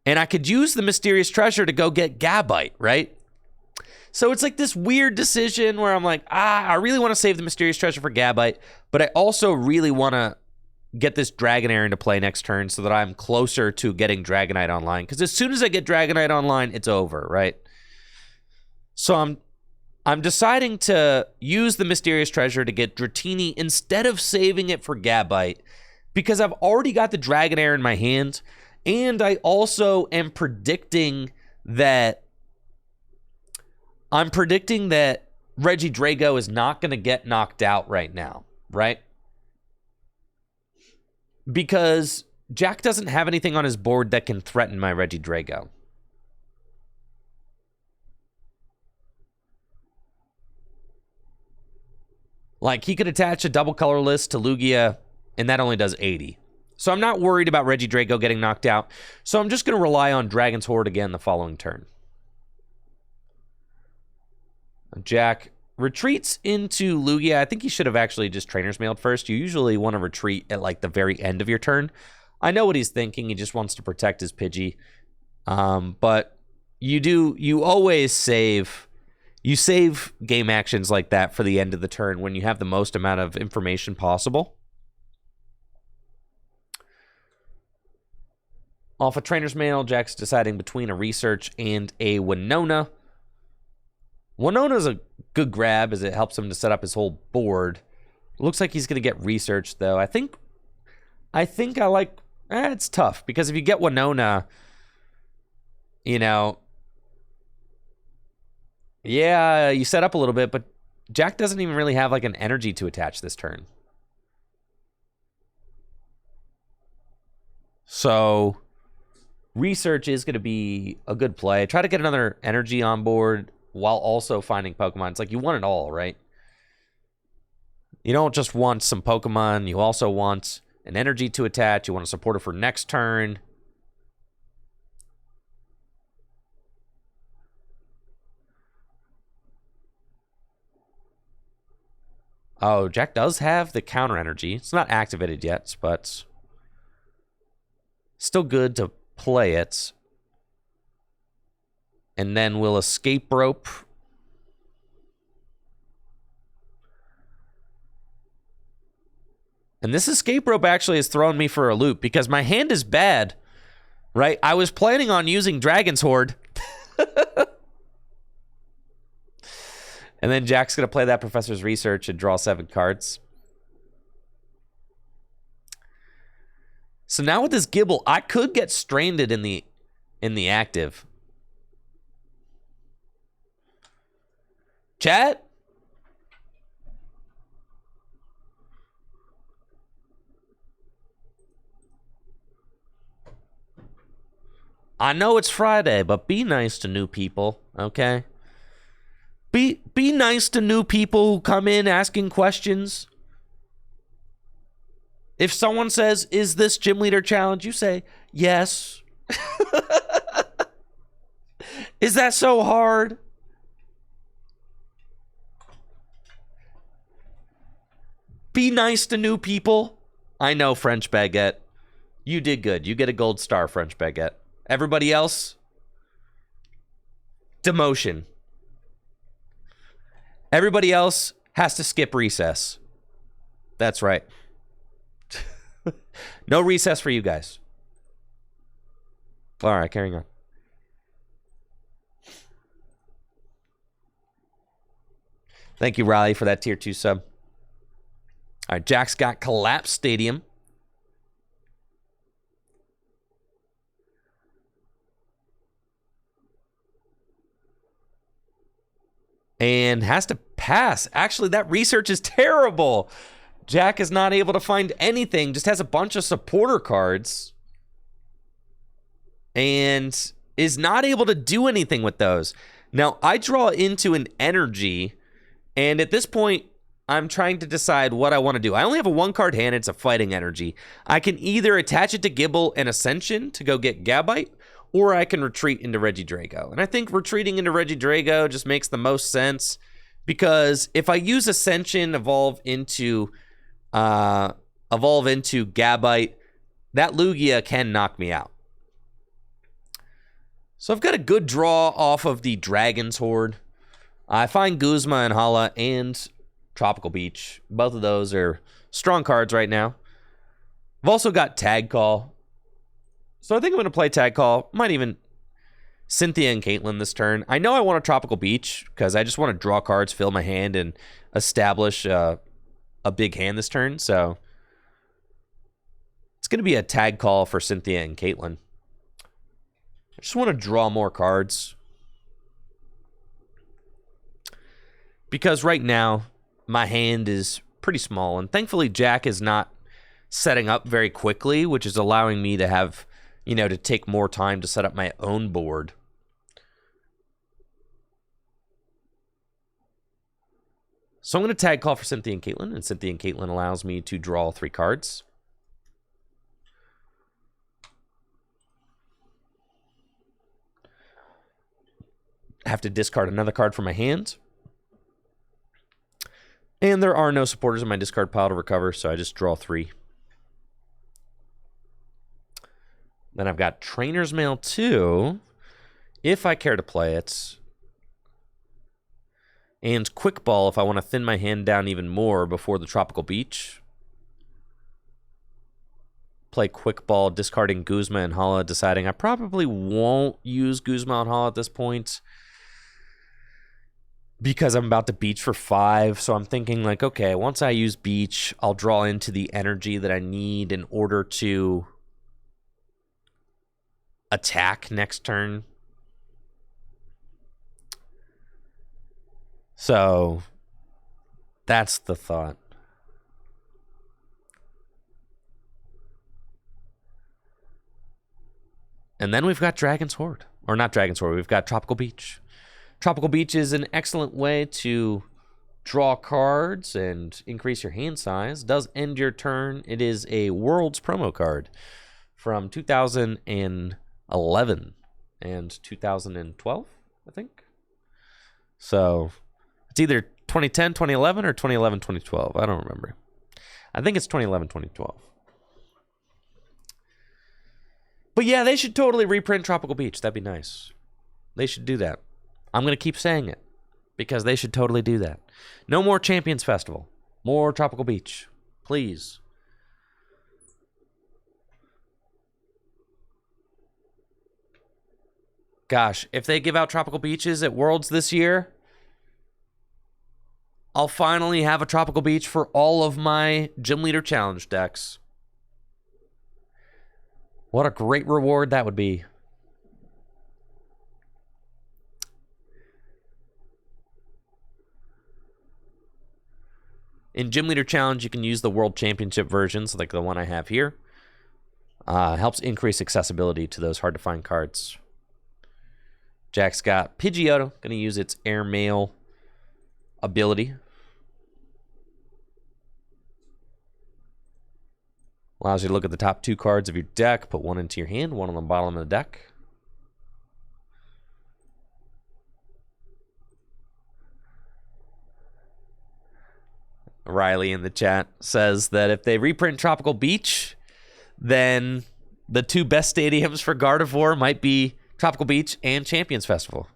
And I could use the Mysterious Treasure to go get Gabite, right? So it's like this weird decision where I'm like, I really want to save the Mysterious Treasure for Gabite, but I also really want to get this Dragonair into play next turn so that I'm closer to getting Dragonite online. Because as soon as I get Dragonite online, it's over, right? So I'm deciding to use the Mysterious Treasure to get Dratini instead of saving it for Gabite because I've already got the Dragonair in my hand, and I also am predicting that Reggie Drago is not going to get knocked out right now, right? Because Jack doesn't have anything on his board that can threaten my Reggie Drago. Like, he could attach a double Colorless to Lugia, and that only does 80. So I'm not worried about Reggie Drago getting knocked out. So I'm just going to rely on Dragon's Horde again the following turn. Jack retreats into Lugia. I think he should have actually just Trainer's Mailed first. You usually want to retreat at like the very end of your turn. I know what he's thinking. He just wants to protect his Pidgey. But you always save game actions like that for the end of the turn when you have the most amount of information possible. Off a Trainer's Mail, Jack's deciding between a Research and a Winona. Winona's a good grab as it helps him to set up his whole board. Looks like he's going to get Research, though. I think I like... it's tough, because if you get Winona, you know... Yeah, you set up a little bit, but Jack doesn't even really have like an energy to attach this turn. So, Research is going to be a good play. Try to get another energy on board while also finding Pokemon. It's like you want it all, right? You don't just want some Pokemon. You also want an energy to attach. You want to support it for next turn. Oh, Jack does have the counter energy. It's not activated yet, but still good to play it. And then we'll Escape Rope. And this Escape Rope actually has thrown me for a loop because my hand is bad, right? I was planning on using Dragon's Horde. And then Jack's going to play that Professor's Research and draw 7 cards. So now with this Gibble, I could get stranded in the active. Chat? I know it's Friday, but be nice to new people, okay? Be nice to new people who come in asking questions. If someone says, "Is this Gym Leader Challenge?" you say, "Yes." Is that so hard? Be nice to new people. I know, French Baguette. You did good. You get a gold star, French Baguette. Everybody else, demotion. Everybody else has to skip recess. That's right. No recess for you guys. All right, carrying on. Thank you, Riley, for that tier 2 sub. All right, Jack's got Collapse Stadium. And has to pass. Actually, that research is terrible. Jack is not able to find anything, just has a bunch of supporter cards. And is not able to do anything with those. Now, I draw into an energy, and at this point, I'm trying to decide what I want to do. I only have a 1-card hand. It's a fighting energy. I can either attach it to Gibble and Ascension to go get Gabite, or I can retreat into Regidrago. And I think retreating into Regidrago just makes the most sense, because if I use Ascension, evolve into Gabite, that Lugia can knock me out. So I've got a good draw off of the Dragon's Horde. I find Guzma and Hala and Tropical Beach. Both of those are strong cards right now. I've also got Tag Call. So I think I'm going to play Tag Call. Might even Cynthia and Caitlyn this turn. I know I want a Tropical Beach because I just want to draw cards, fill my hand, and establish a big hand this turn. So it's going to be a Tag Call for Cynthia and Caitlyn. I just want to draw more cards. Because right now, my hand is pretty small. And thankfully, Jack is not setting up very quickly, which is allowing me to have, to take more time to set up my own board. So I'm going to Tag Call for Cynthia and Caitlyn. And Cynthia and Caitlyn allows me to draw 3 cards. Have to discard another card from my hand. And there are no supporters in my discard pile to recover, so I just draw 3. Then I've got Trainer's Mail 2, if I care to play it. And Quick Ball if I want to thin my hand down even more before the Tropical Beach. Play Quick Ball, discarding Guzma and Hala, deciding I probably won't use Guzma and Hala at this point, because I'm about to Beach for 5, so I'm thinking like, okay, once I use Beach, I'll draw into the energy that I need in order to attack next turn. So that's the thought. And then we've got Dragon's Horde. Or not Dragon's Horde, we've got Tropical Beach. Tropical Beach is an excellent way to draw cards and increase your hand size. Does end your turn. It is a Worlds promo card from 2011 and 2012, I think. So it's either 2010, 2011, or 2011, 2012. I don't remember. I think it's 2011, 2012. But yeah, they should totally reprint Tropical Beach. That'd be nice. They should do that. I'm going to keep saying it because they should totally do that. No more Champions Festival. More Tropical Beach. Please. Gosh, if they give out Tropical Beaches at Worlds this year, I'll finally have a Tropical Beach for all of my Gym Leader Challenge decks. What a great reward that would be. In Gym Leader Challenge, you can use the World Championship versions, like the one I have here. Helps increase accessibility to those hard-to-find cards. Jack's got Pidgeotto, going to use its Airmail ability. Allows you to look at the top 2 cards of your deck, put one into your hand, one on the bottom of the deck. Riley in the chat says that if they reprint Tropical Beach, then the 2 best stadiums for Gardevoir might be Tropical Beach and Champions Festival.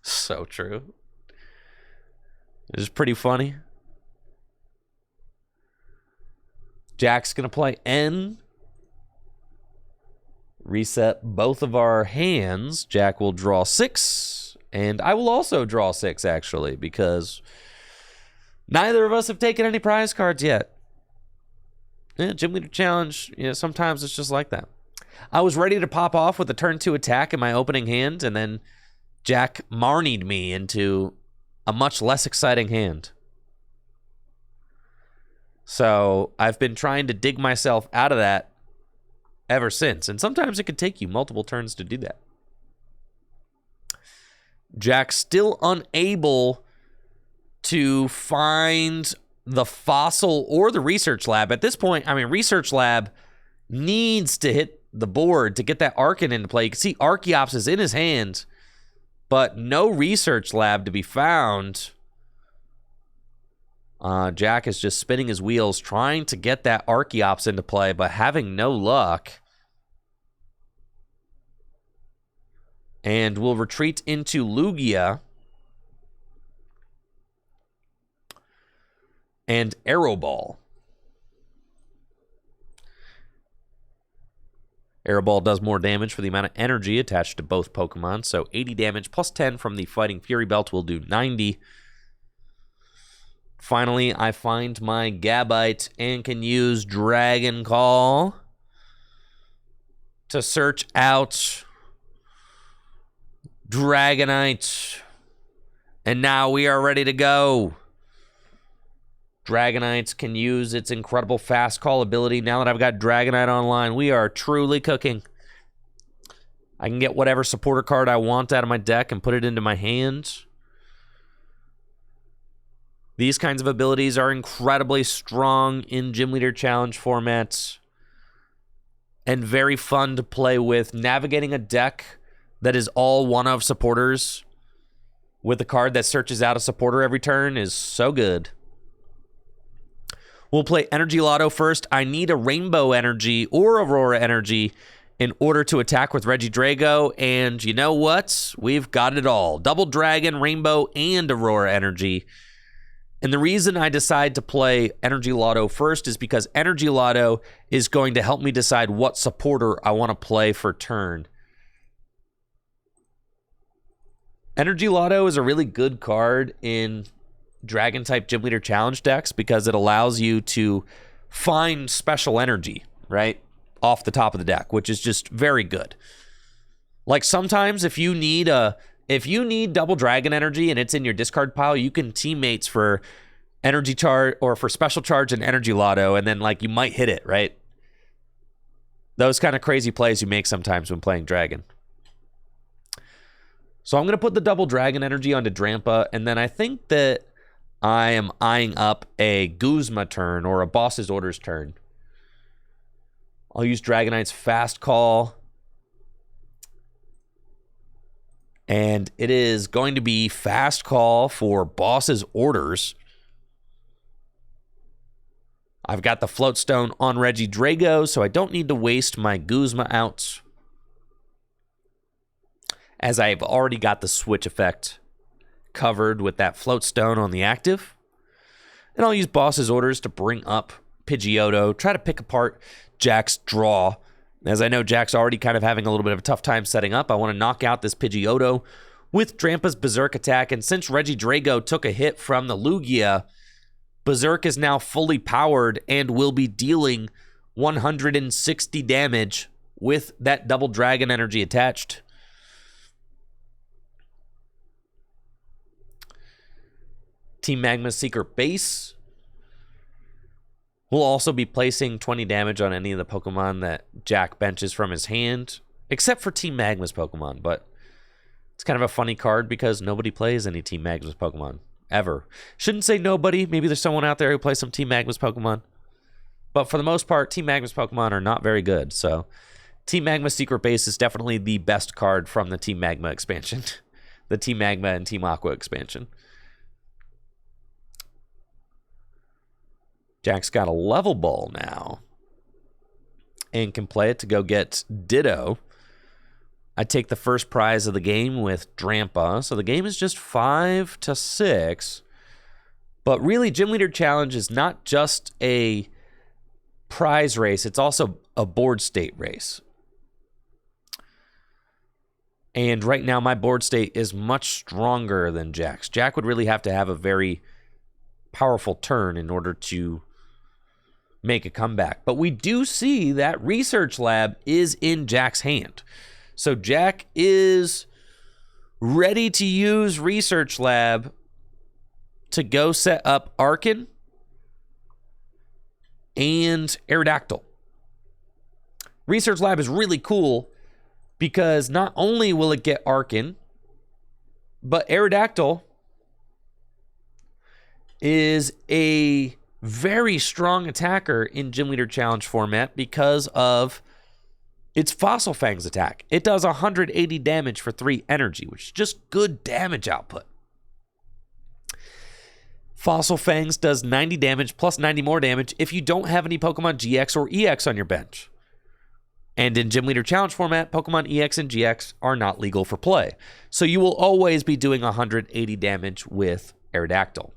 So true. It is pretty funny. Jack's going to play N. Reset both of our hands. Jack will draw 6. And I will also draw 6, actually, because neither of us have taken any prize cards yet. Yeah, Gym Leader Challenge, sometimes it's just like that. I was ready to pop off with a turn 2 attack in my opening hand, and then Jack Marnied me into a much less exciting hand. So I've been trying to dig myself out of that ever since, and sometimes it could take you multiple turns to do that. Jack's still unable to find the fossil or the research lab. At this point, research lab needs to hit the board to get that Archon into play. You can see Archeops is in his hand, but no research lab to be found. Jack is just spinning his wheels, trying to get that Archeops into play, but having no luck. And we'll retreat into Lugia and Aeroball. Aeroball does more damage for the amount of energy attached to both Pokemon, so 80 damage plus 10 from the Fighting Fury Belt will do 90. Finally, I find my Gabite and can use Dragon Call to search out Dragonite. And now we are ready to go. Dragonites can use its incredible fast call ability. Now that I've got Dragonite online, we are truly cooking. I can get whatever supporter card I want out of my deck and put it into my hand. These kinds of abilities are incredibly strong in Gym Leader Challenge formats and very fun to play with. Navigating a deck that is all one of supporters with a card that searches out a supporter every turn is so good. We'll play Energy Lotto first. I need a Rainbow Energy or Aurora Energy in order to attack with Regidrago, and you know what? We've got it all. Double Dragon, Rainbow, and Aurora Energy. And the reason I decide to play Energy Lotto first is because Energy Lotto is going to help me decide what supporter I want to play for turn. Energy Lotto is a really good card in Dragon-type Gym Leader Challenge decks because it allows you to find special energy, right, off the top of the deck, which is just very good. Like sometimes if you need double Dragon Energy and it's in your discard pile, you can teammates for Energy Charge or for Special Charge and Energy Lotto, and then like you might hit it, right? Those kind of crazy plays you make sometimes when playing Dragon. So I'm going to put the double Dragon Energy onto Drampa, and then I think that I am eyeing up a Guzma turn or a Boss's Orders turn. I'll use Dragonite's Fast Call. And it is going to be Fast Call for Boss's Orders. I've got the Floatstone on Regidrago, so I don't need to waste my Guzma out, as I've already got the switch effect covered with that Floatstone on the active. And I'll use Boss's Orders to bring up Pidgeotto, try to pick apart Jack's draw. As I know Jack's already kind of having a little bit of a tough time setting up, I want to knock out this Pidgeotto with Drampa's Berserk attack. And since Regidrago took a hit from the Lugia, Berserk is now fully powered and will be dealing 160 damage with that double Dragon Energy attached. Team Magma's Secret Base will also be placing 20 damage on any of the Pokemon that Jack benches from his hand, except for Team Magma's Pokemon, but it's kind of a funny card because nobody plays any Team Magma's Pokemon, ever. Shouldn't say nobody, maybe there's someone out there who plays some Team Magma's Pokemon, but for the most part, Team Magma's Pokemon are not very good, so Team Magma's Secret Base is definitely the best card from the Team Magma expansion, the Team Magma and Team Aqua expansion. Jack's got a level ball now and can play it to go get Ditto. I take the first prize of the game with Drampa, so the game is just 5-6. But really, Gym Leader Challenge is not just a prize race. It's also a board state race. And right now, my board state is much stronger than Jack's. Jack would really have to have a very powerful turn in order to make a comeback. But we do see that Research Lab is in Jack's hand. So Jack is ready to use Research Lab to go set up Arkin and Aerodactyl. Research Lab is really cool because not only will it get Arkin, but Aerodactyl is a very strong attacker in Gym Leader Challenge format because of its Fossil Fangs attack. It does 180 damage for 3 energy, which is just good damage output. Fossil Fangs does 90 damage plus 90 more damage if you don't have any Pokemon GX or EX on your bench. And in Gym Leader Challenge format, Pokemon EX and GX are not legal for play. So you will always be doing 180 damage with Aerodactyl.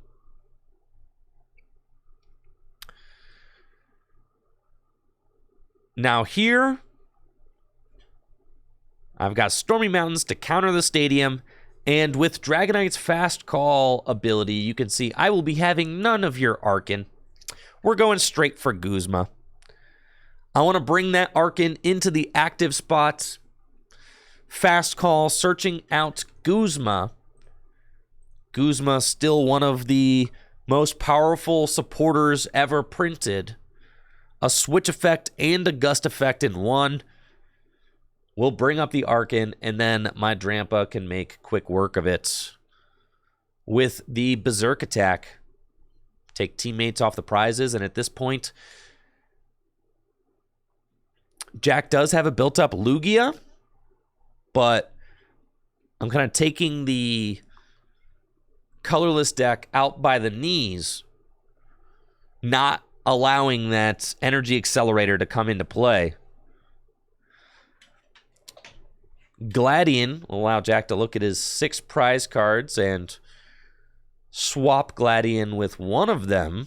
Now here, I've got Stormy Mountains to counter the stadium. And with Dragonite's Fast Call ability, you can see I will be having none of your Arkin. We're going straight for Guzma. I want to bring that Arkin into the active spots. Fast Call, searching out Guzma. Guzma, still one of the most powerful supporters ever printed. A switch effect and a gust effect in one. We'll bring up the Arkin, and then my Drampa can make quick work of it with the Berserk attack. Take teammates off the prizes, and at this point, Jack does have a built-up Lugia, but I'm kind of taking the colorless deck out by the knees, not allowing that energy accelerator to come into play. Gladian will allow Jack to look at his 6 prize cards and swap Gladian with one of them.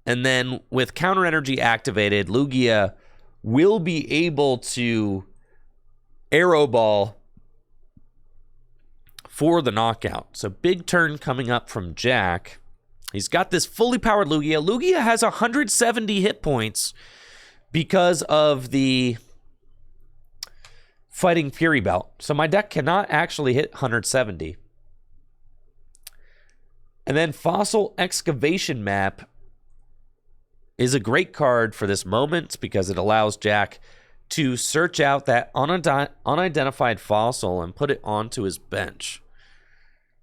And then with counter energy activated, Lugia will be able to Arrow Ball for the knockout. So big turn coming up from Jack. He's got this fully powered Lugia. Lugia has 170 hit points because of the Fighting Fury Belt. So my deck cannot actually hit 170. And then Fossil Excavation Map is a great card for this moment because it allows Jack to search out that unidentified fossil and put it onto his bench.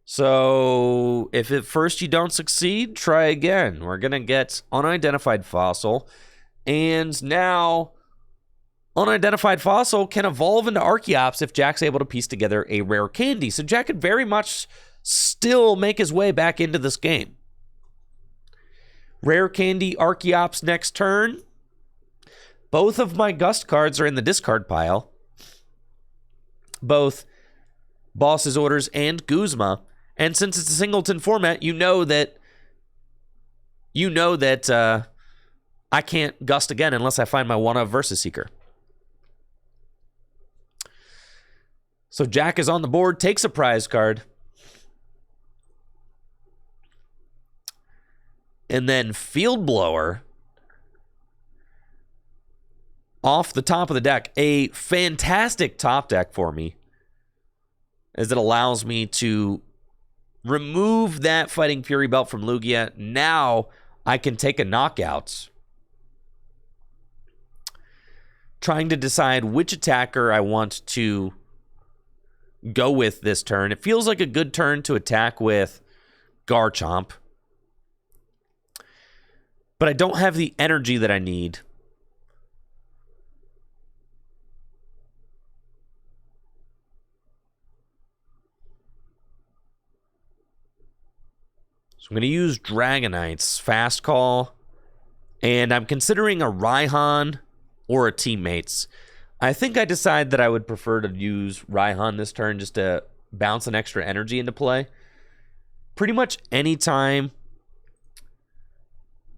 So if at first you don't succeed, try again. We're going to get unidentified fossil. And now unidentified fossil can evolve into Archeops if Jack's able to piece together a rare candy. So Jack could very much still make his way back into this game. Rare candy Archeops next turn. Both of my Gust cards are in the discard pile. Both Boss's Orders and Guzma. And since it's a singleton format, you know that I can't Gust again unless I find my one-of Versus Seeker. So Jack is on the board, takes a prize card. And then Field Blower off the top of the deck. A fantastic top deck for me, as it allows me to remove that Fighting Fury Belt from Lugia. Now I can take a knockout. Trying to decide which attacker I want to go with this turn. It feels like a good turn to attack with Garchomp. But I don't have the energy that I need. So I'm going to use Dragonite's Fast Call. And I'm considering a Raihan or a Teammates. I think I decide that I would prefer to use Raihan this turn just to bounce an extra energy into play. Pretty much anytime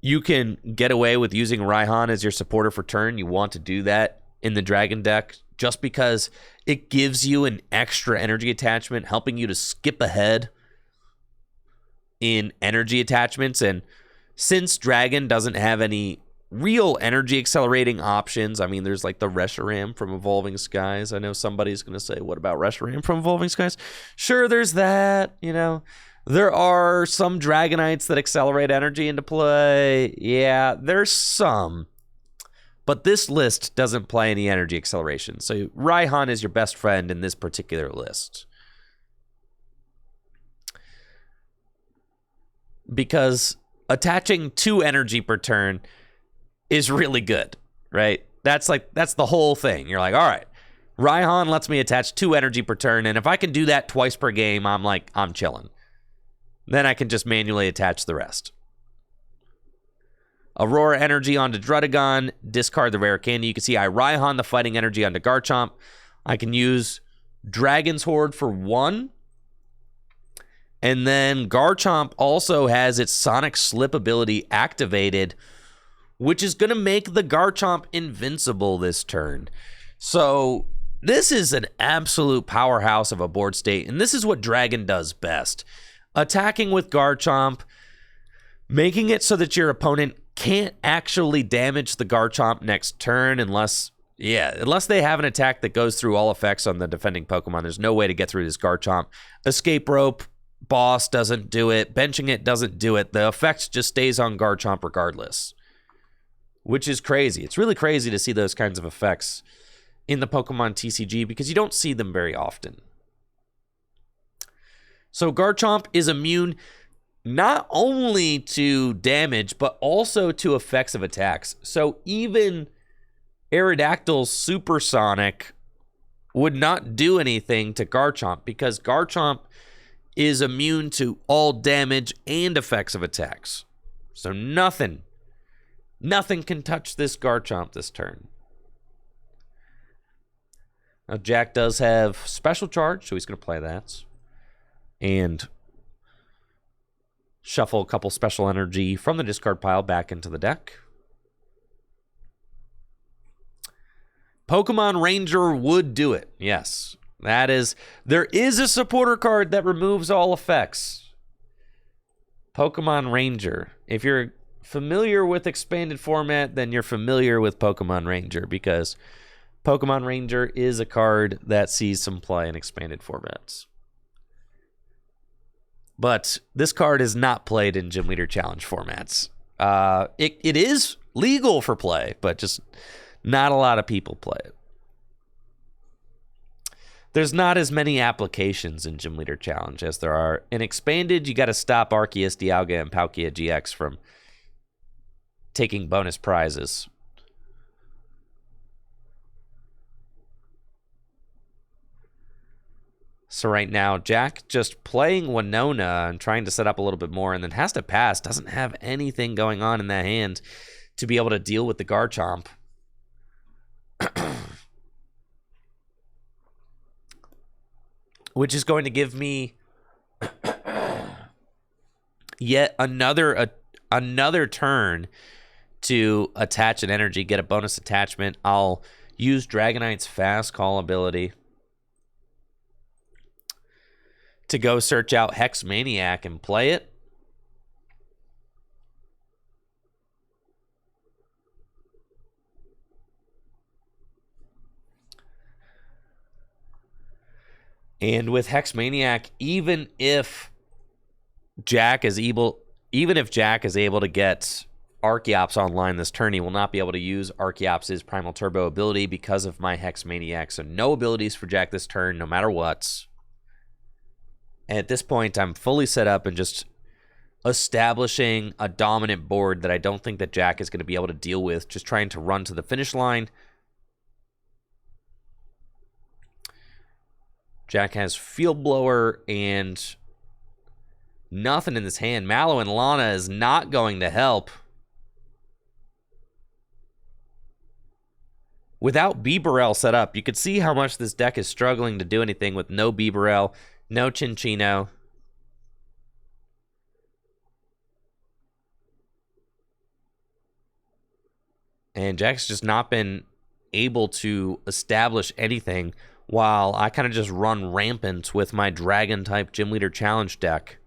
you can get away with using Raihan as your supporter for turn, you want to do that in the Dragon deck, just because it gives you an extra energy attachment, helping you to skip ahead in energy attachments. And since Dragon doesn't have any real energy accelerating options, I mean, there's like the Reshiram from Evolving Skies. I know somebody's going to say, what about Reshiram from Evolving Skies? Sure, there's that, you know. There are some Dragonites that accelerate energy into play. Yeah, there's some. But this list doesn't play any energy acceleration. So Raihan is your best friend in this particular list. Because attaching 2 energy per turn is really good, right? That's the whole thing. You're like, all right, Raihan lets me attach 2 energy per turn, and if I can do that twice per game, I'm chilling. Then I can just manually attach the rest. Aurora energy onto Druddigon, discard the rare candy. You can see I Raihan the fighting energy onto Garchomp. I can use Dragon's Horde for 1. And then Garchomp also has its Sonic Slip ability activated, which is going to make the Garchomp invincible this turn. So this is an absolute powerhouse of a board state, and this is what Dragon does best. Attacking with Garchomp, making it so that your opponent can't actually damage the Garchomp next turn unless they have an attack that goes through all effects on the defending Pokemon. There's no way to get through this Garchomp. Escape Rope, Boss doesn't do it. Benching it doesn't do it. The effect just stays on Garchomp regardless, which is crazy. It's really crazy to see those kinds of effects in the Pokemon TCG because you don't see them very often. So Garchomp is immune not only to damage, but also to effects of attacks. So even Aerodactyl's Supersonic would not do anything to Garchomp because Garchomp is immune to all damage and effects of attacks. So nothing can touch this Garchomp this turn. Now Jack does have Special Charge, so he's going to play that. And shuffle a couple special energy from the discard pile back into the deck. Pokemon Ranger would do it. Yes. There is a supporter card that removes all effects. Pokemon Ranger. If you're familiar with expanded format, then you're familiar with Pokemon Ranger because Pokemon Ranger is a card that sees some play in expanded formats. But this card is not played in Gym Leader Challenge formats. It is legal for play, but just not a lot of people play it. There's not as many applications in Gym Leader Challenge as there are in Expanded. You got to stop Arceus, Dialga, and Palkia GX from taking bonus prizes. So right now, Jack just playing Winona and trying to set up a little bit more and then has to pass. Doesn't have anything going on in that hand to be able to deal with the Garchomp. Which is going to give me yet another turn to attach an energy, get a bonus attachment. I'll use Dragonite's Fast Call ability to go search out Hex Maniac and play it. And with Hex Maniac, even if Jack is able to get Archeops online this turn, he will not be able to use Archeops' Primal Turbo ability because of my Hex Maniac. So no abilities for Jack this turn, no matter what. And at this point, I'm fully set up and just establishing a dominant board that I don't think that Jack is going to be able to deal with, just trying to run to the finish line. Jack has Field Blower and nothing in his hand. Mallow and Lana is not going to help. Without Bibarel set up, you could see how much this deck is struggling to do anything with no Bibarel No Chinchino. And Jack's just not been able to establish anything while I kind of just run rampant with my Dragon-type Gym Leader Challenge deck.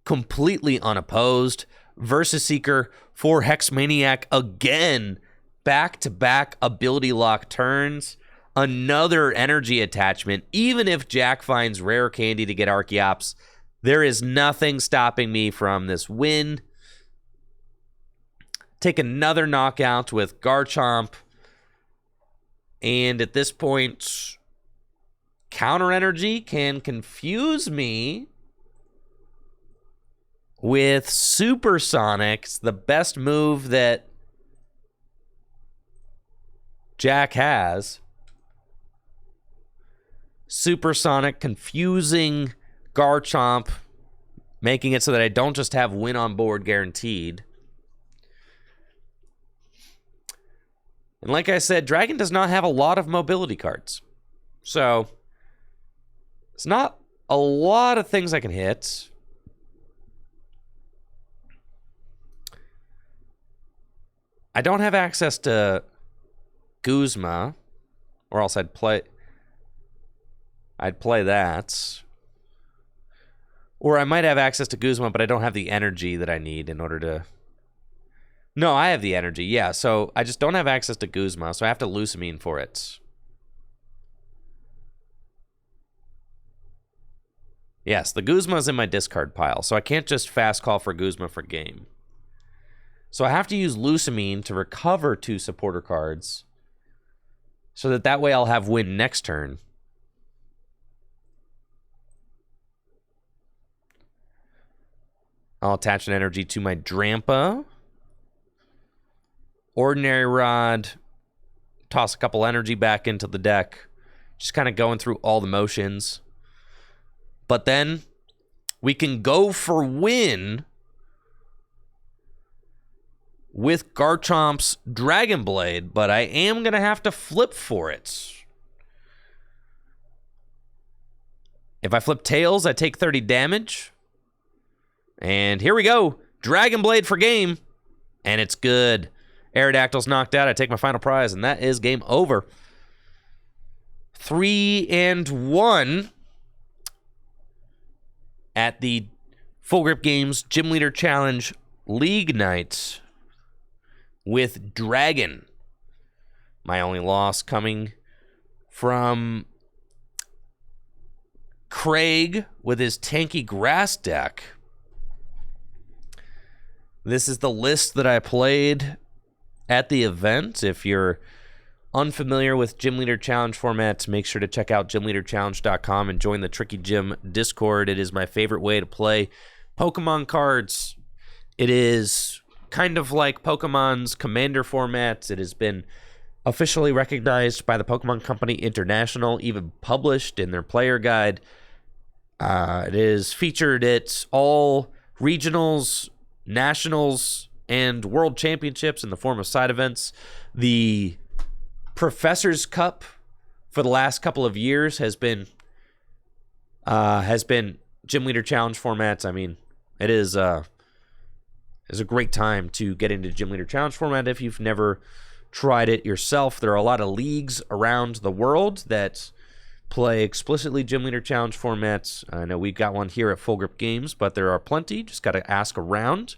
Completely unopposed. Versus Seeker for Hex Maniac again. Back-to-back ability lock turns. Another energy attachment. Even if Jack finds Rare Candy to get Archeops, there is nothing stopping me from this win. Take another knockout with Garchomp. And at this point, Counter Energy can confuse me with Supersonics, the best move that Jack has. Supersonic confusing Garchomp, making it so that I don't just have win on board guaranteed. And like I said, Dragon does not have a lot of mobility cards. So, it's not a lot of things I can hit. I don't have access to Guzma, or else I'd play that. Or I might have access to Guzma, but I don't have the energy that I need in order to... No, I have the energy, yeah. So I just don't have access to Guzma, so I have to Lucamine for it. Yes, the Guzma's in my discard pile, so I can't just fast call for Guzma for game. So I have to use Lucamine to recover 2 supporter cards, so that way I'll have win next turn. I'll attach an energy to my Drampa. Ordinary Rod. Toss a couple energy back into the deck. Just kind of going through all the motions. But then we can go for win with Garchomp's Dragon Blade, but I am going to have to flip for it. If I flip Tails, I take 30 damage. And here we go. Dragon Blade for game. And it's good. Aerodactyl's knocked out. I take my final prize, and that is game over. 3-1 at the Full Grip Games Gym Leader Challenge League Night with Dragon. My only loss coming from Craig with his Tanky Grass deck. This is the list that I played at the event. If you're unfamiliar with Gym Leader Challenge formats, make sure to check out gymleaderchallenge.com and join the Tricky Gym Discord. It is my favorite way to play Pokemon cards. It is kind of like Pokemon's Commander formats. It has been officially recognized by the Pokemon Company International, even published in their player guide. It is featured at all regionals, nationals, and world championships in the form of side events. The Professor's Cup for the last couple of years has been Gym Leader Challenge formats. I mean, it is a great time to get into Gym Leader Challenge format if you've never tried it yourself. There are a lot of leagues around the world that play explicitly Gym Leader Challenge formats. I know we've got one here at Full Grip Games, but there are plenty. Just got to ask around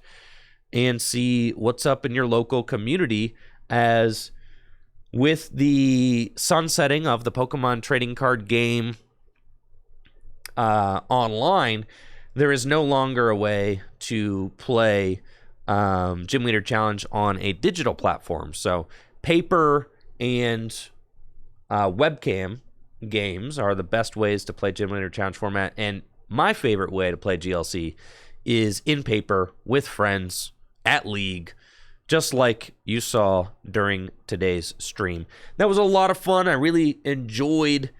and see what's up in your local community, as with the sunsetting of the Pokemon trading card game online, there is no longer a way to play Gym Leader Challenge on a digital platform. So paper and webcam games are the best ways to play Gym Leader Challenge format, and my favorite way to play GLC is in paper with friends at League, just like you saw during today's stream. That was a lot of fun. I really enjoyed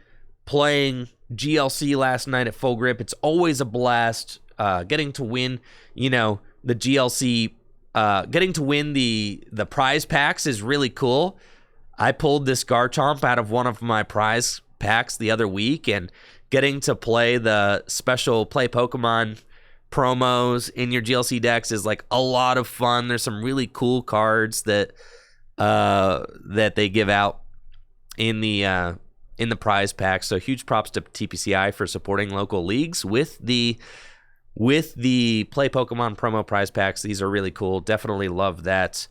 playing GLC last night at Full Grip. It's always a blast getting to win, the GLC, getting to win the prize packs is really cool. I pulled this Garchomp out of one of my prize packs the other week and getting to play the special play Pokemon promos in your GLC decks is like a lot of fun. There's some really cool cards that they give out in the prize pack. So huge props to TPCI for supporting local leagues with the play Pokemon promo prize packs. These are really cool. Definitely love that.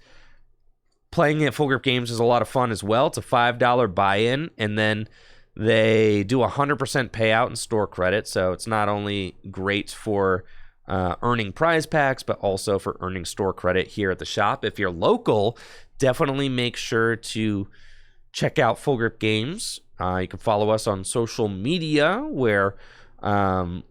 Playing at Full Grip Games is a lot of fun as well. It's a $5 buy-in, and then they do 100% payout in store credit. So it's not only great for earning prize packs, but also for earning store credit here at the shop. If you're local, definitely make sure to check out Full Grip Games. You can follow us on social media where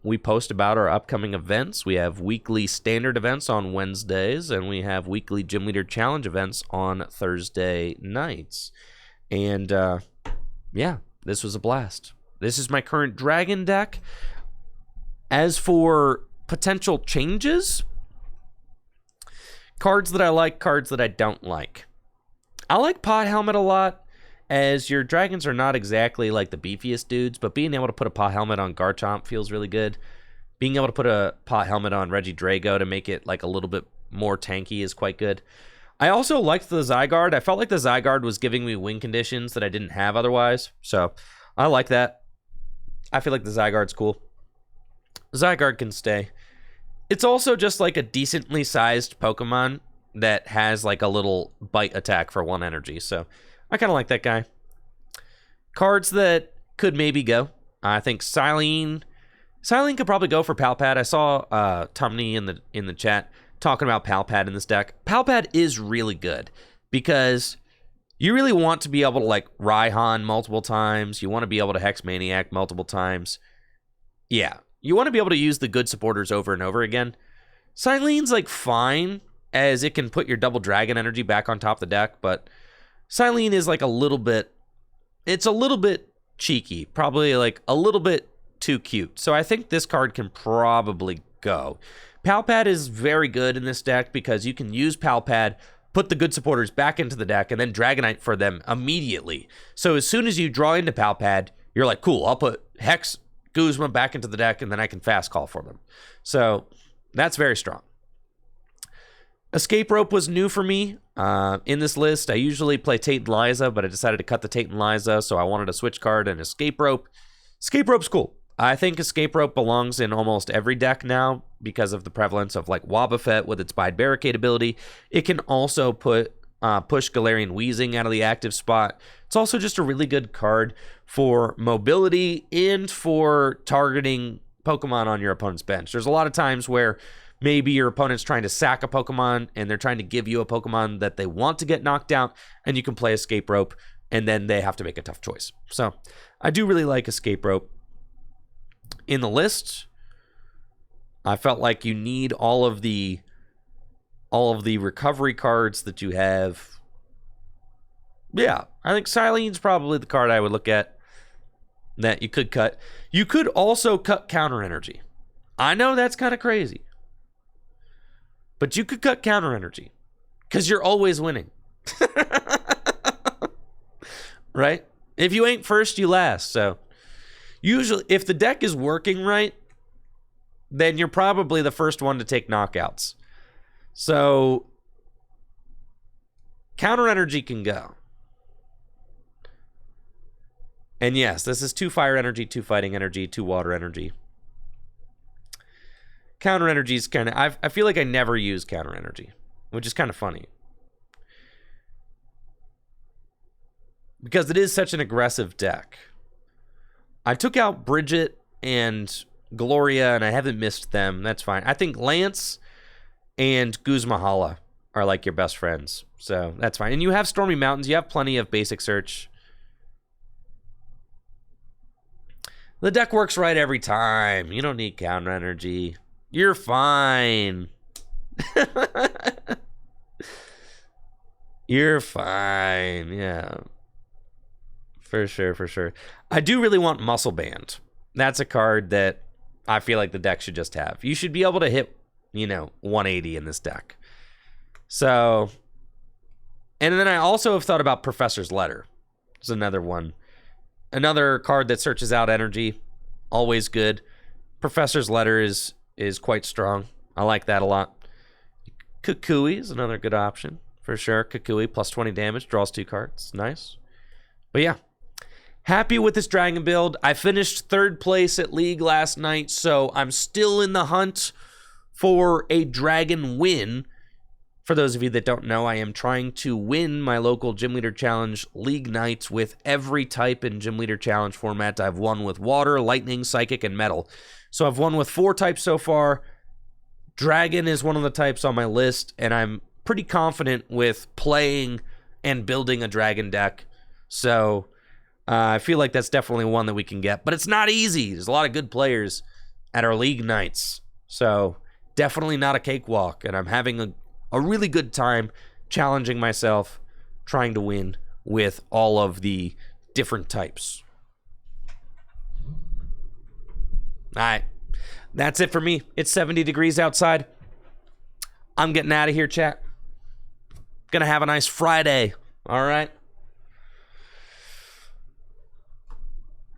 we post about our upcoming events. We have weekly standard events on Wednesdays, and we have weekly Gym Leader Challenge events on Thursday nights. And yeah, this was a blast. This is my current Dragon deck. As for potential changes, cards that I like, cards that I don't like. I like Pot Helmet a lot, as your dragons are not exactly like the beefiest dudes, but being able to put a Pot Helmet on Garchomp feels really good. Being able to put a Pot Helmet on Regidrago to make it like a little bit more tanky is quite good. I also liked the Zygarde. I felt like the Zygarde was giving me win conditions that I didn't have otherwise, so I like that. I feel like the Zygarde's cool. Zygarde can stay. It's also just like a decently sized Pokemon that has like a little bite attack for 1 energy. So I kind of like that guy. Cards that could maybe go. I think Silene could probably go for Palpad. I saw Tumney in the chat talking about Palpad in this deck. Palpad is really good because you really want to be able to like Raihan multiple times. You want to be able to Hex Maniac multiple times. Yeah. You want to be able to use the good supporters over and over again. Silene's like fine, as it can put your double dragon energy back on top of the deck, but Silene is like a little bit cheeky, probably like a little bit too cute. So I think this card can probably go. Palpad is very good in this deck because you can use Palpad, put the good supporters back into the deck, and then Dragonite for them immediately. So as soon as you draw into Palpad, you're like, cool, I'll put Hex Guzma back into the deck, and then I can fast call for them. So that's very strong. Escape Rope was new for me in this list. I usually play Tate and Liza, but I decided to cut the Tate and Liza, so I wanted a switch card and Escape Rope. Escape Rope's cool. I think Escape Rope belongs in almost every deck now because of the prevalence of like Wobbuffet with its Bide Barricade ability. It can also push Galarian Weezing out of the active spot. It's also just a really good card for mobility and for targeting Pokemon on your opponent's bench. There's a lot of times where maybe your opponent's trying to sack a Pokemon and they're trying to give you a Pokemon that they want to get knocked out, and you can play Escape Rope, and then they have to make a tough choice. So I do really like Escape Rope in the list. I felt like you need all of the recovery cards that you have. Yeah, I think Silene's probably the card I would look at that you could cut. You could also cut Counter Energy. I know that's kind of crazy, but you could cut Counter Energy because you're always winning. Right? If you ain't first, you last. So usually, if the deck is working right, then you're probably the first one to take knockouts. So Counter Energy can go. And yes, this is 2 Fire Energy, 2 Fighting Energy, 2 Water Energy. Counter Energy is kind of... I feel like I never use Counter Energy, which is kind of funny. Because it is such an aggressive deck. I took out Bridget and Gloria, and I haven't missed them. That's fine. I think Lance and Guzmahala are like your best friends. So that's fine. And you have Stormy Mountains. You have plenty of basic search. The deck works right every time. You don't need Counter Energy. You're fine. You're fine. Yeah. For sure, for sure. I do really want Muscle Band. That's a card that I feel like the deck should just have. You should be able to hit, 180 in this deck. So, and then I also have thought about Professor's Letter. It's another one. Another card that searches out energy. always good. Professor's Letter is quite strong. I like that a lot. Kukui is another good option for sure. Kukui plus 20 damage, draws 2 cards. Nice. But yeah, happy with this dragon build. I finished 3rd place at League last night, so I'm still in the hunt for a dragon win. For those of you that don't know, I am trying to win my local Gym Leader Challenge League nights with every type in Gym Leader Challenge format. I've won with Water, Lightning, Psychic, and Metal. So I've won with 4 types so far. Dragon is one of the types on my list, and I'm pretty confident with playing and building a dragon deck. So I feel like that's definitely one that we can get. But it's not easy. There's a lot of good players at our League nights. So definitely not a cakewalk, and I'm having a really good time challenging myself, trying to win with all of the different types. All right. That's it for me. It's 70 degrees outside. I'm getting out of here, chat. Gonna have a nice Friday. All right.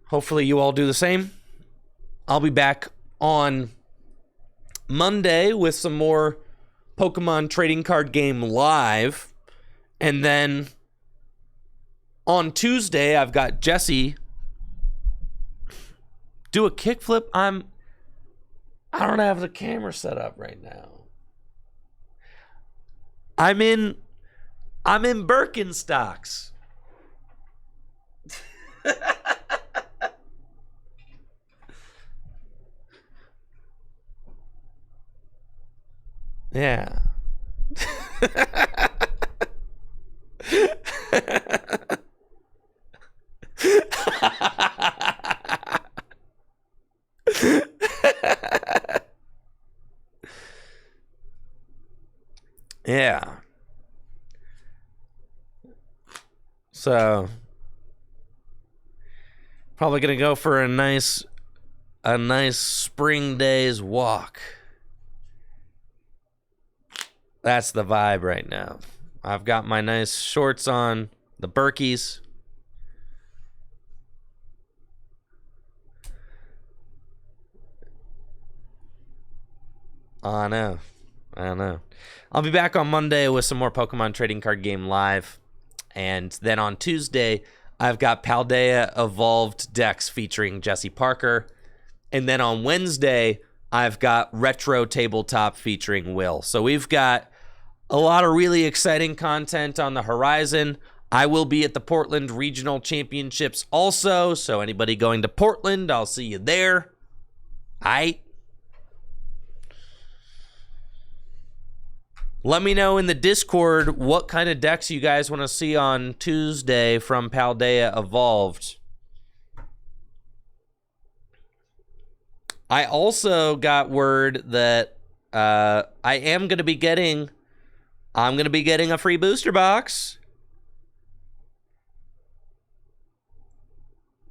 Hopefully you all do the same. I'll be back on Monday with some more Pokemon Trading Card Game Live. And then on Tuesday, I've got Jesse do a kickflip. I don't have the camera set up right now. I'm in Birkenstocks. Yeah. Yeah. So probably gonna go for a nice spring day's walk. That's the vibe right now. I've got my nice shorts on, the Berkeys. I know. I'll be back on Monday with some more Pokemon Trading Card Game Live. And then on Tuesday, I've got Paldea Evolved decks featuring Jesse Parker. And then on Wednesday, I've got Retro Tabletop featuring Will. So we've got a lot of really exciting content on the horizon. I will be at the Portland Regional Championships also. So anybody going to Portland, I'll see you there. Let me know in the Discord what kind of decks you guys want to see on Tuesday from Paldea Evolved. I also got word that I'm going to be getting a free booster box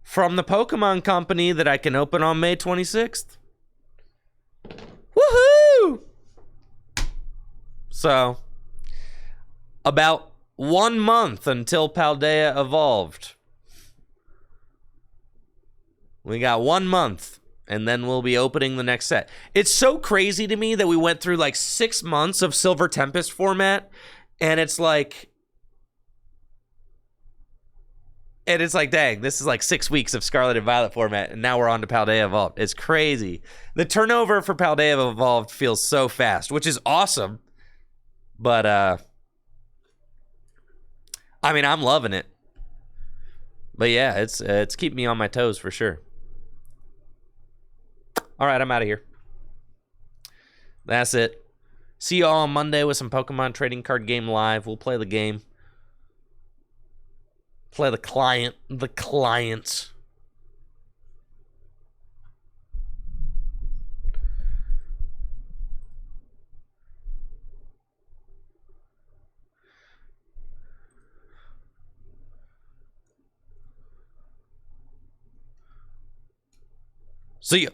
from the Pokemon Company that I can open on May 26th. Woohoo! So, about 1 month until Paldea Evolved. We got 1 month, and then we'll be opening the next set. It's so crazy to me that we went through like 6 months of Silver Tempest format, and it's like, dang, this is like 6 weeks of Scarlet and Violet format, and now we're on to Paldea Evolved. It's crazy. The turnover for Paldea Evolved feels so fast, which is awesome. But, I mean, I'm loving it. But yeah, it's keeping me on my toes for sure. All right, I'm out of here. That's it. See you all on Monday with some Pokemon Trading Card Game Live. We'll play the game. Play the clients. See ya.